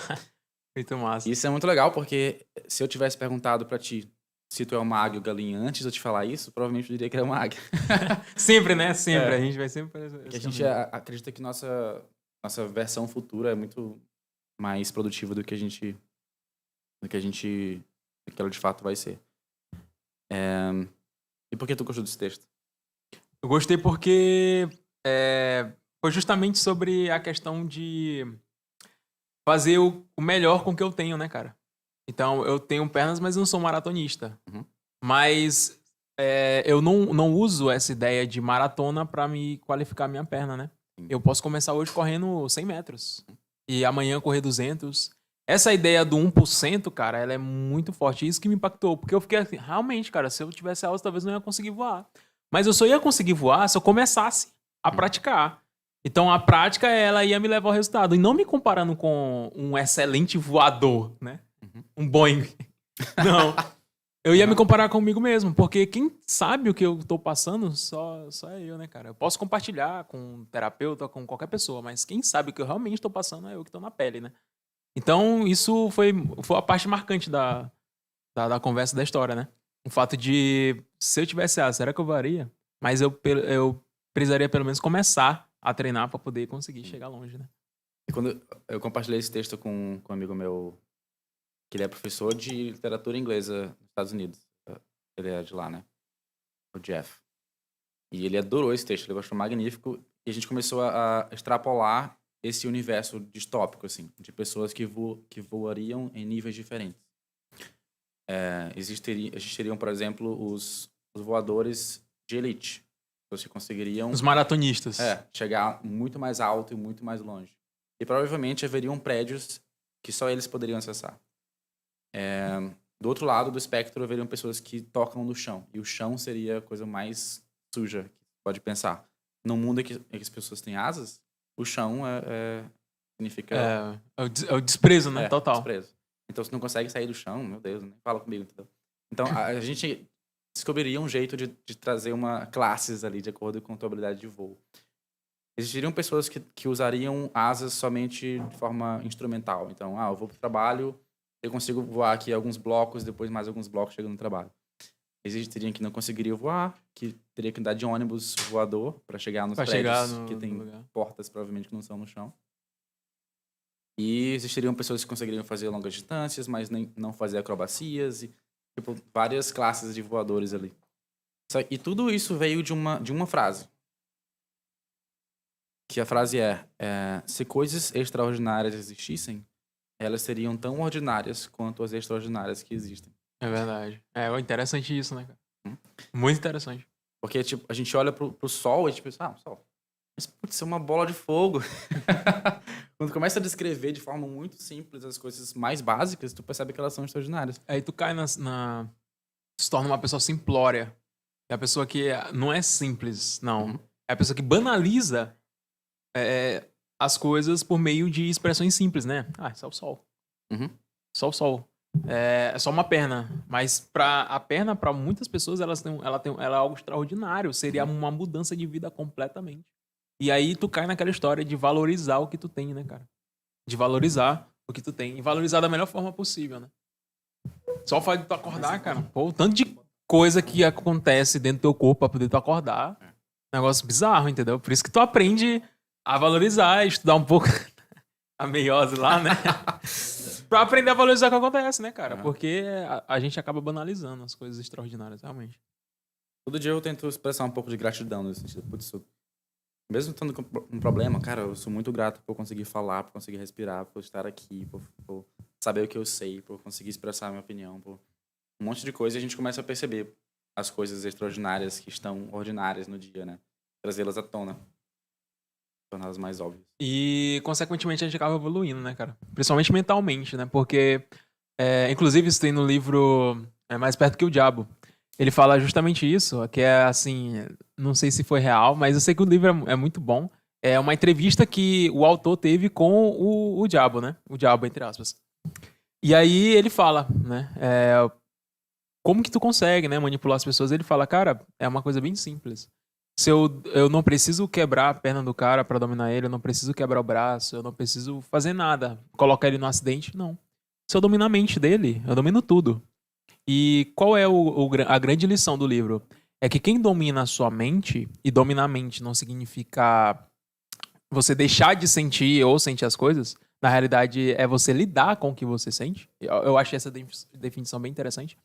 Muito massa. Isso é muito legal, porque se eu tivesse perguntado pra ti se tu é uma águia ou galinha antes de eu te falar isso, provavelmente eu diria que era uma águia. Sempre, né? Sempre. A gente vai sempre... Porque a gente acredita que nossa versão futura é muito mais produtiva do que ela de fato vai ser. E por que tu gostou desse texto? Eu gostei porque foi justamente sobre a questão de fazer o melhor com o que eu tenho, né, cara? Então, eu tenho pernas, mas eu não sou maratonista. Uhum. Mas eu não uso essa ideia de maratona pra me qualificar a minha perna, né? Eu posso começar hoje correndo 100 metros. E amanhã correr 200. Essa ideia do 1%, cara, ela é muito forte. Isso que me impactou. Porque eu fiquei assim, realmente, cara, se eu tivesse aulas, talvez eu não ia conseguir voar. Mas eu só ia conseguir voar se eu começasse a praticar. Então a prática, ela ia me levar ao resultado. E não me comparando com um excelente voador, né? Um Boeing. Não. Eu ia me comparar comigo mesmo, porque quem sabe o que eu tô passando só é eu, né, cara? Eu posso compartilhar com um terapeuta, com qualquer pessoa, mas quem sabe o que eu realmente tô passando é eu que tô na pele, né? Então, isso foi a parte marcante da conversa da história, né? O fato de, se eu tivesse será que eu varia? Mas eu precisaria pelo menos começar a treinar pra poder conseguir chegar longe, né? E quando eu compartilhei esse texto com um amigo meu, que ele é professor de literatura inglesa nos Estados Unidos. Ele é de lá, né? O Jeff. E ele adorou esse texto, ele achou magnífico. E a gente começou a extrapolar esse universo distópico, assim, de pessoas que voariam em níveis diferentes. Existiriam, por exemplo, os voadores de elite. Pessoas que conseguiriam... Os maratonistas. Chegar muito mais alto e muito mais longe. E provavelmente haveriam prédios que só eles poderiam acessar. Do outro lado do espectro, haveriam pessoas que tocam no chão. E o chão seria a coisa mais suja que você pode pensar. Num mundo em que as pessoas têm asas, o chão significa... É o desprezo, né? Total. Desprezo. Então, você não consegue sair do chão, meu Deus, nem fala comigo, entendeu? Então, a gente descobriria um jeito de trazer classes ali, de acordo com a tua habilidade de voo. Existiriam pessoas que usariam asas somente de forma instrumental. Então, eu vou pro trabalho, eu consigo voar aqui alguns blocos, depois mais alguns blocos chegando no trabalho. Existiriam que não conseguiriam voar, que teria que andar de ônibus voador para chegar nos prédios que tem portas, provavelmente, que não são no chão. E existiriam pessoas que conseguiriam fazer longas distâncias, mas não fazer acrobacias. E, tipo, várias classes de voadores ali. E tudo isso veio de uma frase. Que a frase se coisas extraordinárias existissem, elas seriam tão ordinárias quanto as extraordinárias que existem. É verdade. É interessante isso, né, cara? Muito interessante. Porque, tipo, a gente olha pro sol e a gente pensa, o sol. Mas, putz, é uma bola de fogo. Quando começa a descrever de forma muito simples as coisas mais básicas, tu percebe que elas são extraordinárias. Aí tu cai se torna uma pessoa simplória. É a pessoa que não é simples, não. É a pessoa que banaliza as coisas por meio de expressões simples, né? É só o sol. Só o sol. É só uma perna. Mas a perna, para muitas pessoas, ela é algo extraordinário. Seria uma mudança de vida completamente. E aí tu cai naquela história de valorizar o que tu tem, né, cara? De valorizar o que tu tem. E valorizar da melhor forma possível, né? Só o fato de tu acordar, cara. Pô, o tanto de coisa que acontece dentro do teu corpo pra poder tu acordar. Negócio bizarro, entendeu? Por isso que tu aprende a valorizar, estudar um pouco a meiose lá, né? Pra aprender a valorizar o que acontece, né, cara? Porque a gente acaba banalizando as coisas extraordinárias, realmente. Todo dia eu tento expressar um pouco de gratidão nesse sentido. Putz, mesmo tendo um problema, cara, eu sou muito grato por conseguir falar, por conseguir respirar, por estar aqui, por saber o que eu sei, por conseguir expressar a minha opinião, por um monte de coisa. E a gente começa a perceber as coisas extraordinárias que estão ordinárias no dia, né? Trazê-las à tona. Torná-las mais óbvias. E, consequentemente, a gente acaba evoluindo, né, cara? Principalmente mentalmente, né? Porque, inclusive, isso tem no livro Mais Perto que o Diabo. Ele fala justamente isso, que é assim, não sei se foi real, mas eu sei que o livro é muito bom. É uma entrevista que o autor teve com o diabo, né? O diabo, entre aspas. E aí ele fala, né? Como que tu consegue, né, manipular as pessoas? Ele fala, cara, é uma coisa bem simples. Se eu não preciso quebrar a perna do cara pra dominar ele, eu não preciso quebrar o braço, eu não preciso fazer nada. Colocar ele no acidente, não. Se eu domino a mente dele, eu domino tudo. E qual é a grande lição do livro? É que quem domina a sua mente, e dominar a mente não significa você deixar de sentir ou sentir as coisas, na realidade é você lidar com o que você sente. Eu achei essa definição bem interessante.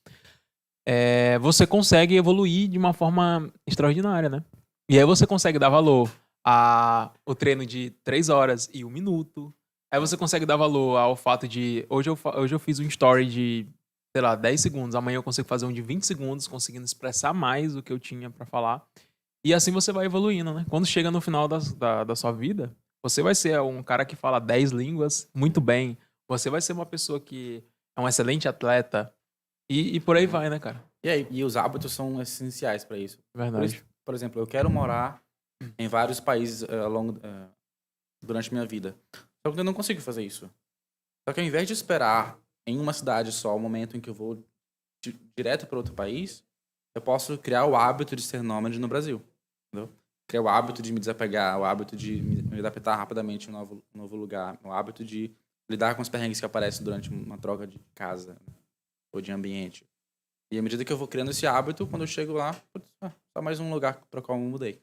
Você consegue evoluir de uma forma extraordinária, né? E aí você consegue dar valor ao treino de 3 horas e 1 minuto. Aí você consegue dar valor ao fato de... Hoje eu fiz um story de, sei lá, 10 segundos. Amanhã eu consigo fazer um de 20 segundos, conseguindo expressar mais o que eu tinha pra falar. E assim você vai evoluindo, né? Quando chega no final da sua vida, você vai ser um cara que fala 10 línguas muito bem. Você vai ser uma pessoa que é um excelente atleta. E por aí vai, né, cara? E os hábitos são essenciais para isso. Verdade. Por exemplo, eu quero morar em vários países durante minha vida. Só que eu não consigo fazer isso. Só que ao invés de esperar em uma cidade só o momento em que eu vou direto para outro país, eu posso criar o hábito de ser nômade no Brasil. Entendeu? Criar o hábito de me desapegar, o hábito de me adaptar rapidamente em um novo lugar, o hábito de lidar com os perrengues que aparecem durante uma troca de casa ou de ambiente. E à medida que eu vou criando esse hábito, quando eu chego lá, só mais um lugar para qual eu mudei.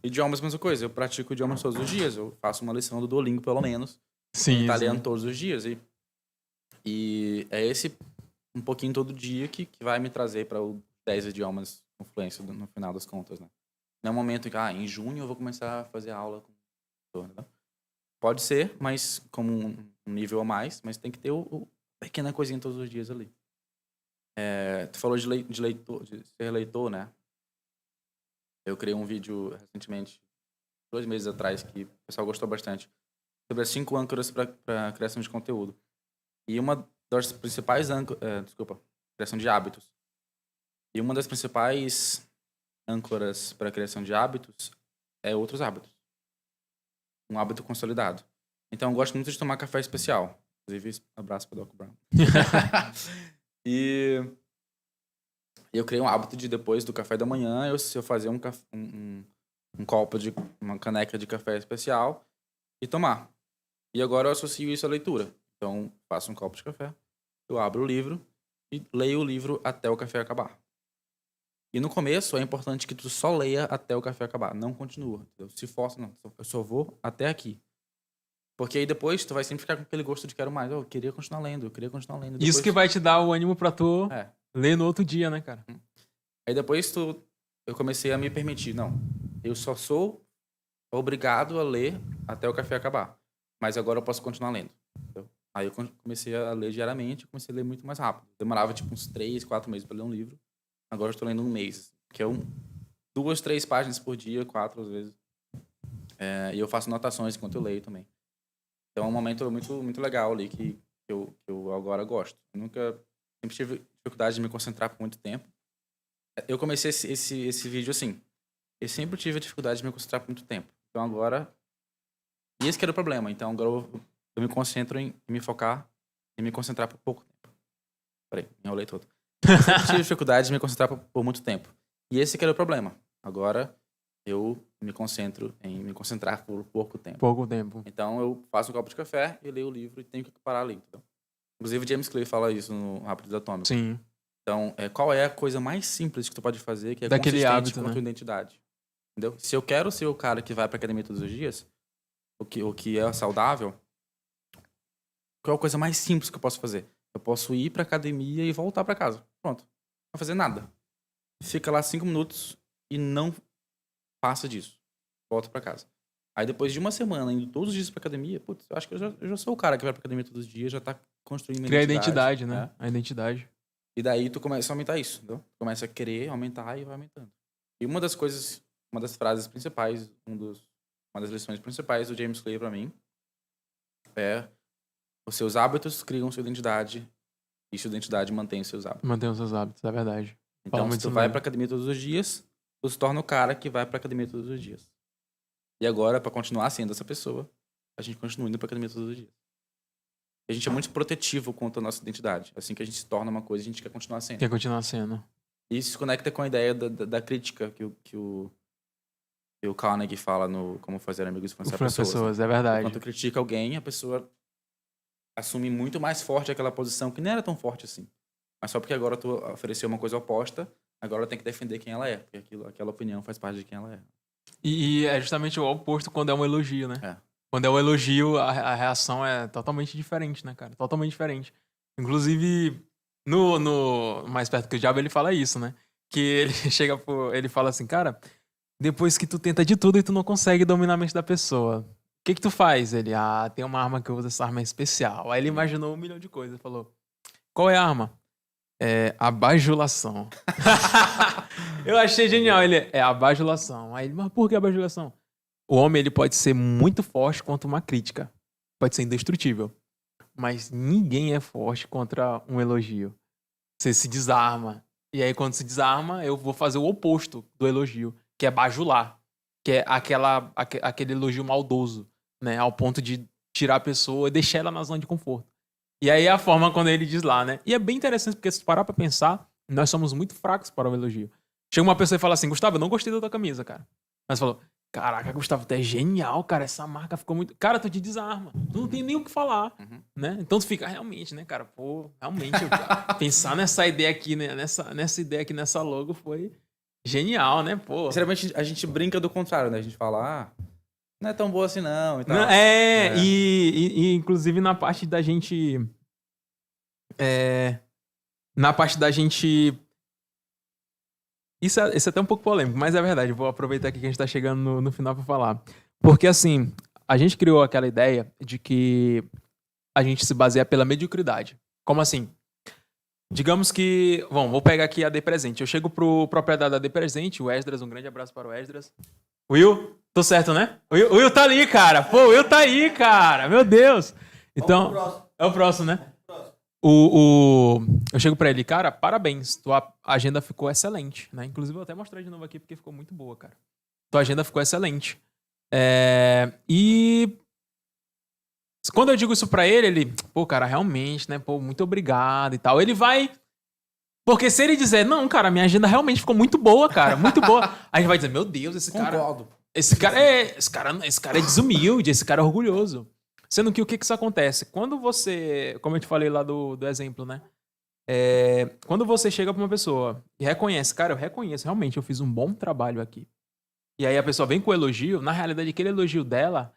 Idiomas, mesma coisa. Eu pratico idiomas todos os dias. Eu faço uma lição do Duolingo, pelo menos. Sim, em italiano todos os dias. E é esse um pouquinho todo dia que vai me trazer para os 10 idiomas com fluência no final das contas, né? Não é um momento em que, em junho eu vou começar a fazer aula com o professor, né? Pode ser, mas como um nível a mais, mas tem que ter o pequena coisinha todos os dias ali. Tu falou de ser leitor, né? Eu criei um vídeo recentemente, 2 meses atrás, que o pessoal gostou bastante, sobre as 5 âncoras para criação de conteúdo. E uma das principais criação de hábitos. E uma das principais âncoras para a criação de hábitos é outros hábitos. Um hábito consolidado. Então, eu gosto muito de tomar café especial. Inclusive, abraço para o Doc Brown. E eu criei um hábito de, depois do café da manhã, eu fazer um copo de uma caneca de café especial e tomar. E agora eu associo isso à leitura. Então, faço um copo de café, eu abro o livro e leio o livro até o café acabar. E no começo é importante que tu só leia até o café acabar, não continua. Entendeu? Se força, não, eu só vou até aqui. Porque aí depois tu vai sempre ficar com aquele gosto de quero mais. Eu queria continuar lendo, eu queria continuar lendo. Depois... Isso que vai te dar o ânimo pra tu ler no outro dia, né, cara? Aí depois eu comecei a me permitir. Não, eu só sou obrigado a ler até o café acabar. Mas agora eu posso continuar lendo. Entendeu? Aí eu comecei a ler diariamente, comecei a ler muito mais rápido. Demorava tipo uns 3, 4 meses para ler um livro. Agora eu estou lendo um mês. Que é 2, 3 páginas por dia, 4 às vezes. E eu faço anotações enquanto eu leio também. Então é um momento muito, muito legal ali que eu agora gosto. Eu sempre tive dificuldade de me concentrar por muito tempo. Eu comecei esse vídeo assim. Eu sempre tive dificuldade de me concentrar por muito tempo. Então agora... E esse que era o problema. Então agora eu me concentro em me focar e me concentrar por pouco tempo. Peraí, enrolei todo. Eu sempre tive dificuldade de me concentrar por muito tempo. E esse que era o problema. Agora eu me concentro em me concentrar por pouco tempo. Pouco tempo. Então eu faço um copo de café, eu leio o livro e tenho que parar ali. Então. Inclusive James Clear fala isso no Hábitos Atômicos. Sim. Então, qual é a coisa mais simples que tu pode fazer que é daquele consistente hábito, com a tua identidade? Entendeu? Se eu quero ser o cara que vai pra academia todos os dias, o que é saudável, qual é a coisa mais simples que eu posso fazer? Eu posso ir pra academia e voltar pra casa. Pronto. Não vai fazer nada. Fica lá 5 minutos e não passa disso. Volta pra casa. Aí depois de uma semana indo todos os dias pra academia, putz, eu acho que eu já sou o cara que vai pra academia todos os dias, já tá construindo minha identidade, né? A identidade. E daí tu começa a aumentar isso, entendeu? Tu começa a querer aumentar e vai aumentando. E uma das frases principais, uma das lições principais do James Clear pra mim é: os seus hábitos criam sua identidade e sua identidade mantém os seus hábitos. Mantém os seus hábitos, é verdade. Então, se tu vai pra academia todos os dias, tu se torna o cara que vai pra academia todos os dias. E agora, pra continuar sendo essa pessoa, a gente continua indo pra academia todos os dias. A gente é muito protetivo quanto à nossa identidade. Assim que a gente se torna uma coisa, a gente quer continuar sendo. Quer continuar sendo. E isso se conecta com a ideia da crítica que o Carnegie fala no Como Fazer Amigos e Influenciar Pessoas. É verdade. Quando tu critica alguém, a pessoa assume muito mais forte aquela posição que não era tão forte assim. Mas só porque agora tu ofereceu uma coisa oposta, agora ela tem que defender quem ela é. Porque aquela opinião faz parte de quem ela é. E é justamente o oposto quando é um elogio, né? Quando é um elogio, a reação é totalmente diferente, né, cara? Totalmente diferente. Inclusive, no Mais Perto que o Diabo, ele fala isso, né? Que ele chega ele fala assim, cara, depois que tu tenta de tudo e tu não consegue dominar a mente da pessoa, o que tu faz? Ele, tem uma arma que eu uso, essa arma é especial. Aí ele imaginou 1 milhão de coisas, falou, qual é a arma? É a bajulação. Eu achei genial, ele, é a bajulação. Aí ele, mas por que a bajulação? O homem, ele pode ser muito forte contra uma crítica. Pode ser indestrutível. Mas ninguém é forte contra um elogio. Você se desarma. E aí, quando se desarma, eu vou fazer o oposto do elogio, que é bajular. Que é aquele elogio maldoso, né? Ao ponto de tirar a pessoa e deixar ela na zona de conforto. E aí, a forma quando ele diz lá, né? E é bem interessante, porque se parar pra pensar, nós somos muito fracos para o elogio. Chega uma pessoa e fala assim, Gustavo, eu não gostei da tua camisa, cara. Mas falou, caraca, Gustavo, tu é genial, cara, essa marca ficou muito... Cara, tu te desarma, tu não tem nem o que falar, né? Então tu fica, realmente, né, cara, pô, realmente, pensar nessa ideia aqui, né, nessa ideia aqui, nessa logo foi genial, né, pô. Sinceramente, a gente brinca do contrário, né? A gente fala, não é tão boa assim não, e tal. Não, e inclusive na parte da gente... na parte da gente... Isso é até um pouco polêmico, mas é verdade. Vou aproveitar aqui que a gente tá chegando no final pra falar. Porque, assim, a gente criou aquela ideia de que a gente se baseia pela mediocridade. Como assim? Digamos que... Bom, vou pegar aqui a D Presente. Eu chego pro proprietário da D Presente, o Esdras. Um grande abraço para o Esdras. Will, tô certo, né? O Will tá ali, cara. Pô, o Will tá aí, cara. Meu Deus. Então, é o próximo, né? Eu chego pra ele, cara, parabéns, tua agenda ficou excelente, né? Inclusive, eu vou até mostrar de novo aqui, porque ficou muito boa, cara. Tua agenda ficou excelente. E quando eu digo isso pra ele, ele, pô, cara, realmente, né? Pô, muito obrigado e tal. Ele vai... Porque se ele dizer, não, cara, minha agenda realmente ficou muito boa, cara, muito boa. Aí a gente vai dizer, meu Deus, esse cara é desumilde, esse cara é orgulhoso. Sendo que o que isso acontece? Quando você... Como eu te falei lá do exemplo, né? Quando você chega pra uma pessoa e reconhece, cara, eu reconheço, realmente, eu fiz um bom trabalho aqui. E aí a pessoa vem com o elogio, na realidade, aquele elogio dela,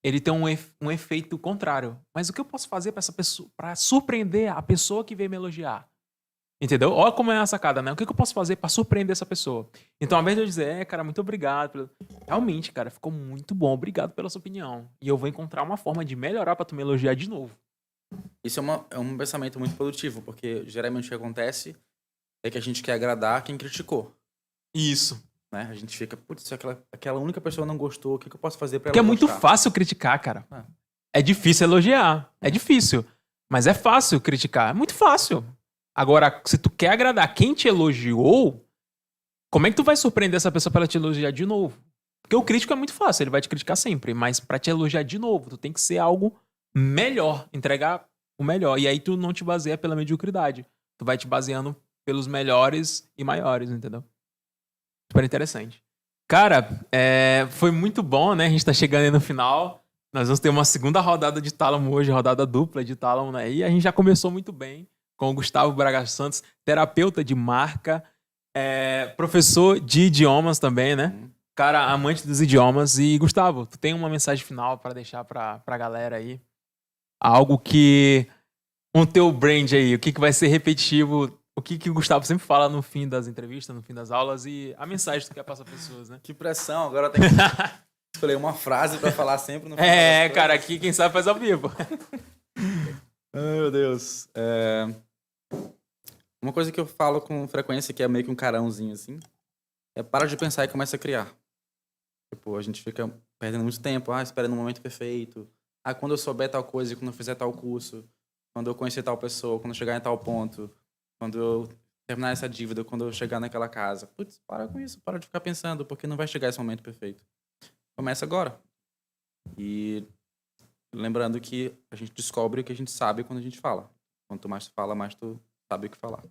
ele tem um efeito contrário. Mas o que eu posso fazer pra essa pessoa, pra surpreender a pessoa que veio me elogiar? Entendeu? Olha como é a sacada, né? O que eu posso fazer pra surpreender essa pessoa? Então, ao invés de eu dizer, cara, muito obrigado. Realmente, cara, ficou muito bom. Obrigado pela sua opinião. E eu vou encontrar uma forma de melhorar pra tu me elogiar de novo. Isso é um pensamento muito produtivo, porque geralmente o que acontece é que a gente quer agradar quem criticou. Isso. Né? A gente fica, putz, se aquela única pessoa não gostou, o que eu posso fazer pra ela Porque é muito gostar? fácil criticar, cara. É difícil elogiar. É difícil. Mas é fácil criticar. É muito fácil. Agora, se tu quer agradar quem te elogiou, como é que tu vai surpreender essa pessoa pra ela te elogiar de novo? Porque o crítico é muito fácil, ele vai te criticar sempre. Mas pra te elogiar de novo, tu tem que ser algo melhor, entregar o melhor. E aí tu não te baseia pela mediocridade. Tu vai te baseando pelos melhores e maiores, entendeu? Super interessante. Cara, foi muito bom, né? A gente tá chegando aí no final. Nós vamos ter uma segunda rodada de Tálamo hoje, rodada dupla de Tálamo, né? E a gente já começou muito bem com o Gustavo Braga Santos, terapeuta de marca, professor de idiomas também, né? Cara, amante dos idiomas. E, Gustavo, tu tem uma mensagem final para deixar pra galera aí? Algo que... Um teu brand aí, o que vai ser repetitivo... O que o Gustavo sempre fala no fim das entrevistas, no fim das aulas, e a mensagem que tu quer passar para as pessoas, né? Que pressão, agora tem que escolher uma frase para falar sempre no final. Cara, aqui quem sabe faz ao vivo. Ai, meu Deus. Uma coisa que eu falo com frequência, que é meio que um carãozinho assim, é para de pensar e começa a criar. Tipo, a gente fica perdendo muito tempo, esperando o momento perfeito. Quando eu souber tal coisa, quando eu fizer tal curso, quando eu conhecer tal pessoa, quando eu chegar em tal ponto... Quando eu terminar essa dívida, quando eu chegar naquela casa. Putz, para com isso, para de ficar pensando, porque não vai chegar esse momento perfeito. Começa agora. E lembrando que a gente descobre o que a gente sabe quando a gente fala. Quanto mais tu fala, mais tu sabe o que falar.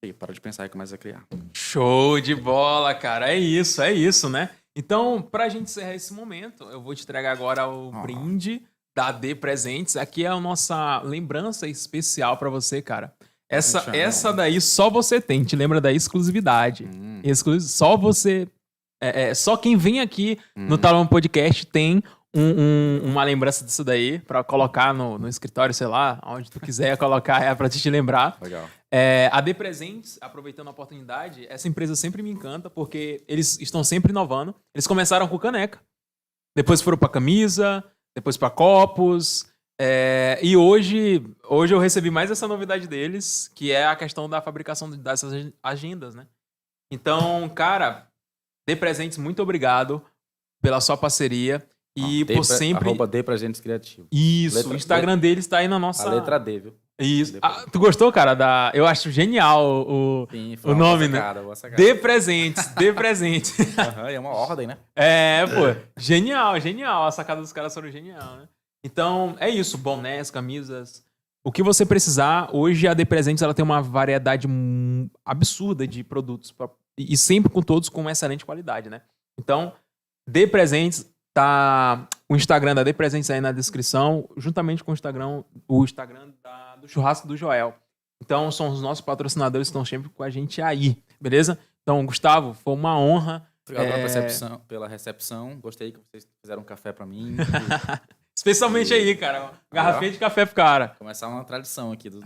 E para de pensar e começa a criar. Show de bola, cara. É isso, né? Então, pra gente encerrar esse momento, eu vou te entregar agora o brinde da AD Presentes. Aqui é a nossa lembrança especial pra você, cara. Essa daí só você tem. Te lembra da exclusividade. Só você... Só quem vem aqui no Tálamo Podcast tem uma lembrança disso daí pra colocar no escritório, sei lá, onde tu quiser colocar, pra te lembrar. Legal. A D Presentes, aproveitando a oportunidade, essa empresa sempre me encanta porque eles estão sempre inovando. Eles começaram com caneca, depois foram pra camisa, depois pra copos. E hoje eu recebi mais essa novidade deles, que é a questão da fabricação dessas agendas, né? Então, cara, D Presentes, muito obrigado pela sua parceria e por sempre... @D Presentes Criativo. Isso, o Instagram deles tá aí na nossa... A letra D, viu? Isso. Tu gostou, cara? Eu acho genial o nome, né? Boa sacada. Dê presentes, dê presentes. É uma ordem, né? Pô. Genial, genial. A sacada dos caras foram genial, né? Então, é isso. Bonés, camisas. O que você precisar. Hoje a Dê Presentes ela tem uma variedade absurda de produtos. E sempre com todos com excelente qualidade, né? Então, Dê Presentes. Tá o Instagram da Dê Presentes aí na descrição, juntamente com o Instagram do Churrasco do Joel. Então, são os nossos patrocinadores que estão sempre com a gente aí, beleza? Então, Gustavo, foi uma honra. Obrigado pela recepção. Gostei que vocês fizeram um café pra mim. Especialmente aí, cara. Garrafinha de café pro cara. Começar uma tradição aqui dos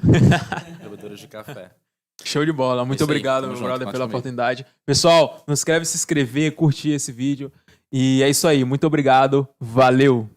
bebedores de café. Show de bola. Muito obrigado, meu brother, pela oportunidade. Pessoal, não esquece de se inscrever, curtir esse vídeo. E é isso aí. Muito obrigado. Valeu!